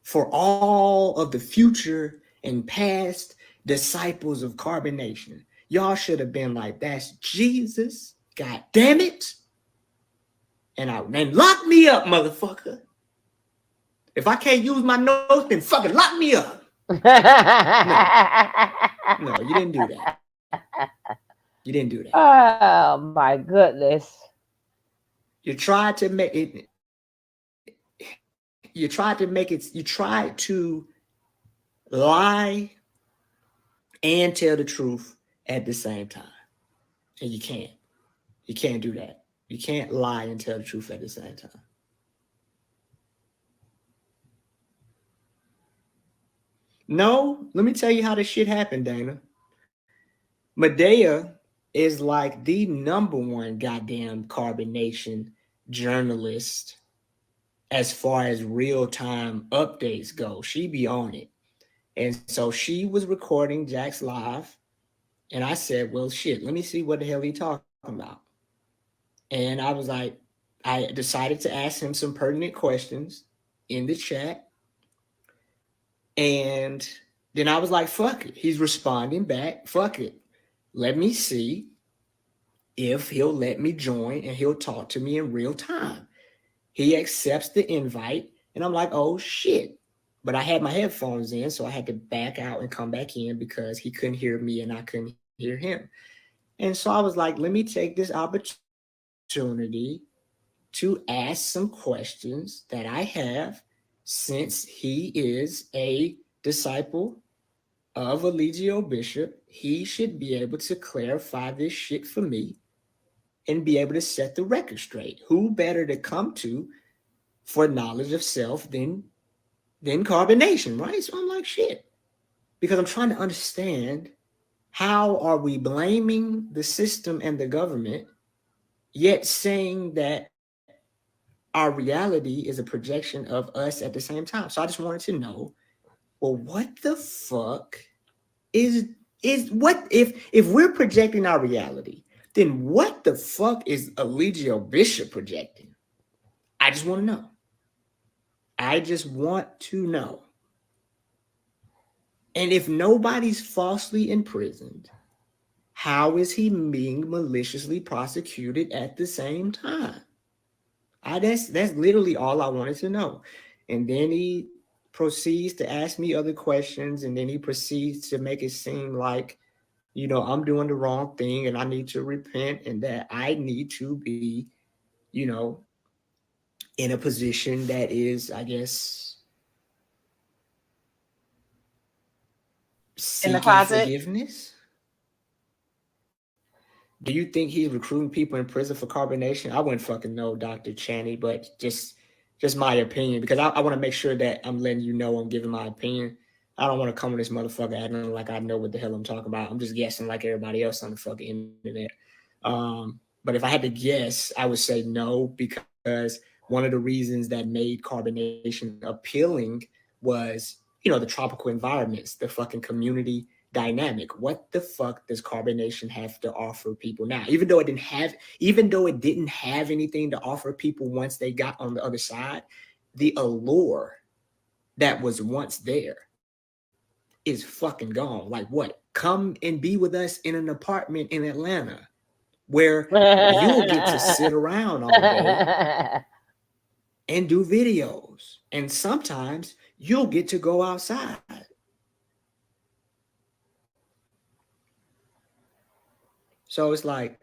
for all of the future and past disciples of carbonation. Y'all should have been like, that's Jesus, god damn it. And lock me up, motherfucker. If I can't use my notes, then fucking lock me up. No, you didn't do that. You didn't do that. Oh my goodness. You tried to make it. You tried to lie and tell the truth at the same time. And you can't. You can't do that. You can't lie and tell the truth at the same time. No, let me tell you how this shit happened, Dana. Medea is like the number one goddamn carbonation journalist as far as real-time updates go. She be on it. And so she was recording Jack's live. And I said, well, shit, let me see what the hell he talking about. And I was like, I decided to ask him some pertinent questions in the chat. And then I was like, fuck it. He's responding back. Fuck it. Let me see if he'll let me join and he'll talk to me in real time. He accepts the invite. And I'm like, oh, shit. But I had my headphones in, so I had to back out and come back in because he couldn't hear me and I couldn't hear him. And so I was like, let me take this opportunity to ask some questions that I have, since he is a disciple of Eligio Bishop. He should be able to clarify this shit for me and be able to set the record straight. Who better to come to for knowledge of self than carbonation, right? So I'm like, shit. Because I'm trying to understand, how are we blaming the system and the government, yet saying that our reality is a projection of us at the same time? So I just wanted to know, well, what the fuck is what if we're projecting our reality, then what the fuck is Eligio Bishop projecting? I just want to know. I just want to know. And if nobody's falsely imprisoned, how is he being maliciously prosecuted at the same time? That's literally all I wanted to know. And then he proceeds to ask me other questions, and then he proceeds to make it seem like, I'm doing the wrong thing and I need to repent, and that I need to be, in a position that is, I guess, In the seeking closet. forgiveness. Do you think he's recruiting people in prison for carbonation? I wouldn't fucking know, Dr. Channy, but just my opinion, because I want to make sure that I'm letting you know I'm giving my opinion. I don't want to come with this motherfucker acting like I know what the hell I'm talking about. I'm just guessing like everybody else on the fucking internet. But if I had to guess, I would say no, because one of the reasons that made carbonation appealing was, the tropical environments, the fucking community dynamic. What the fuck does carbonation have to offer people now? Even though it didn't have anything to offer people once they got on the other side, the allure that was once there is fucking gone. Like what? Come and be with us in an apartment in Atlanta where you'll get to sit around all day and do videos. And sometimes you'll get to go outside. So it's like,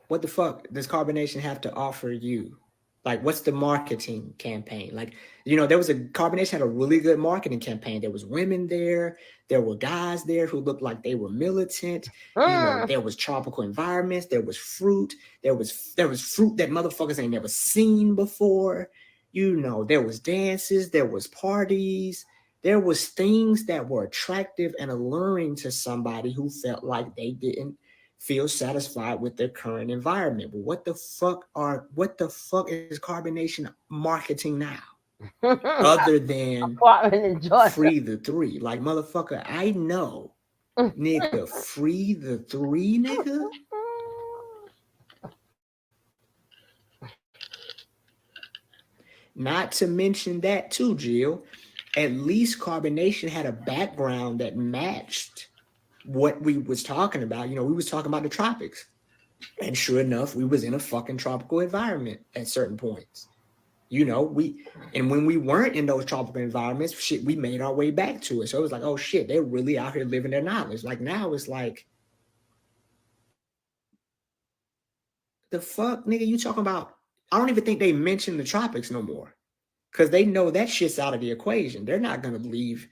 what the fuck does carbonation have to offer you? Like, what's the marketing campaign? Like, carbonation had a really good marketing campaign. There was women there. There were guys there who looked like they were militant. There was tropical environments. There was fruit. There was fruit that motherfuckers ain't never seen before. There was dances. There was parties. There was things that were attractive and alluring to somebody who felt like they didn't feel satisfied with their current environment. But what the fuck is carbonation marketing now? Other than free the three. Like, motherfucker, I know, nigga, free the three, nigga. Not to mention that too, Jill. At least carbonation had a background that matched what we was talking about. We was talking about the tropics, and sure enough, we was in a fucking tropical environment at certain points. And when we weren't in those tropical environments, shit, we made our way back to it. So it was like, oh shit, they're really out here living their knowledge. Like now it's like, the fuck, nigga, you talking about? I don't even think they mention the tropics no more, because they know that shit's out of the equation. They're not gonna believe.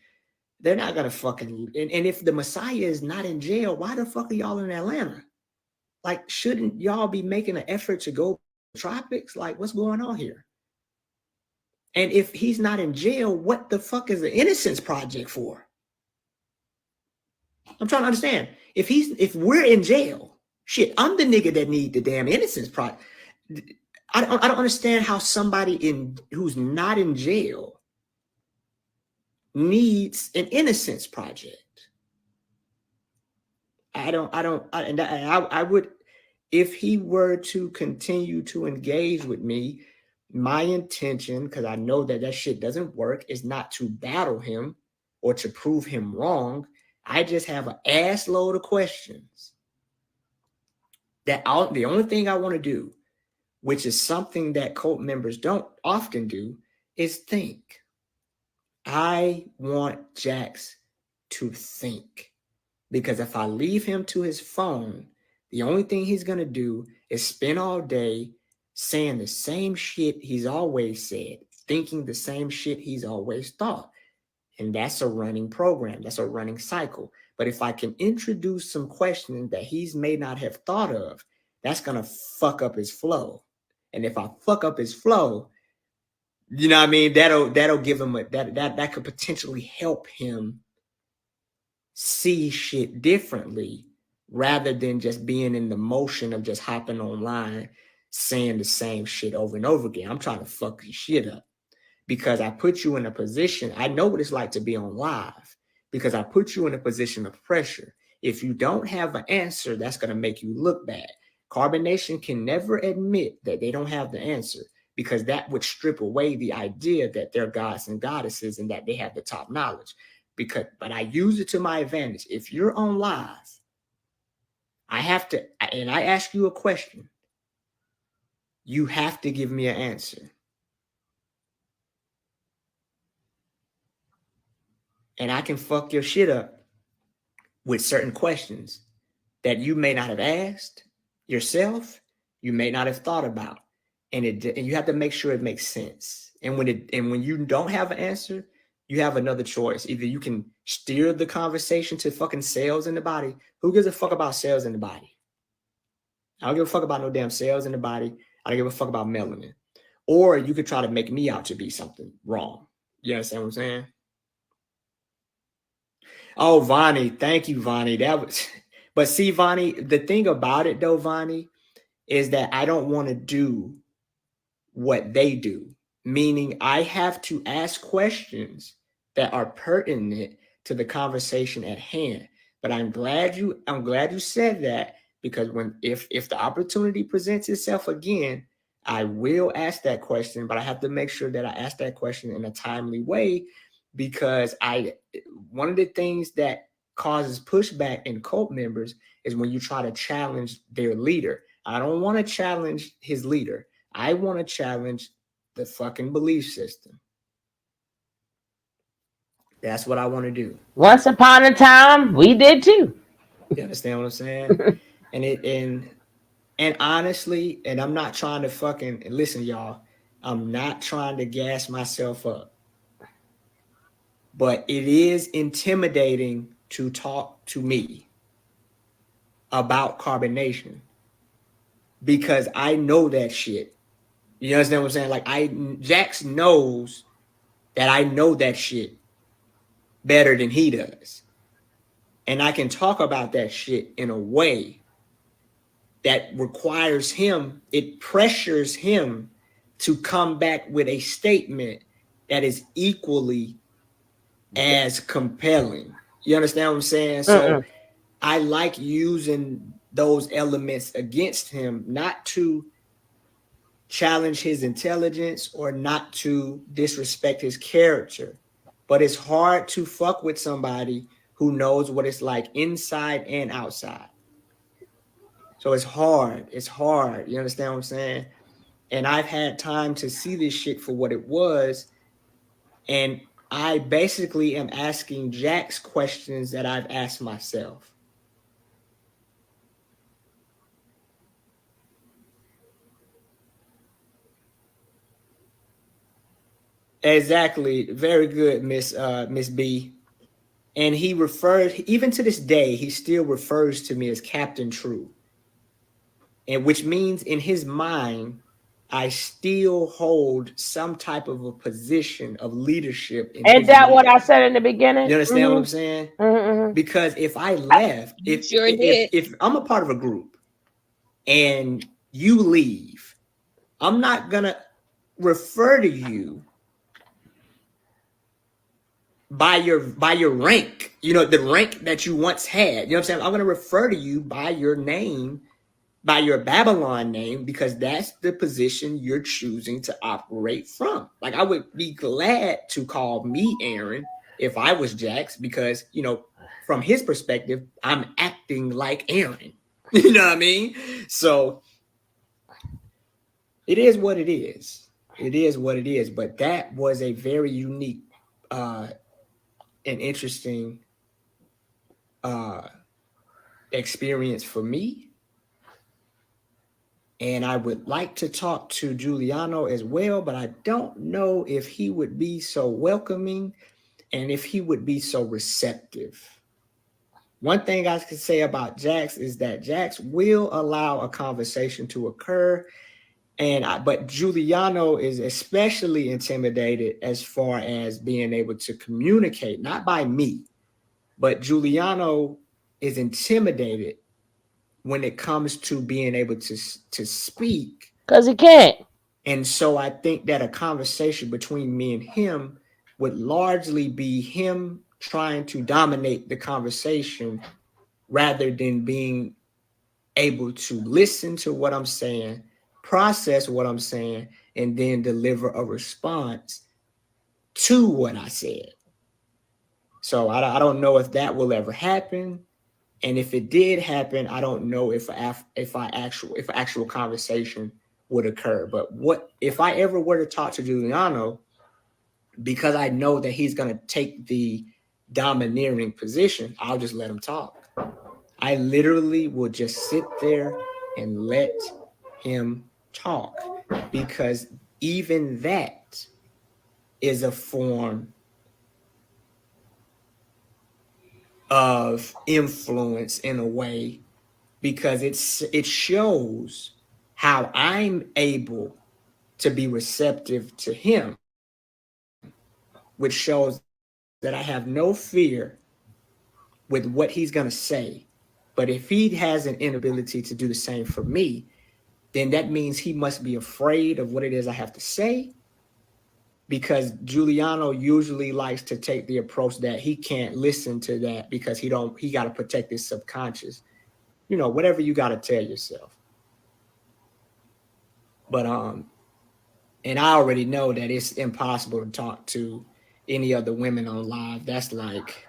They're not gonna fucking. And if the Messiah is not in jail, why the fuck are y'all in Atlanta? Like, shouldn't y'all be making an effort to go to the tropics? Like, what's going on here? And if he's not in jail, what the fuck is the Innocence Project for? I'm trying to understand. If we're in jail, shit, I'm the nigga that need the damn Innocence Project. I don't understand how somebody who's not in jail needs an Innocence Project. I would, if he were to continue to engage with me, my intention, because I know that shit doesn't work, is not to battle him or to prove him wrong. I just have an ass load of questions the only thing I want to do, which is something that cult members don't often do, is think. I want Jax to think, because if I leave him to his phone, the only thing he's going to do is spend all day saying the same shit he's always said, thinking the same shit he's always thought. And that's a running program. That's a running cycle. But if I can introduce some questions that he's may not have thought of, that's going to fuck up his flow. And if I fuck up his flow, you know what I mean? That'll give him that could potentially help him see shit differently, rather than just being in the motion of just hopping online, saying the same shit over and over again. I'm trying to fuck your shit up, because I put you in a position. I know what it's like to be on live, because I put you in a position of pressure. If you don't have an answer, that's going to make you look bad. Carbonation can never admit that they don't have the answer, because that would strip away the idea that they're gods and goddesses and that they have the top knowledge. But I use it to my advantage. If you're on live, I have to, and I ask you a question, you have to give me an answer. And I can fuck your shit up with certain questions that you may not have asked yourself, you may not have thought about. And you have to make sure it makes sense. And when you don't have an answer, you have another choice. Either you can steer the conversation to fucking cells in the body. Who gives a fuck about cells in the body? I don't give a fuck about no damn cells in the body. I don't give a fuck about melanin. Or you could try to make me out to be something wrong. You understand what I'm saying? Oh, Vonnie, thank you, Vonnie. That was, but see, Vonnie, the thing about it though, Vonnie, is that I don't want to do what they do, meaning I have to ask questions that are pertinent to the conversation at hand. But I'm glad you said that, because if the opportunity presents itself again, I will ask that question, but I have to make sure that I ask that question in a timely way, because one of the things that causes pushback in cult members is when you try to challenge their leader. I don't want to challenge his leader. I want to challenge the fucking belief system. That's what I want to do. Once upon a time, we did too. You understand what I'm saying? And honestly, and I'm not trying to fucking listen, y'all. I'm not trying to gas myself up, but it is intimidating to talk to me about carbonation, because I know that shit. You understand what I'm saying? Like Jax knows that I know that shit better than he does. And I can talk about that shit in a way that requires him, it pressures him to come back with a statement that is equally as compelling. You understand what I'm saying? So I like using those elements against him, not to challenge his intelligence or not to disrespect his character. But it's hard to fuck with somebody who knows what it's like inside and outside. So it's hard. It's hard. You understand what I'm saying? And I've had time to see this shit for what it was. And I basically am asking Jax questions that I've asked myself. Exactly. Very good, Miss B. And he referred, even to this day, he still refers to me as Captain True. And which means in his mind, I still hold some type of a position of leadership in Ain't his that what mind. I said in the beginning? You understand what I'm saying? Because if I left, if I'm a part of a group and you leave, I'm not gonna refer to you by your rank, the rank that you once had. You know what I'm saying? I'm gonna refer to you by your name, by your Babylon name, because that's the position you're choosing to operate from. Like, I would be glad to call me Aaron if I was Jax, because from his perspective, I'm acting like Aaron. You know what I mean? So it is what it is. It is what it is. But that was a very unique and interesting experience for me. And I would like to talk to Giuliano as well, but I don't know if he would be so welcoming and if he would be so receptive. One thing I can say about Jax is that Jax will allow a conversation to occur, but Giuliano is especially intimidated as far as being able to communicate, not by me, but Giuliano is intimidated when it comes to being able to speak, because he can't. And so I think that a conversation between me and him would largely be him trying to dominate the conversation rather than being able to listen to what I'm saying, process what I'm saying, and then deliver a response to what I said. So I don't know if that will ever happen. And if it did happen, I don't know if actual conversation would occur. But if I ever were to talk to Giuliano, because I know that he's going to take the domineering position, I'll just let him talk. I literally will just sit there and let him talk, because even that is a form of influence in a way because it shows how I'm able to be receptive to him, which shows that I have no fear with what he's going to say. But if he has an inability to do the same for me, then that means he must be afraid of what it is I have to say, because Giuliano usually likes to take the approach that he can't listen to that because he got to protect his subconscious. You know, whatever you got to tell yourself. But and I already know that it's impossible to talk to any other women on live. That's like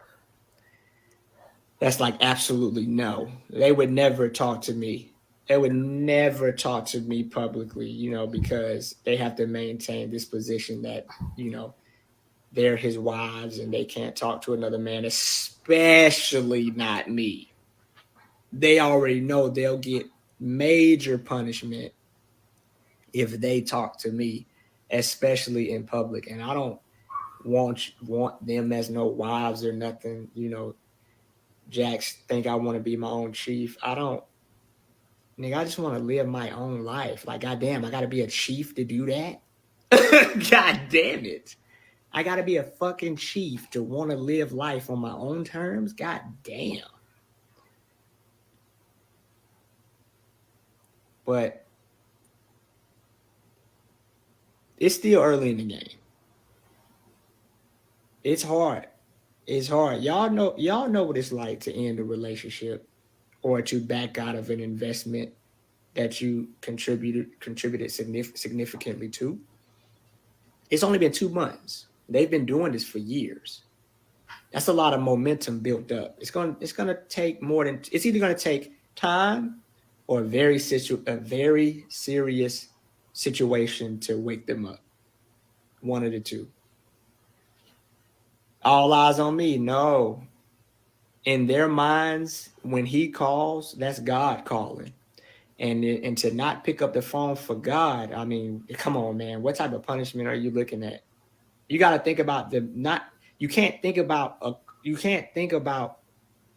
absolutely no. They would never talk to me. They would never talk to me publicly, you know, because they have to maintain this position that, you know, they're his wives and they can't talk to another man, especially not me. They already know they'll get major punishment if they talk to me, especially in public. And I don't want them as no wives or nothing. You know, Jax think I want to be my own chief. I don't. Nigga, I just want to live my own life. Like, goddamn, I got to be a chief to do that? God damn it. I got to be a fucking chief to want to live life on my own terms? God damn. But it's still early in the game. It's hard. It's hard. Y'all know what it's like to end a relationship or to back out of an investment that you contributed significantly to. It's only been 2 months. They've been doing this for years. That's a lot of momentum built up. It's gonna take more than, it's either gonna take time or a very serious situation to wake them up. One of the two. All eyes on me. No. In their minds, when he calls, that's God calling. And to not pick up the phone for God, I mean, come on, man. What type of punishment are you looking at? You got to think about you can't think about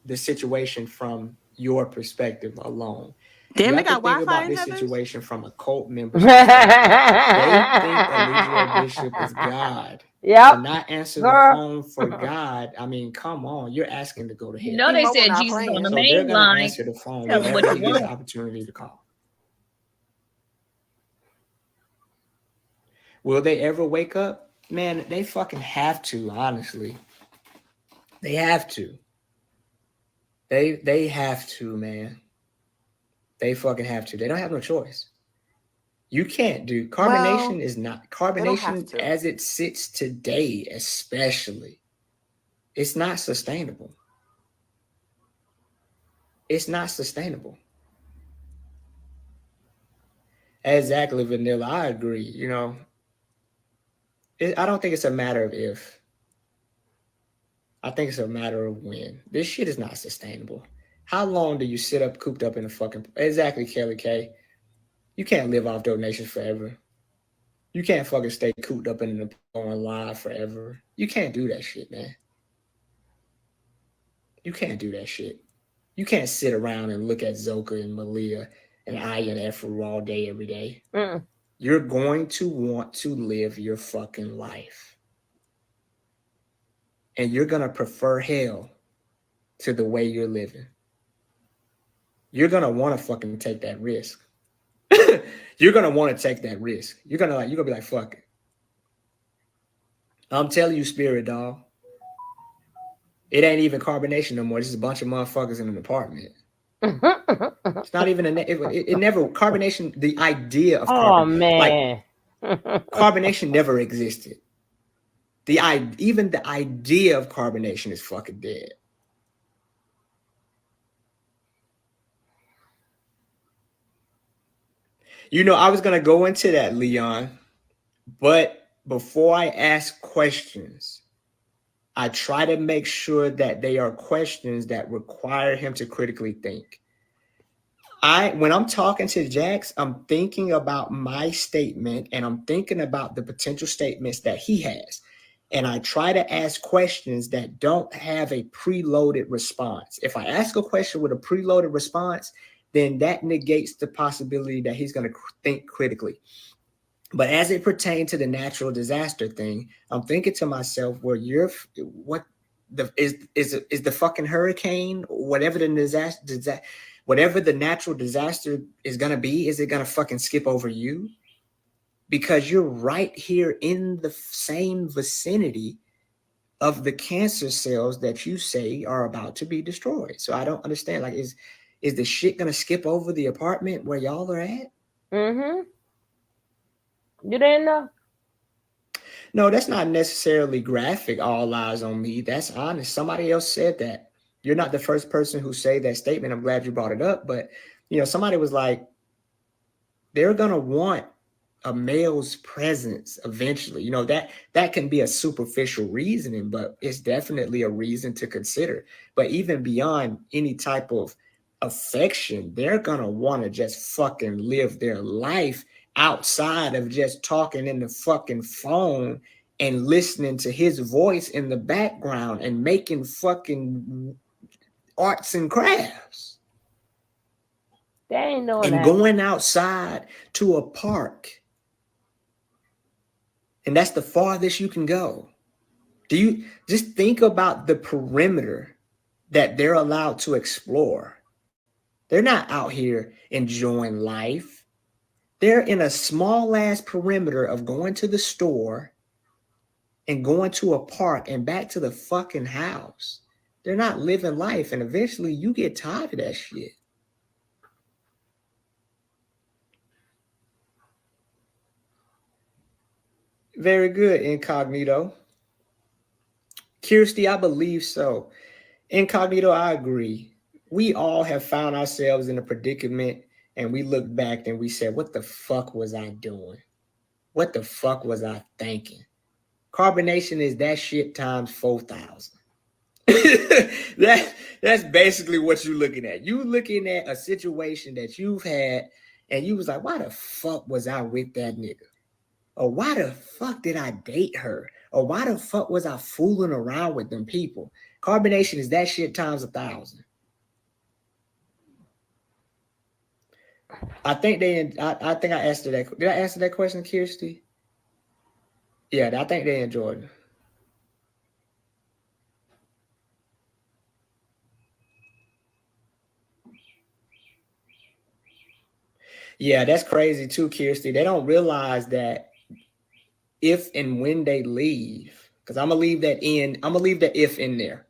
the situation from your perspective alone. Damn, You they have to got think Wi-Fi about in this heaven? situation from a cult member's perspective. They think Eligio Bishop is God. Yep. To not answer the Girl. phone for God, I mean, come on, you're asking to go to hell. You know they T-Mobile said not Jesus on the playing. So they're main gonna line. answer the phone Tell them what whenever you he gets the want. opportunity to call. Will they ever wake up? Man, they fucking have to, honestly. They have to. They have to, man. They fucking have to. They don't have no choice. You can't do carbonation. Well, Is not they don't have carbonation to. as it sits today, especially. It's not sustainable. It's not sustainable. Exactly, Vanilla. I agree. You know, I don't think it's a matter of if. I think it's a matter of when. This shit is not sustainable. How long do you sit up cooped up in a fucking... Exactly, Kelly K. You can't live off donations forever. You can't fucking stay cooped up in the on live forever. You can't do that shit, man. You can't do that shit. You can't sit around and look at Zoka and Malia and Aya and Efru all day, every day. You're going to want to live your fucking life. And you're going to prefer hell to the way you're living. You're going to want to fucking take that risk. You're going to want to take that risk. You're going to be like, fuck it. I'm telling you, Spirit Dog. It ain't even carbonation no more. This is a bunch of motherfuckers in an apartment. It's not even it never carbonation. The idea of man, carbonation never existed. Even the idea of carbonation is fucking dead. You know, I was gonna go into that, Leon, but before I ask questions, I try to make sure that they are questions that require him to critically think. When I'm talking to Jax, I'm thinking about my statement and I'm thinking about the potential statements that he has. And I try to ask questions that don't have a preloaded response. If I ask a question with a preloaded response, then that negates the possibility that he's going to think critically. But as it pertains to the natural disaster thing, I'm thinking to myself, well, what is the fucking hurricane, whatever the disaster, whatever the natural disaster is going to be, is it going to fucking skip over you? Because you're right here in the same vicinity of the cancer cells that you say are about to be destroyed. So I don't understand. Like, is the shit gonna skip over the apartment where y'all are at? Mm-hmm. You didn't know? No, that's not necessarily graphic. All eyes on me. That's honest. Somebody else said that. You're not the first person who say that statement. I'm glad you brought it up. But somebody was like, they're gonna want a male's presence eventually. That can be a superficial reasoning, but it's definitely a reason to consider. But even beyond any type of affection, they're gonna want to just fucking live their life outside of just talking in the fucking phone and listening to his voice in the background and making fucking arts and crafts. They ain't doing and that. Going outside to a park. And that's the farthest you can go. Do you just think about the perimeter that they're allowed to explore? They're not out here enjoying life. They're in a small ass perimeter of going to the store and going to a park and back to the fucking house. They're not living life. And eventually you get tired of that shit. Very good, Incognito. Kirsty, I believe so. Incognito, I agree. We all have found ourselves in a predicament and we look back and we said, what the fuck was I doing? What the fuck was I thinking? Carbonation is that shit times 4,000. That's basically what you're looking at. You looking at a situation that you've had and you was like, why the fuck was I with that nigga? Or why the fuck did I date her? Or why the fuck was I fooling around with them people? Carbonation is that shit times 1,000. I think I answered that. Did I answer that question, Kirsty? Yeah, I think they enjoyed it. Yeah, that's crazy too, Kirsty. They don't realize that if and when they leave, because I'm gonna leave that if in there.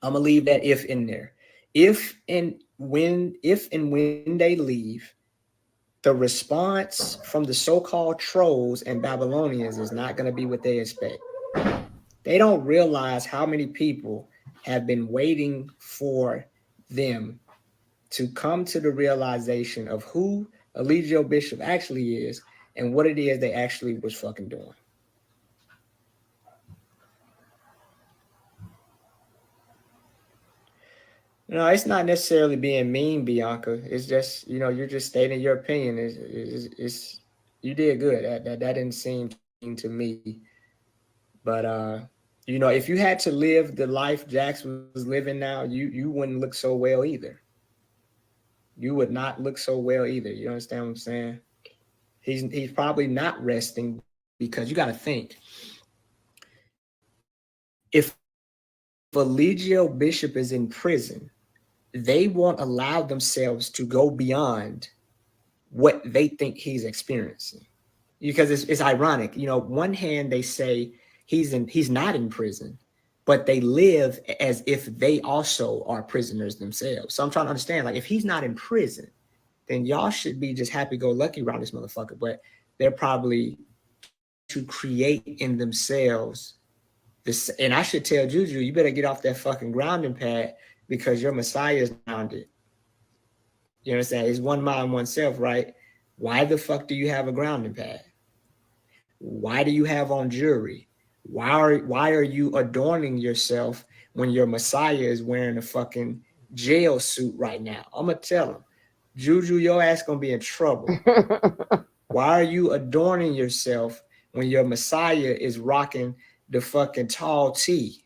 I'm gonna leave that if in there. If and when they leave, the response from the so-called trolls and Babylonians is not gonna be what they expect. They don't realize how many people have been waiting for them to come to the realization of who Eligio Bishop actually is and what it is they actually was fucking doing. No, it's not necessarily being mean, Bianca. It's just, you're just stating your opinion. It's you did good. That didn't seem mean to me. But if you had to live the life Jax was living now, you wouldn't look so well either. You would not look so well either. You understand what I'm saying? He's probably not resting because you got to think. If Eligio Bishop is in prison, they won't allow themselves to go beyond what they think he's experiencing. Because it's ironic. One hand they say he's not in prison, but they live as if they also are prisoners themselves. So I'm trying to understand, like, if he's not in prison, then y'all should be just happy-go-lucky around this motherfucker. But they're probably to create in themselves this. And I should tell Juju, you better get off that fucking grounding pad because your Messiah is grounded. You understand? It's one mind, oneself, right? Why the fuck do you have a grounding pad? Why do you have on jewelry? Why are you adorning yourself when your Messiah is wearing a fucking jail suit right now? I'm gonna tell him, Juju, your ass gonna be in trouble. Why are you adorning yourself when your Messiah is rocking the fucking tall tee?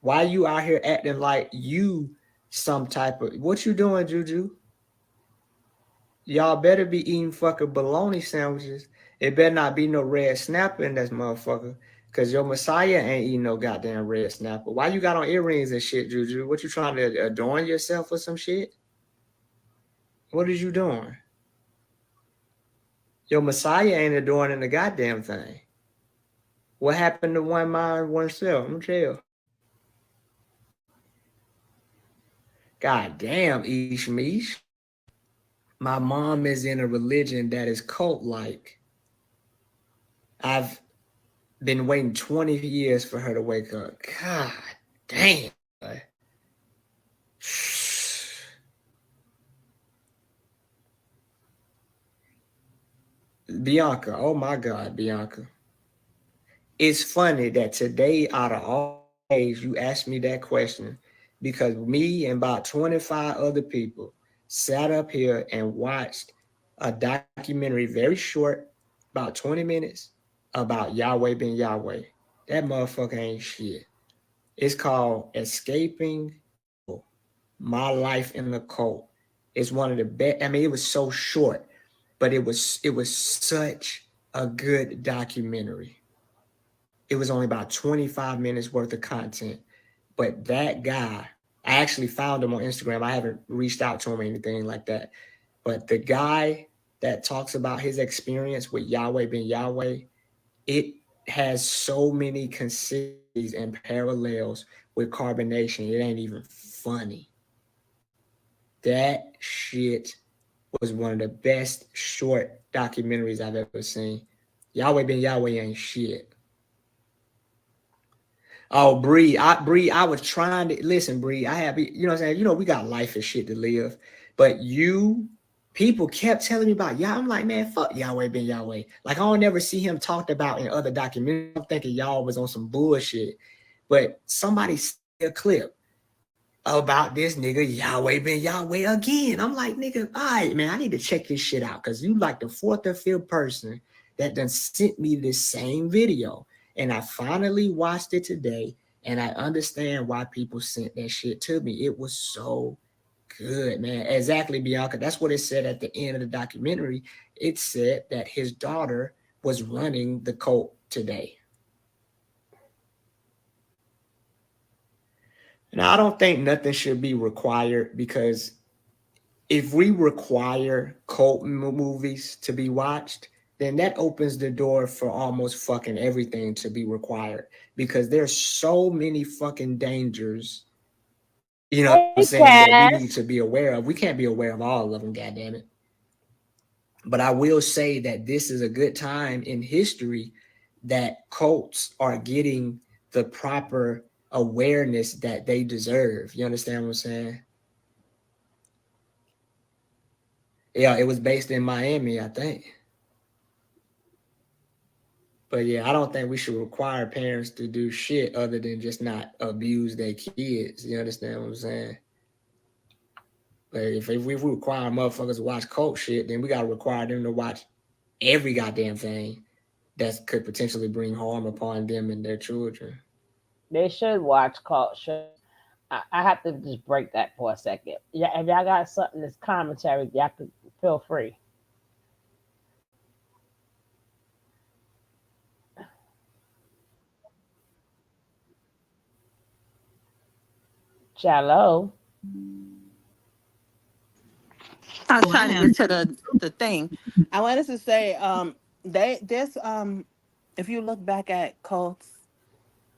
Why are you out here acting like you some type of what you doing, Juju? Y'all better be eating fucking bologna sandwiches. It better not be no red snapper in this motherfucker. Cause your Messiah ain't eating no goddamn red snapper. Why you got on earrings and shit, Juju? What you trying to adorn yourself or some shit? What is you doing? Your Messiah ain't adorning the goddamn thing. What happened to one mind, one self? I'm tell. God damn, Ishmish. My mom is in a religion that is cult-like. I've been waiting 20 years for her to wake up. God damn. Bianca, oh my God, Bianca. It's funny that today, out of all days, you asked me that question because me and about 25 other people sat up here and watched a documentary, very short, about 20 minutes, about Yahweh ben Yahweh. That motherfucker ain't shit. It's called Escaping My Life in the Cult. It's one of the best. I mean, it was so short, but it was such a good documentary. It was only about 25 minutes worth of content. But that guy, I actually found him on Instagram. I haven't reached out to him or anything like that. But the guy that talks about his experience with Yahweh ben Yahweh, it has so many consistencies and parallels with carbonation. It ain't even funny. That shit was one of the best short documentaries I've ever seen. Yahweh ben Yahweh ain't shit. Oh, Bree, I was trying to listen, Bree. I have, you know what I'm saying? You know, we got life and shit to live. But people kept telling me about Yah. I'm like, man, fuck Yahweh ben Yahweh. Like, I don't never see him talked about in other documentaries. I'm thinking y'all was on some bullshit. But somebody sent a clip about this nigga Yahweh ben Yahweh again. I'm like, nigga, all right, man, I need to check this shit out because you like the fourth or fifth person that done sent me this same video. And I finally watched it today and I understand why people sent that shit to me. It was so good, man. Exactly, Bianca. That's what it said at the end of the documentary. It said that his daughter was running the cult today. Now, I don't think nothing should be required because if we require cult movies to be watched, then that opens the door for almost fucking everything to be required because there's so many fucking dangers, you know what I'm Hey, saying, that we need Cass. to be aware of. We can't be aware of all of them, goddammit. But I will say that this is a good time in history that cults are getting the proper awareness that they deserve. You understand what I'm saying? Yeah, it was based in Miami, I think. But yeah, I don't think we should require parents to do shit other than just not abuse their kids. You understand what I'm saying? But if we require motherfuckers to watch cult shit, then we gotta require them to watch every goddamn thing that could potentially bring harm upon them and their children. They should watch cult shows. I have to just break that for a second. Yeah, if y'all got something that's commentary, y'all could feel free. Shallow. I was Oh, I trying to have. get to the thing. I wanted to say, there's if you look back at cults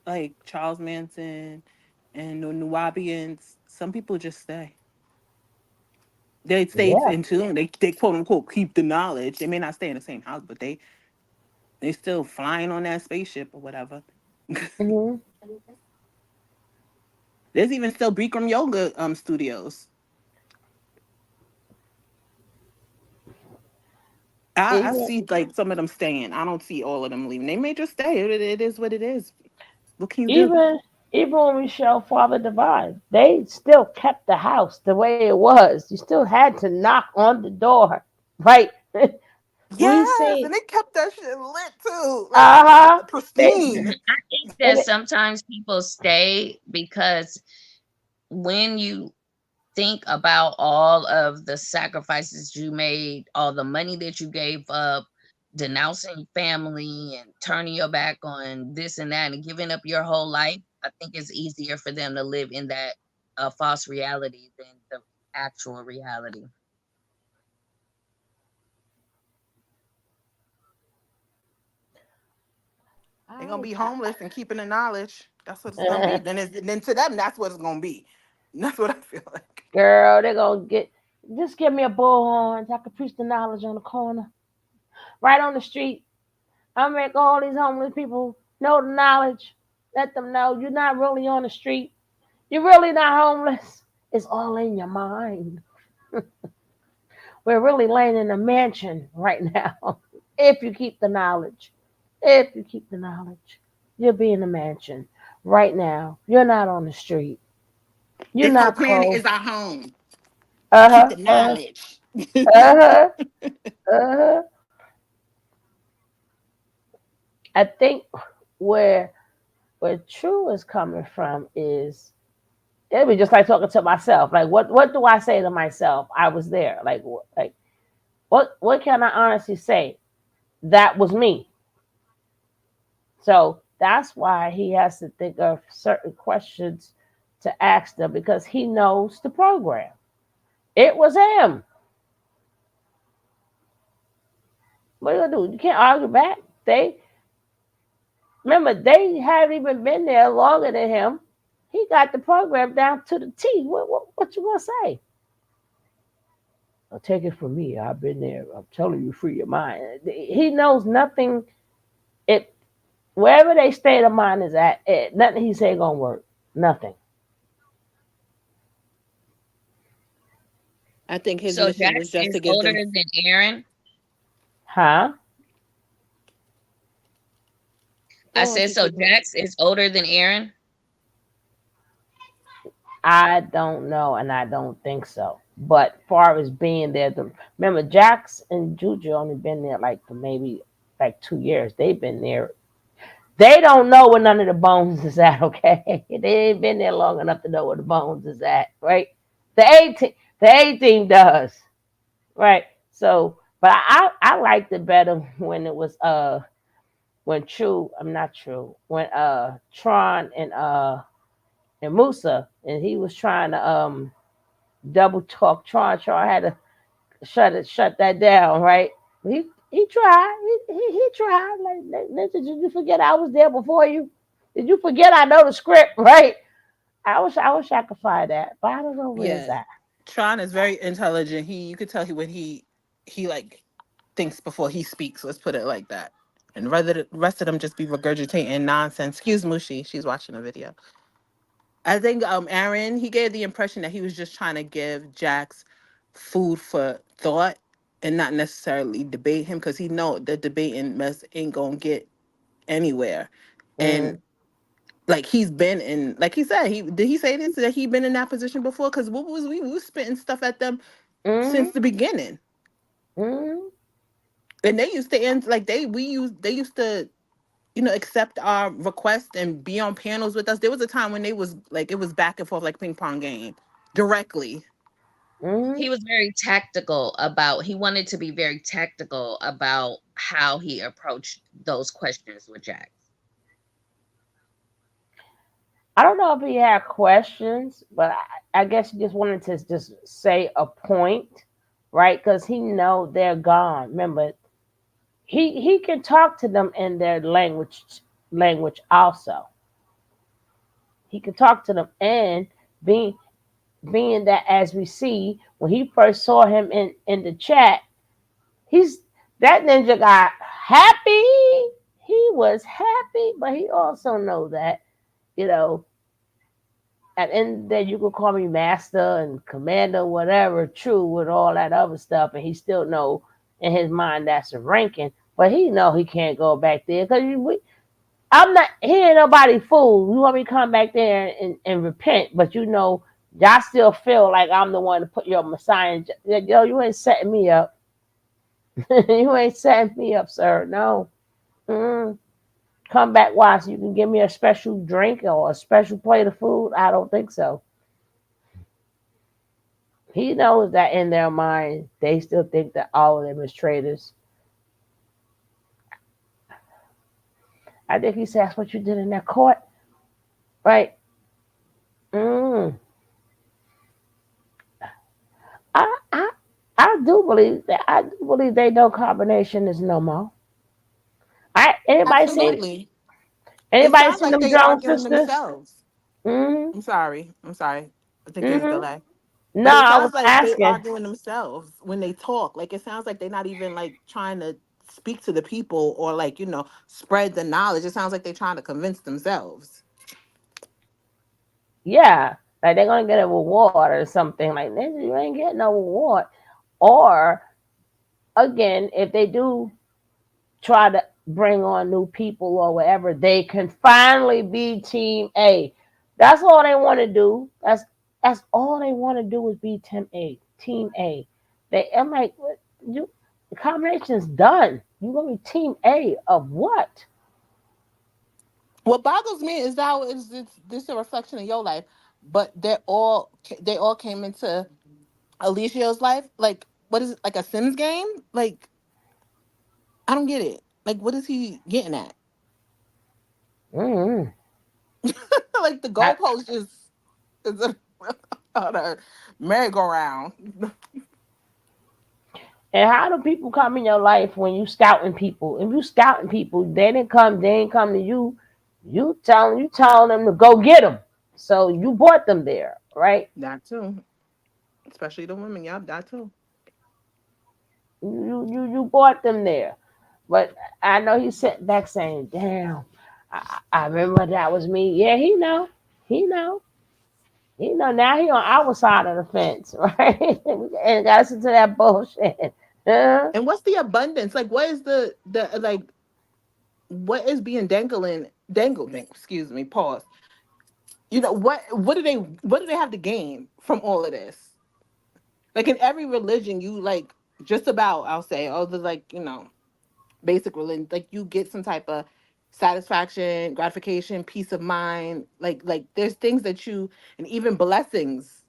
like Charles Manson and the Nuwabians, some people just stay. They stay Yeah. in tune. They quote unquote keep the knowledge. They may not stay in the same house, but they still flying on that spaceship or whatever. Hmm. There's even still Bikram yoga studios. I Even see like some of them staying. I don't see all of them leaving. They may just stay. It is what it is. What can you do? even even when we show Father Divine, they still kept the house the way it was. You still had to knock on the door, right? We Yes, see, and they kept that shit lit too, like uh huh. They pristine. I think and that sometimes people stay because when you think about all of the sacrifices you made, all the money that you gave up, denouncing family and turning your back on this and that and giving up your whole life, I think it's easier for them to live in that false reality than the actual reality. They're gonna I, be I homeless and keeping the knowledge. That's what it's gonna be. Then to them, that's what it's gonna be. That's what I feel like. girl, they're gonna get just give me a bullhorn so I can preach the knowledge on the corner. Right on the street. I'll make all these homeless people know the knowledge. Let them know you're not really on the street. You're really not homeless. It's all in your mind. We're really laying in a mansion right now. If you keep the knowledge. If you keep the knowledge. You'll be in a mansion right now. You're not on the street. You're This whole not planet close. is our home. Keep Uh-huh. the Uh-huh. knowledge. Uh-huh. Uh-huh. I think where true is coming from is it was just like talking to myself. Like what do I say to myself? I was there. Like what can I honestly say? That was me. So that's why he has to think of certain questions to ask them because he knows the program. It was him. What are you gonna do? You can't argue back. They remember they haven't even been there longer than him. He got the program down to the T. What you gonna say? I'll take it from me. I've been there. I'm telling you, free your mind. He knows nothing. It wherever they state of mind is at, nothing he say gonna work. Nothing. I think his So mission was Jax just is to give older them. than Aaron. Huh? I Go on, said so Juju. Jax is older than Aaron. I don't know, and I don't think so. But far as being there, remember Jax and Juju only been there like for maybe like 2 years. They've been there. They don't know where none of the bones is at. Okay, they ain't been there long enough to know where the bones is at. Right? The 18 does. Right? So, but I liked it better when it was when True. I'm not True. When Tron and Musa and he was trying to double talk Tron. Tron had to shut that down, right? He tried. He tried. Like, did you forget I was there before you? Did you forget I know the script, right? I wish I could find that, but I don't know where it's Yeah, at. Tron is very intelligent. You could tell when he like thinks before he speaks. Let's put it like that. And rather the rest of them just be regurgitating nonsense. Excuse Mushi, she's watching a video. I think Aaron, he gave the impression that he was just trying to give Jax food for thought and not necessarily debate him because he know the debating mess ain't gonna get anywhere. And Mm, like he's been in, like he said, he did he say this that he been in that position before? Because what was we was spitting stuff at them since mm, the beginning, mm, and they used to end like they used to accept our request and be on panels with us. There was a time when they was like it was back and forth like ping pong game directly. mm. He was very tactical about he wanted to be very tactical about how he approached those questions with Jax. I don't know if he had questions, but I guess he just wanted to just say a point, right? Because he know they're gone. Remember, he can talk to them in their language also. He can talk to them and being that as we see when he first saw him in the chat, he's that ninja got happy. He was happy, but he also know that you know and then you could call me master and commander, whatever, true with all that other stuff, and he still know in his mind that's a ranking, but he know he can't go back there because I'm not. He ain't nobody fool. You want me to come back there and repent, but y'all still feel like I'm the one to put your Messiah. Yo, you ain't setting me up. You ain't setting me up, sir. No. Mm. Come back, watch. You can give me a special drink or a special plate of food. I don't think so. He knows that in their mind they still think that all of them is traitors. I think he said that's what you did in that court, right? Mm. I, I, I do believe that. I do believe they know combination is no more. I Absolutely. It anybody sounds seen like them they Jones arguing sisters? themselves. Mm-hmm. I'm sorry. I'm sorry. I think there's a Mm-hmm. delay. No, But it I was sounds like they asking. arguing themselves when they talk. Like it sounds like they're not even like trying to speak to the people or like, spread the knowledge. It sounds like they're trying to convince themselves. Yeah, like they're gonna get a reward or something. Like nigga, you ain't getting no reward. Or again, if they do try to bring on new people or whatever, they can finally be Team A. That's all they want to do. That's all they want to do is be Team A. Team A. I'm like, what, you the combination's done. You gonna be Team A of what? What boggles me is how is this a reflection of your life, but they all came into Alicia's life. Like, what is it, like a Sims game? Like, I don't get it. Like, what is he getting at? Mm-hmm. Like the goalpost is on a merry-go-round. And how do people come in your life when you scouting people? If you scouting people, they ain't come to you. You telling them to go get them. So you brought them there, right? That too, especially the women. Yeah, that too. You brought them there. But I know he's sitting back saying, "Damn, I remember that was me." Yeah, he know, he know. Now he on our side of the fence, right? And got to listen to that bullshit. Huh? And what's the abundance? Like, what is the like? What is being dangled? Excuse me. Pause. What do they have to gain from all of this? Like in every religion, you like just about I'll say all the like basic religion, like you get some type of satisfaction, gratification, peace of mind. Like there's things that you and even blessings,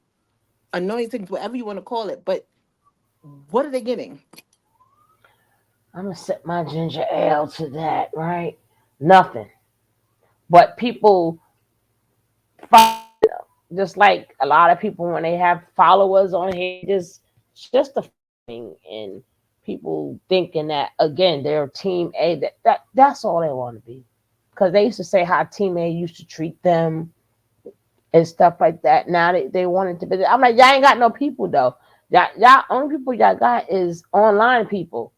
anointings, whatever you want to call it. But what are they getting? I'm gonna sip my ginger ale to that, right? Nothing. But people find just like a lot of people when they have followers on here, just the thing and people thinking that again they're team A. That's all they want to be. Because they used to say how team A used to treat them and stuff like that. Now they wanted to be. I'm like, y'all ain't got no people though. Y'all only people y'all got is online people.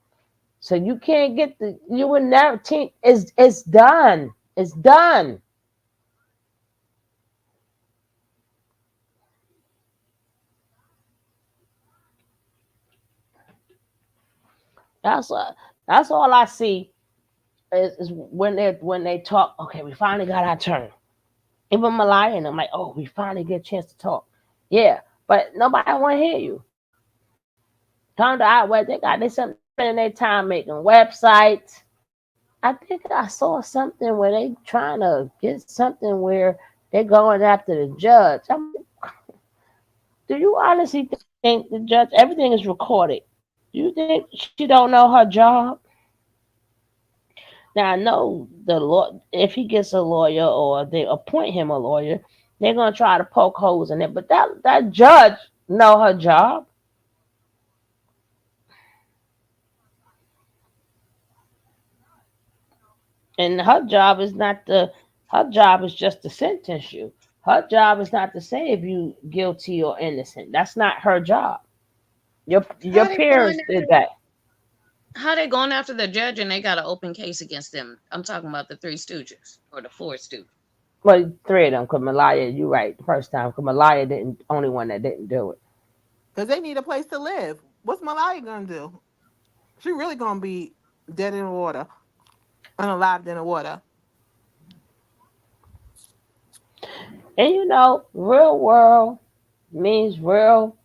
So you can't get you would never team. It's done. It's done. That's that's all I see is when they talk. Okay, we finally got our turn. Even Malaya and I'm like, oh, we finally get a chance to talk. Yeah, but nobody want to hear you. Come to our web, they got they spending their time making websites. I think I saw something where they trying to get something where they're going after the judge. Do you honestly think the judge? Everything is recorded. Do you think she don't know her job? Now I know the law. If he gets a lawyer or they appoint him a lawyer, they're gonna try to poke holes in it. But that judge know her job, and her job is not the. Her job is just to sentence you. Her job is not to say if you guilty or innocent. That's not her job. Your How they going peers did that. how they going after the judge and they got an open case against them? I'm talking about the Three Stooges or the Four Stooges. Well, three of them. Cause Malaya, you right. The first time, cause Malaya didn't. Only one that didn't do it. Because they need a place to live. What's Malaya gonna do? She really gonna be dead in the water, unalived in the water. And real world means real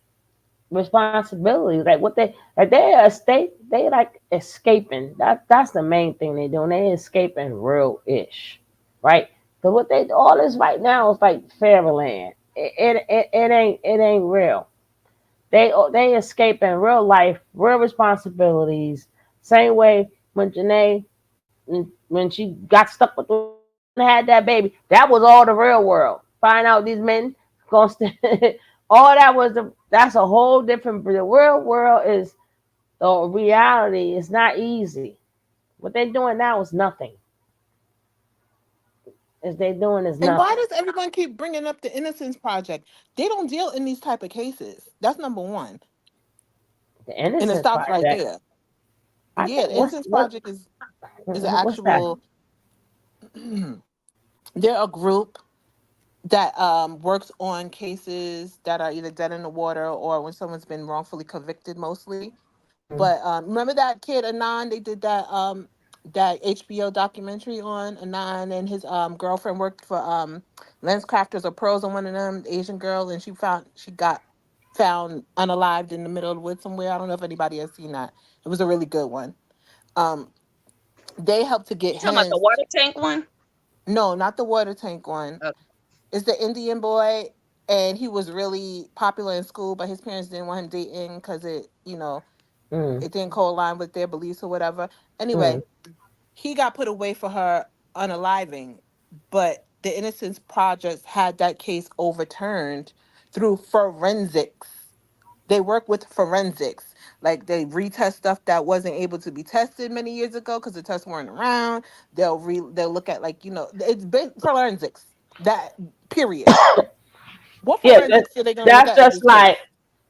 responsibility. Like what they are they like escaping. That's the main thing they doing. They escaping real ish, right? But what they all this right now is like fairyland. It ain't real. They escape in real life, real responsibilities. Same way when Janae, when she got stuck with the and had that baby, that was all the real world. Find out these men gonna all that was that's a whole different. The real world is the reality. It's not easy. What they're doing now is nothing. Is they doing is And why nothing. does everyone keep bringing up the Innocence Project? They don't deal in these type of cases. That's number one, The and it Innocence stops right Project. there. I Yeah, think the Innocence Project is an what's that? actual. They're a group that works on cases that are either dead in the water or when someone's been wrongfully convicted, mostly. Mm, But remember that kid Anon? They did that HBO documentary on Anon, and his girlfriend worked for Lens Crafters or Pearls on one of them, the Asian girl, and she got found unalived in the middle of the woods somewhere. I don't know if anybody has seen that. It was a really good one. Um, they helped to get You talking about the his. water tank one? No, not the water tank one. Okay. It's the Indian boy, and he was really popular in school, but his parents didn't want him dating because mm, it didn't co-align with their beliefs or whatever. mm. Anyway, he got put away for her unaliving, but the Innocence Project had that case overturned through forensics. They work with forensics. Like they retest stuff that wasn't able to be tested many years ago because the tests weren't around. They'll look at it's been forensics. That period. What Yeah, forensics are they gonna look that's at just this case? like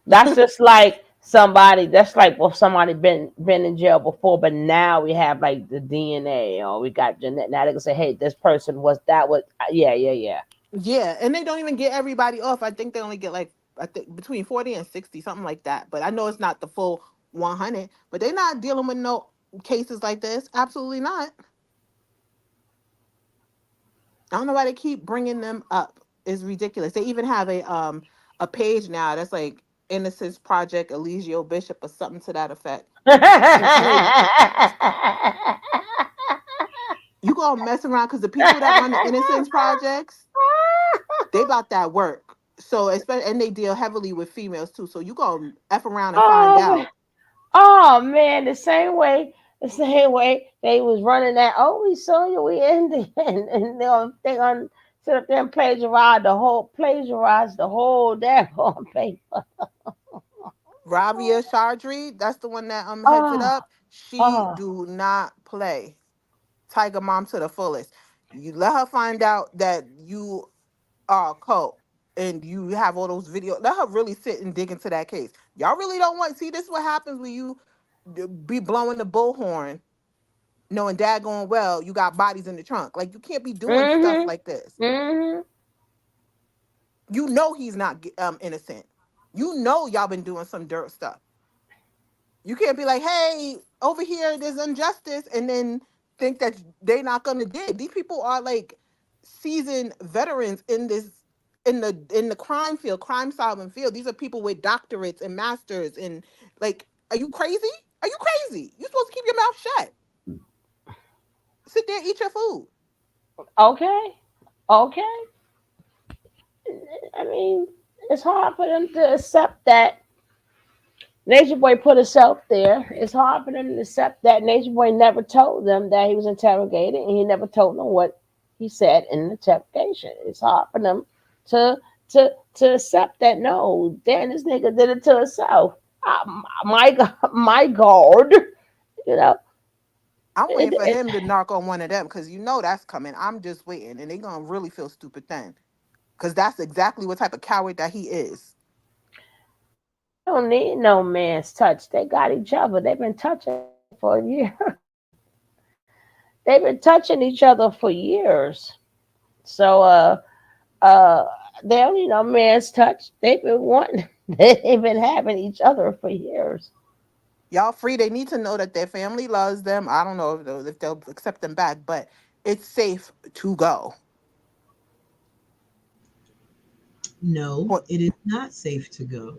that's just like somebody. That's like well, somebody been in jail before, but now we have like the DNA or we got genetic. Now they can say, hey, this person was that was yeah, yeah, yeah. Yeah, and they don't even get everybody off. I think they only get like I think between 40 and 60, something like that. But I know it's not the full 100. But they're not dealing with no cases like this. Absolutely not. I don't know why they keep bringing them up. It's ridiculous. They even have a page now that's like Innocence Project Eligio Bishop or something to that effect. And they you gonna mess around because the people that run the Innocence Projects, they about that work. So especially and they deal heavily with females too. So you gonna F around and find oh, out. oh man, the same way they was running that. Oh, we saw you, we ended, and they gonna sit up there and plagiarize the whole daggone paper. Rabia Shardri, that's the one that heads it Oh, up. She oh, do not play. Tiger Mom to the fullest. You let her find out that you are a cult and you have all those videos. Let her really sit and dig into that case. Y'all really don't want see this is what happens when you be blowing the bullhorn, knowing daggone well you got bodies in the trunk. Like you can't be doing stuff mhm, like this. mhm. You know he's not innocent. You know y'all been doing some dirt stuff. You can't be like, hey, over here there's injustice, and then think that they're not gonna dig. These people are like seasoned veterans in the crime field, crime solving field. These are people with doctorates and masters and like, are you crazy? Are you crazy? You're supposed to keep your mouth shut. Sit there, eat your food. Okay, okay. I mean, it's hard for them to accept that Nature Boy put himself there. It's hard for them to accept that Nature Boy never told them that he was interrogated, and he never told them what he said in the interrogation. It's hard for them to to accept that. No, damn, this nigga did it to himself. My God, my God, you know. I'm waiting It, for it, him to knock on one of them because you know that's coming. I'm just waiting, and they're gonna really feel stupid then, because that's exactly what type of coward that he is. they don't need no man's touch. They got each other. They've been touching for years. They've been touching each other for years. So uh they don't need no man's touch. They've been wanting they've been having each other for years. Y'all free. They need to know that their family loves them. I don't know if they'll accept them back, but it's safe to go. No, What- it is not safe to go.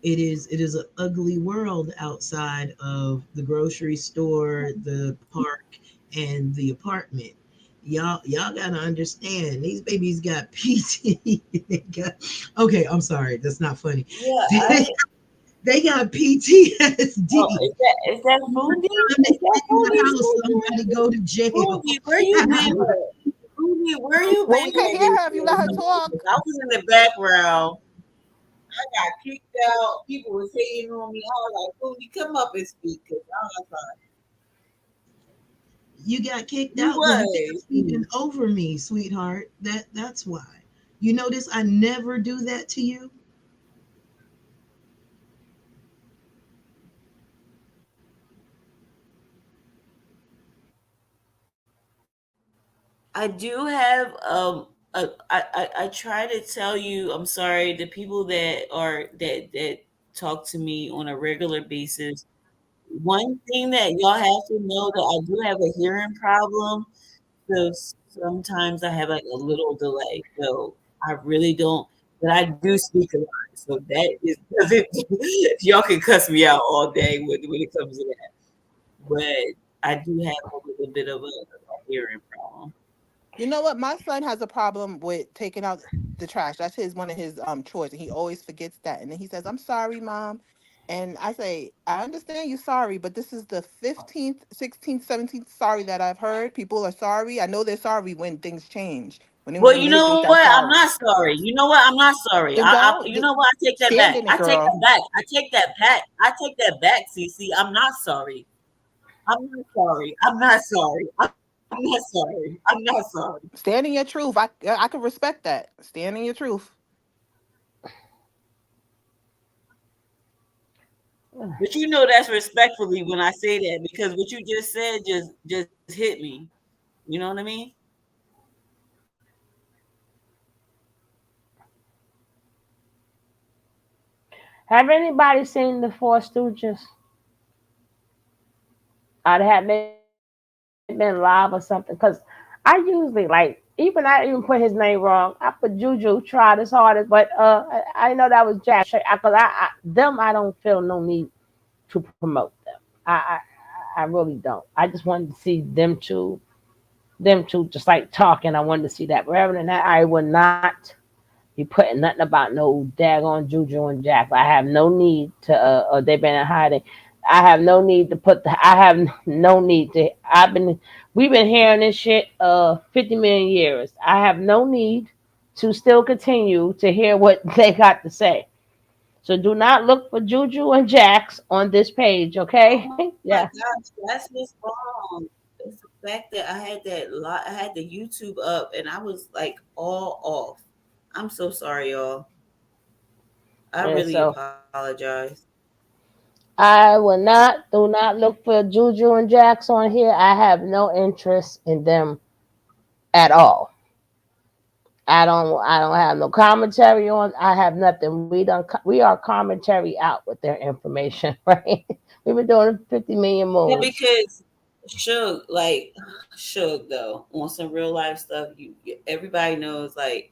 It is an ugly world outside of the grocery store, the park, and the apartment. y'all gotta understand these babies got PT. They got okay. I'm sorry, that's not funny. Yeah, They got PTSD. oh, is that Foodie? Time they Is that sit in the Foodie house, speaking? somebody go to jail. Foodie, where you been at? Foodie, where you Well, been we can at hear this her if you let her season? talk. I was in the background. I got kicked out. People was hating on me. I was like, Foodie, come up and speak. Cause I was like, You got kicked you out because you kept was. speaking over me, sweetheart. That's why. You notice I never do that to you. I do have I try to tell you I'm sorry the people that talk to me on a regular basis. One thing that y'all have to know that I do have a hearing problem, so sometimes I have like a little delay. So I really don't, but I do speak a lot. So that is y'all can cuss me out all day when it comes to that. But I do have a little bit of a hearing problem. You know what? My son has a problem with taking out the trash. That's his one of his chores, and he always forgets that. And then he says, "I'm sorry, mom." And I say, "I understand you're sorry, but this is the 15th, 16th, 17th sorry that I've heard. People are sorry. I know they're sorry when things change. Well, When you they know make what? that I'm sorry, not sorry. You know what? I'm not sorry. then don't You know what? I take that stand back. in I it, take girl. that back. I take that back. I take that back, Cece. I'm not sorry. I'm not sorry. I'm not sorry. I'm not sorry. I'm not sorry. Stand in your truth. I can respect that. Stand in your truth. But you know that's respectfully when I say that because what you just said just hit me. You know what I mean? Have anybody seen the Four Stooges? I'd have it been live or something because I usually like even I even put his name wrong. I put Juju tried his hardest, but I know that was Jack because them I don't feel no need to promote them. I really don't. I just wanted to see them two just like talking. I wanted to see that. But other than that, I would not be putting nothing about no daggone Juju and Jack. I have no need to. Or they've been in hiding. I have no need to put. I have no need to. We've been hearing this shit 50 million years. I have no need to still continue to hear what they got to say. So do not look for Juju and Jax on this page, okay? Oh my Yeah. gosh, that's what's wrong. It's the fact that I had the YouTube up and I was like all off. I'm so sorry, y'all. I And really so apologize. I will not do not look for Juju and Jax on here. I have no interest in them at all. I don't have no commentary on. I have nothing. We are commentary out with their information, right? We've been doing 50 million Yeah, moves. because Suge though, on some real life stuff, everybody knows a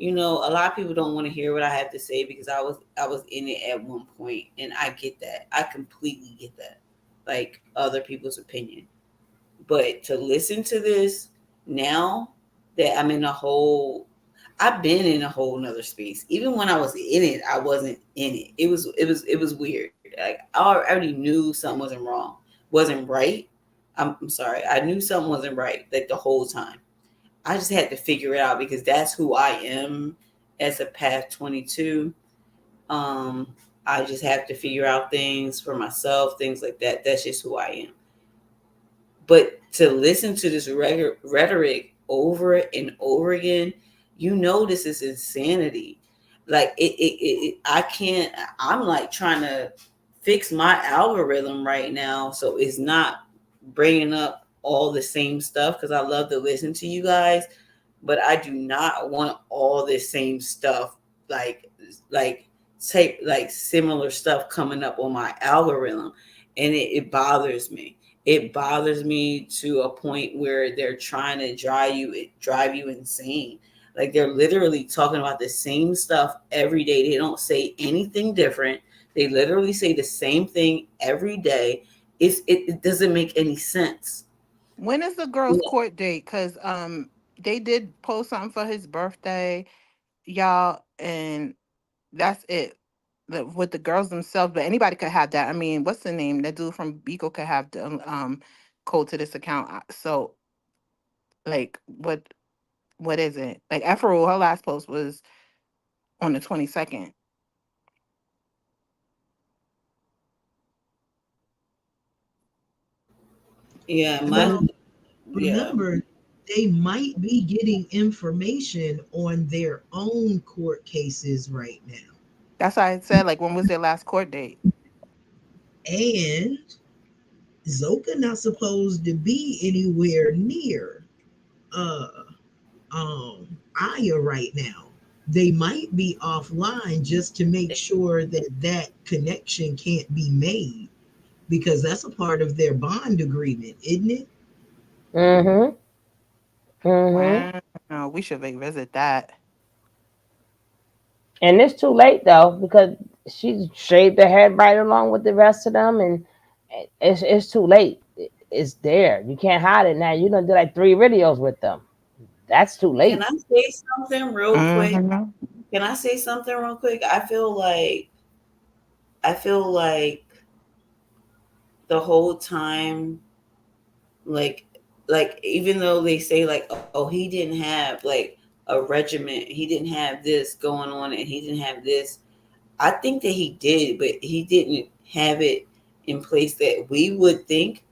lot of people don't want to hear what I have to say because I was in it at one point and I get that. I completely get that. Like other people's opinion. But to listen to this now that I've been in a whole nother space. Even when I was in it, I wasn't in it. It was weird. Like I already knew something wasn't right. I'm sorry. I knew something wasn't right like the whole time. I just had to figure it out because that's who I am as a path 22. Um, I just have to figure out things for myself, things like that. That's just who I am. But to listen to this rhetoric over and over again, this is insanity. Like I can't. I'm like trying to fix my algorithm right now, so it's not bringing up all the same stuff because I love to listen to you guys, but I do not want all this same stuff like like like similar stuff coming up on my algorithm, and it bothers me. It bothers me to a point where they're trying to drive you insane. Like they're literally talking about the same stuff every day. They don't say anything different. They literally say the same thing every day. It doesn't make any sense. When is the girl's court date? Because they did post something for his birthday, y'all, and that's it. With the girls themselves, but anybody could have that. I mean, what's the name? That dude from Biko could have the code to this account. So, like, what is it? Like, Afro, her last post was on the 22nd. Yeah, Well, my yeah. remember, they might be getting information on their own court cases right now. That's why I said, like, when was their last court date? And Zoka not supposed to be anywhere near uh Aya right now. They might be offline just to make sure that that connection can't be made because that's a part of their bond agreement, isn't it? Mm-hmm. Mm-hmm. Wow, we should revisit that. And it's too late though because she shaved her head right along with the rest of them, and it's too late. It's there. You can't hide it now. You done did like 3 videos with them. That's too Can late. I say something real quick? Mm-hmm. Can I say something real quick? I feel like the whole time, like even though they say like, oh, he didn't have like a regiment, he didn't have this going on, and he didn't have this. I think that he did, but he didn't have it in place that we would think,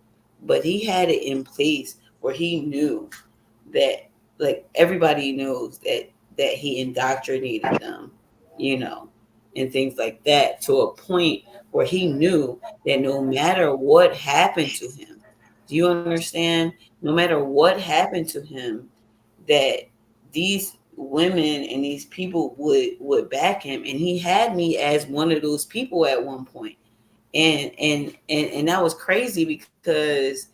but he had it in place where he knew that, like, everybody knows that he indoctrinated them, you know, and things like that, to a point where he knew that no matter what happened to him, do you understand? No matter what happened to him, that these women and these people would back him, and he had me as one of those people at one point. And that was crazy because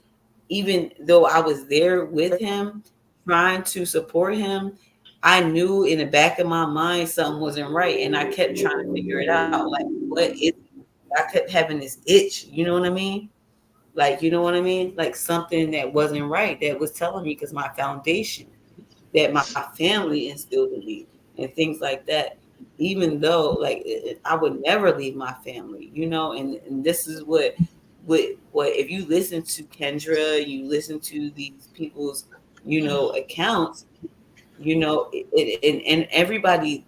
even though I was there with him trying to support him, I knew in the back of my mind something wasn't right, and I kept trying to figure it out. Like, what is? I kept having this itch. You know what I mean? Like, you know what I mean? Like something that wasn't right that was telling me, because my foundation that my family instilled in me and things like that. Even though, like, I would never leave my family, you know. And this is what if you listen to Kendra, you listen to these people's, accounts, and everybody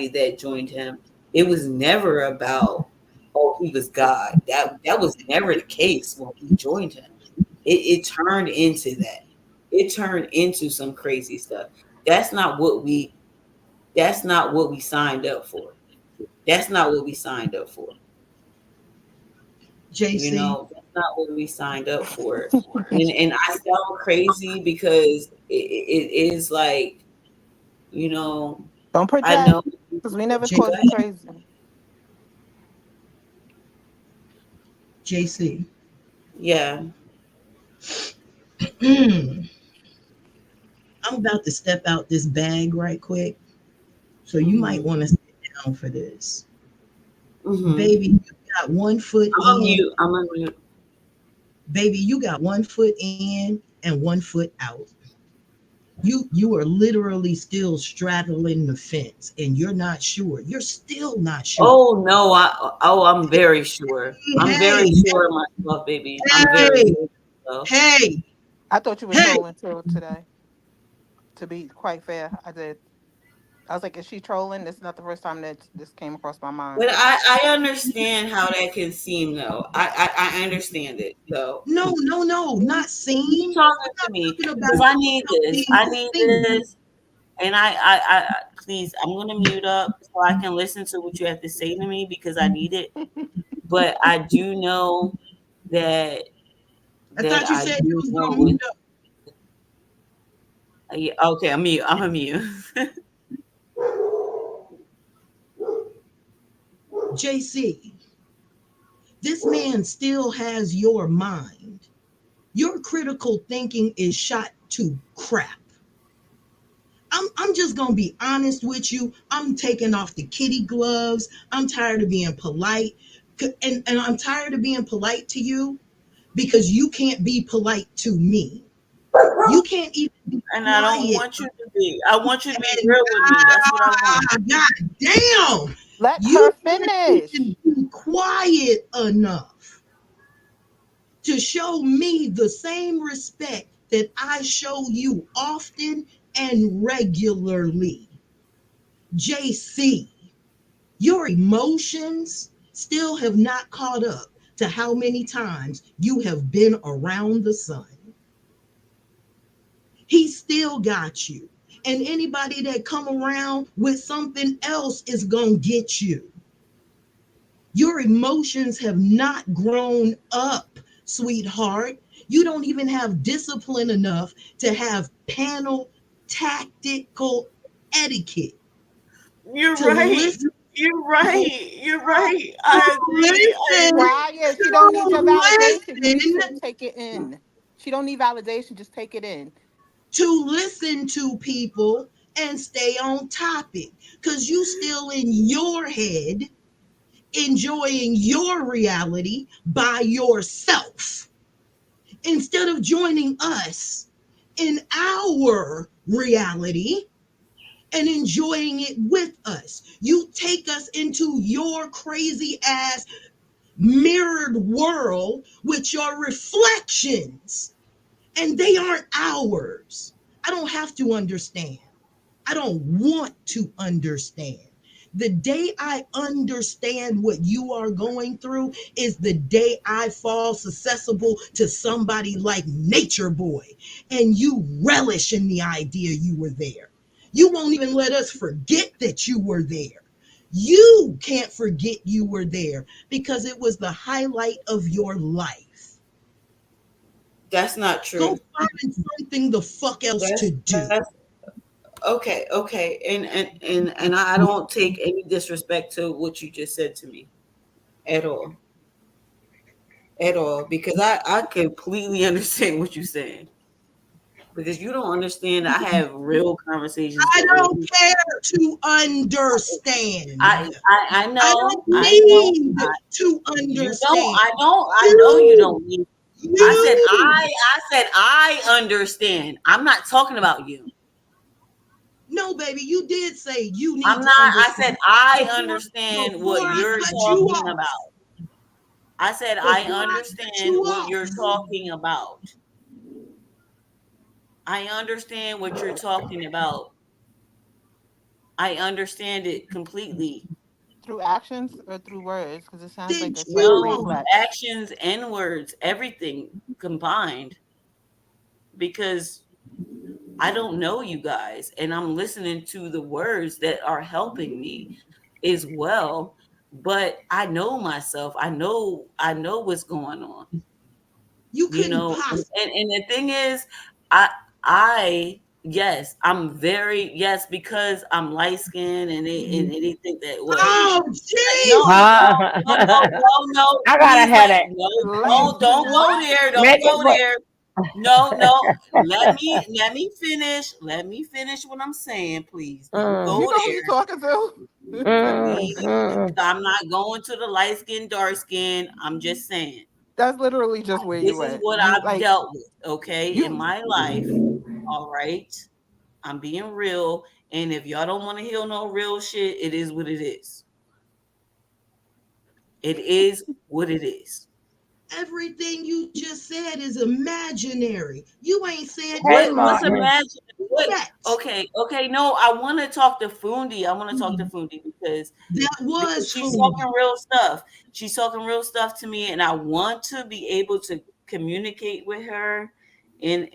that joined him, it was never about, oh, he was God. That was never the case when we joined him. It turned into that. It turned into some crazy stuff. That's not what we. That's not what we signed up for. That's not what we signed up for. JC, That's not what we signed up for. And I sound crazy because it is like, you know, Don't I project, know. because we never J- called you crazy. JC. Yeah. I'm about to step out this bag right quick, so you might Mm-hmm. want to sit down for this. Mm-hmm. Baby, you got one foot I'm a in. mute. I'm a mute. Baby, you got one foot in and one foot out. You are literally still straddling the fence and you're not sure. You're still not sure. Oh no! I'm very sure. I'm very Hey, sure of myself, baby. I'm very hey, sure of myself. hey, I thought you were hey. trolling too today. To be quite fair, I did. I was like, is she trolling? This is not the first time that this came across my mind. But I understand how that can seem, though. I understand it, though. No, no, no, not Keep seen. talking I'm to not me talking because I need about this. being I need seen. this, and I please, I'm gonna mute up so I can listen to what you have to say to me because I need it. But I do know that I thought you I said you do was gonna want. mute up. Yeah, okay, I'm mute. I'm a mute. JC, this man still has your mind. Your critical thinking is shot to crap. I'm just gonna be honest with you. I'm taking off the kitty gloves. I'm tired of being polite. And I'm tired of being polite to you because you can't be polite to me. You can't even be And I don't quiet. want you to be. I want you to be And real with me. That's what I want. God damn, Let you her can't finish. even be quiet enough to show me the same respect that I show you often and regularly. JC, your emotions still have not caught up to how many times you have been around the sun. He still got you. And anybody that come around with something else is going to get you. Your emotions have not grown up, sweetheart. You don't even have discipline enough to have panel tactical etiquette You're to right. listen. You're right. You're right. To I agree. I listen. agree. Quiet. She don't need To your validation. You need to listen. take it in. She don't need validation. Just take it in. To listen to people and stay on topic because you still in your head enjoying your reality by yourself instead of joining us in our reality and enjoying it with us. You take us into your crazy ass mirrored world with your reflections, and they aren't ours. I don't have to understand. I don't want to understand. The day I understand what you are going through is the day I fall susceptible to somebody like Nature Boy and you relish in the idea you were there. You won't even let us forget that you were there. You can't forget you were there because it was the highlight of your life. That's not Go true. find something the fuck else to do. That's okay. And I don't take any disrespect to what you just said to me at all. At all. Because I completely understand what you're saying. Because you don't understand. I have real conversations I with real don't people. care to understand. I I know, don't I know. need to You don't, understand. I know you You, don't need. you. I said I understand. I'm not talking about you. No, baby, you did say you I'm need to not, I said understand. I Before, understand before what I you're cut you talking off, about. I said I before I cut understand you what off, you're talking about. I understand what you're talking about. I understand it completely. Through actions or through words? Because it sounds like did it's like you? No, reflex. actions and words, everything combined. Because I don't know you guys, and I'm listening to the words that are helping me as well. But I know myself. I know what's going on. You You couldn't know, possibly. and the thing is, I yes, I'm very yes, because I'm light skinned and they think that what Oh, no, Jesus. no, I gotta please have that. no, Like don't go what? there, don't Make it go for. there. No, let me finish. Let me finish what I'm saying, please. Don't You go know who there. you talking to? Please. I'm not going to the light skin, dark skin. I'm just saying. That's literally just where This you is at. what You I've like dealt with, okay, in you. my life. All right. I'm being real. And if y'all don't want to hear no real shit, it is what it is. It is what it is. Everything you just said is imaginary. You ain't said Hey, What's nothing Martin. imagine? What? yet. Okay. No, I want to talk to Fundi. I want to talk to Fundi That because was she's food. talking real stuff. She's talking real stuff to me, and I want to be able to communicate with her. In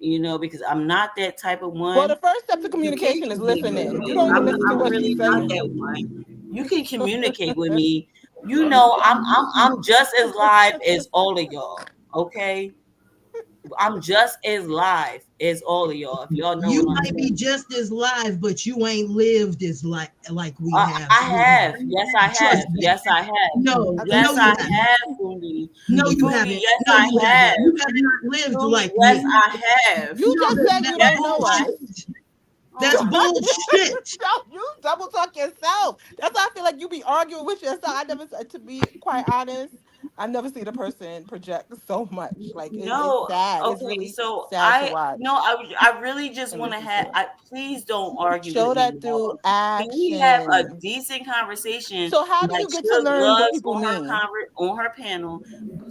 you know, because I'm not that type of Well, the one. first step to You can communication is communicate with listening. You me. don't even listen to I'm what she's really not saying. that one. You can communicate with me. You know, I'm just as live as all of y'all. Okay, I'm just as live as all of y'all. If y'all know You what I'm might be saying. just as live, but you ain't lived as like we I, have. I have. Yes, I Trust have. me. Yes, I have. No, I think no, Yes, you I you haven't. have, Fundi. No, you Fundi, haven't. yes, No, I you haven't. have. You have not lived Fundi, like yes, me. I have. you No, just said you that's Yes, don't know I us. bullshit. That's oh, bullshit. You double talk yourself. That's why I feel like you be arguing with yourself. I never said, to be quite honest, I've never seen a person project so much. Like it's No, sad. It's okay, really so sad to watch I really just and want to listen to have. it. Please don't argue with Show me, that through y'all. Can we have a action. decent conversation So how do like you get to Suge learn what loves people mean? on her panel?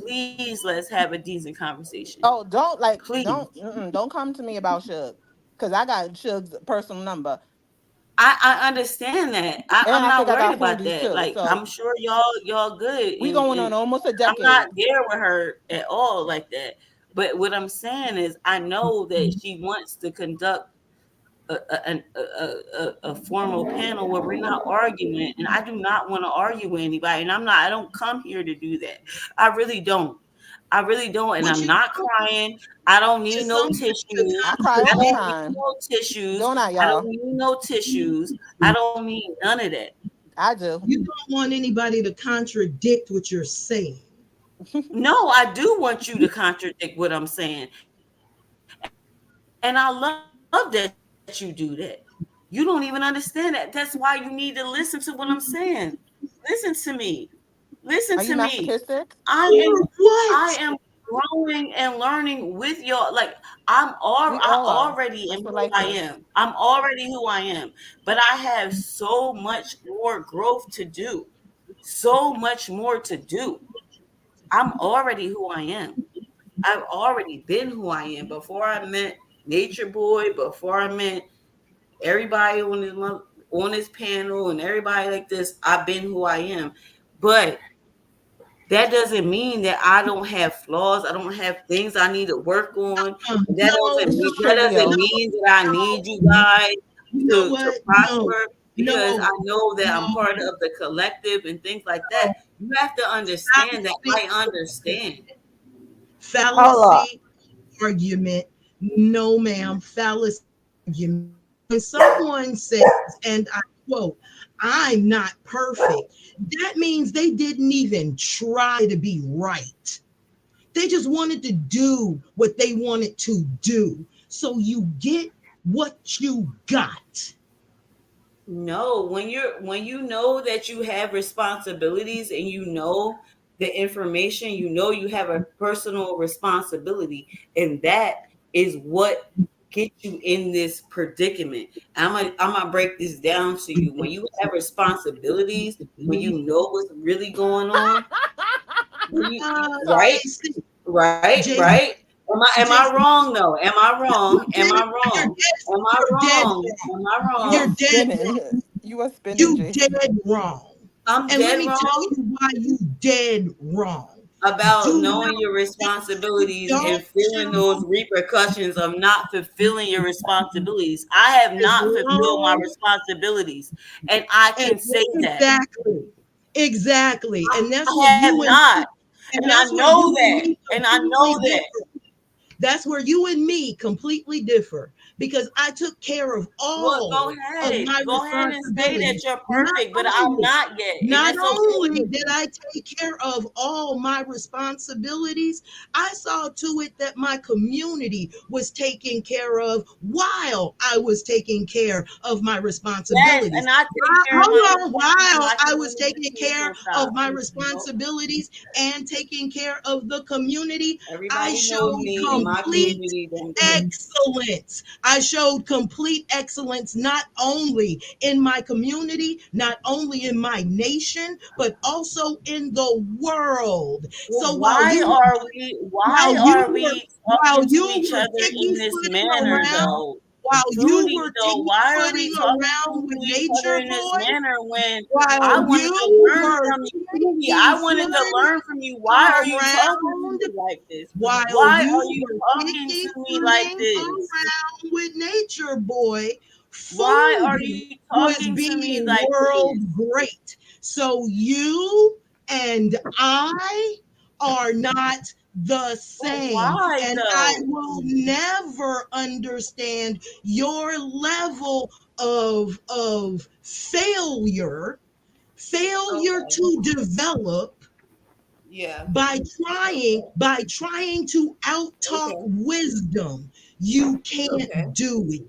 Please, let's have a decent conversation. Oh, don't like Please. don't come to me about Suge, because I got Suge's personal number, I understand that. and I'm I not think I worried got about Fundy's that. too. Like So I'm sure y'all good, we going on and almost a I'm not decade. there with her at all like that. But what I'm saying is, I know that she wants to conduct a formal panel where we're not arguing, and I do not want to argue with anybody, and I don't come here to do that. I really don't. I really don't, and But I'm you not know, crying. I don't to need no somebody to tissues. I cry I all the don't contradict. need time. no tissues. Don't I, I don't y'all? need no tissues. I don't need none of that. I do. You don't want anybody to contradict what you're saying. No, I do want you to contradict what I'm saying, and I love that you do that. You don't even understand that. That's why you need to listen to what I'm saying. Listen to me. Listen to me. Are you masochistic? Or I am what? growing and learning with y'all. Like We I all are. already am That's what who life I is. am. I'm already who I am. But I have so much more growth to do. So much more to do. I'm already who I am. I've already been who I am before I met Nature Boy, before I met everybody on this panel and everybody like this. I've been who I am. But that doesn't mean that I don't have flaws. I don't have things I need to work on. No, This is That doesn't trivial. mean that I need you guys you know to what? No, prosper, because no, I know that I'm no, part of the collective and things like that. no. You have to understand that Fallacy, I understand. Hold up. fallacy argument. No, ma'am. Fallacy argument. When someone says, and I quote, I'm not perfect, that means they didn't even try to be right. They just wanted to do what they wanted to do. So you get what you got. No, when you know that you have responsibilities and you know the information, you know you have a personal responsibility, and that is what gets you in this predicament. I'm gonna break this down to you. When you have responsibilities, when you know what's really going on, when you right, JC, JC, right. Am I JC, wrong though? Am I you're wrong? Am dead, I wrong? Am I you're dead wrong? wrong. Am I You are You're wrong? dead spinning. wrong. You are spinning, You JC. dead wrong. I'm And let dead me tell wrong you why you dead wrong. about Do knowing your not, responsibilities don't and feeling those you, repercussions of not fulfilling your responsibilities. I have as not fulfilled my long responsibilities, and I as can say that. exactly, exactly. And that's I where have you and not, me, and and I that's where know you and that, me and I completely know that. differ. That's where you and me completely differ because I took care of Well, all of my go ahead and say that responsibilities. you're Not perfect, but I'm only, not yet, and not that's okay only with did me. I take care of all my responsibilities, I saw to it that my community was taken care of while I was taking care of my Yes, responsibilities. and I take care of my Hold on, responsibilities in while my I was community taking too. care So of stop. my Nope. responsibilities and taking care of the community, I Everybody knows showed me, and my complete community don't care. excellence. I showed complete excellence not only in my community, not only in my nation, but also in the world. Well, So while you why are we while talking to you each were other in picky this footing manner around, though? while you Truly were though, piggy why are we footing talking around with to each other nature in this boy, manner when while I wanted to you learn were from you? Truly, piggy I wanted to footing learn from you. Why are you talking to around, me like this? while Why you are you were talking picky to me like footing this? around with nature boy, Why are Fundy you was talking to me being like world this? great. So you and I are not the But same. why And I though? will never understand your level of failure Okay. to develop Yeah. by trying to out talk Okay. wisdom. You Okay. can't do it.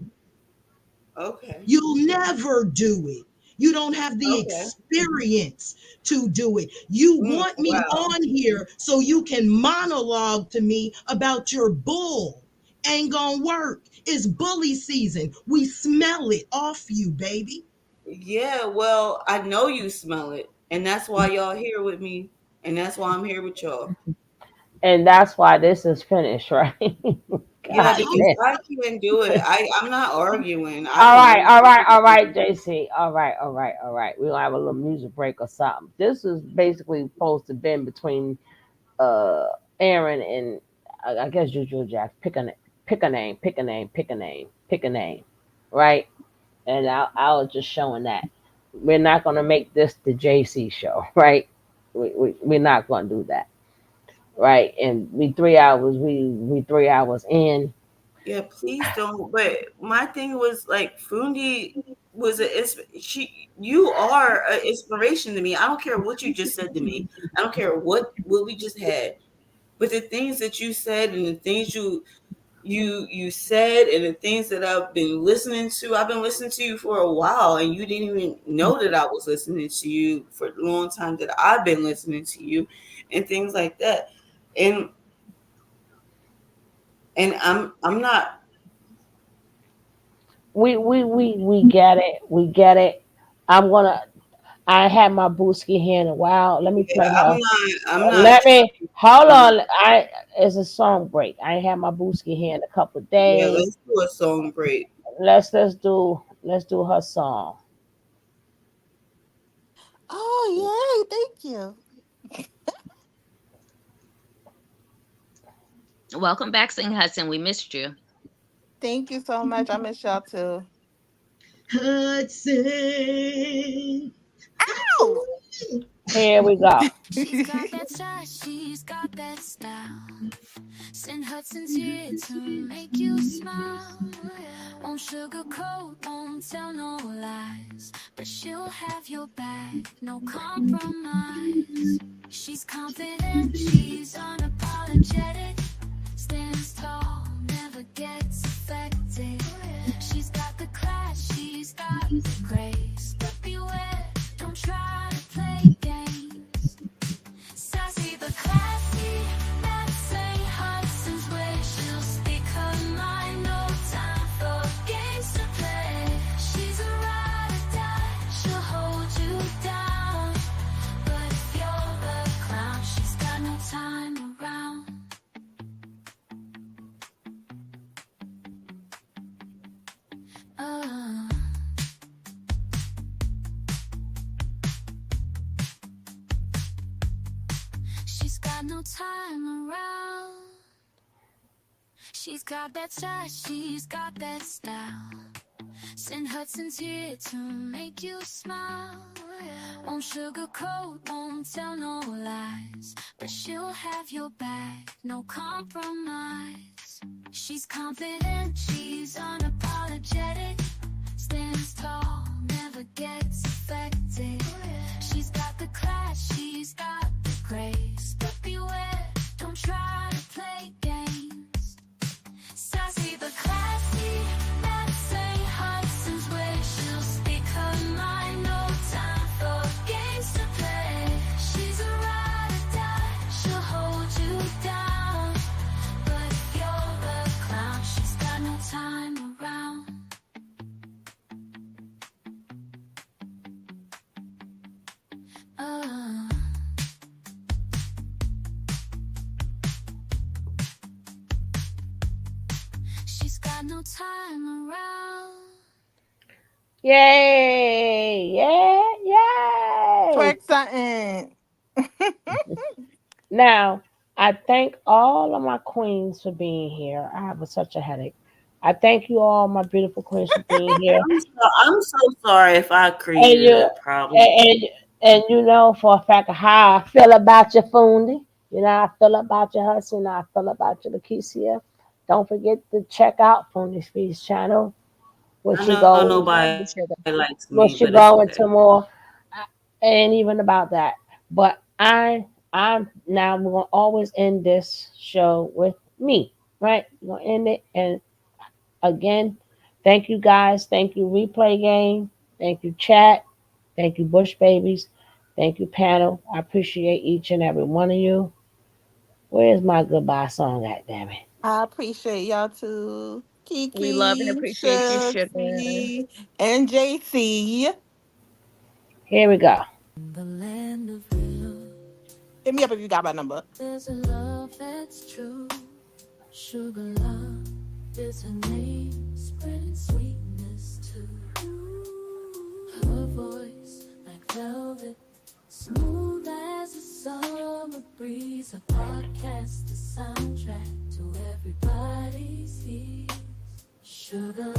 Okay. You'll never do it. You don't have the Okay. experience to do it. You Mm, want me wow. on here so you can monologue to me about your bull. Ain't gonna work. It's bully season. We smell it off you, baby. Yeah, well, I know you smell it, and that's why y'all here with me, and that's why I'm here with y'all. And that's why this is finished, right? Yeah, God because damn. I can't do it. I'm not arguing. I All don't right, want all right, all right, to. JC. All right, all right, all right. We're gonna have a little music break or something. This is basically supposed to be between uh Aaron and I guess Juju Jack. Pick a name, pick a name, pick a name, pick a name. Right? And I was just showing that. We're not gonna make this the JC show, right? We're not gonna do that. Right? And we 3 hours, we 3 hours in. Yeah, please don't. But my thing was like Fundi was she. You are an inspiration to me. I don't care what you just said to me. I don't care what we just had. But the things that you said and the things you said and the things that I've been listening to you for a while, and you didn't even know that I was listening to you for a long time, that I've been listening to you and things like that. And I'm not. We get it. We get it. I'm gonna I had my Booski here in a while. Let me Yeah, play her. I'm not Let me hold trying to. on. I It's a song break. I ain't had my Booski here in a couple of Yeah, days. let's do a song break. Let's do her song. Oh, yay. Thank you. Welcome back, Sing Hudson. We missed you. Thank you so much. I miss y'all too. Hudson. Ow! Here we go. She's got that sass, she's got that style. Send Hudson's here to make you smile. Won't sugarcoat, won't tell no lies. But she'll have your back, no compromise. She's confident, she's unapologetic. Stands tall, never gets affected. She's got the class, she's got the grace. But beware, don't try to play games. Sassy but classy, that's St. Hudson's way. She'll speak her mind, no time for games to play. She's a ride or die, she'll hold you down. But if you're the clown, she's got no time around. Uh. She's got no time around. She's got that sass, she's got that style. St. Hudson's here to make you smile. Won't sugarcoat, won't tell no lies. But she'll have your back, no compromise. She's confident, she's unapologetic. Stands tall, never gets affected. She's got the class, she's got the grace. But beware, don't try to play games. Sassy but classy, that's St. Hudson's way. She'll speak her mind, no time for games to play. She's a ride or die, she'll hold you down. But if you're the clown, she's got no time around. Uh. She's got no time around. Yay! Yeah! Yay! Twerk something. Now, I thank all of my queens for being here. I have such a headache. I thank you all, my beautiful queens, for being here. I'm so sorry if I And created you a problem. and you know for a fact how I feel about your Fundi. You know how I feel about your Hudson. How I feel about your Lakeisha. Don't forget to check out Fundi's Feast channel. Where I she know go, nobody likes me, but it's where she okay. go into more. Ain't even about that. But I'm now we're gonna always end this show with me, right? We're gonna end it, and again, thank you guys, thank you replay game, thank you chat. Thank you, Bush Babies. Thank you, panel. I appreciate each and every one of you. Where's my goodbye song at, damn it? I appreciate y'all too. We love and Kiki, appreciate you, sugar. Shugsy, and JC. Here we go. In the land of real, Hit me up if you got my number. there's a love that's true. Sugar love is her name, spreading sweetness too. Her voice like velvet, smooth as a summer breeze. A podcast, a soundtrack to everybody's ears. Sugar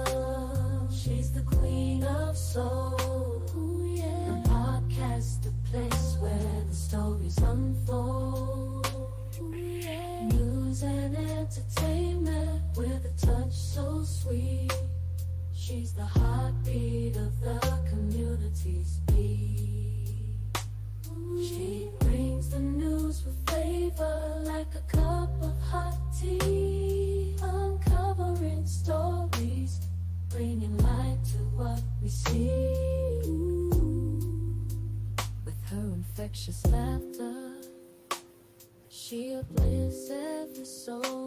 love, she's the queen of soul. Ooh, yeah. A podcast, a place where the stories unfold. Ooh, yeah. News and entertainment with a touch so sweet. She's the heartbeat of the community's beat. She brings the news with flavor like a cup of hot tea, uncovering stories, bringing light to what we see. With her infectious laughter, she uplifts every soul.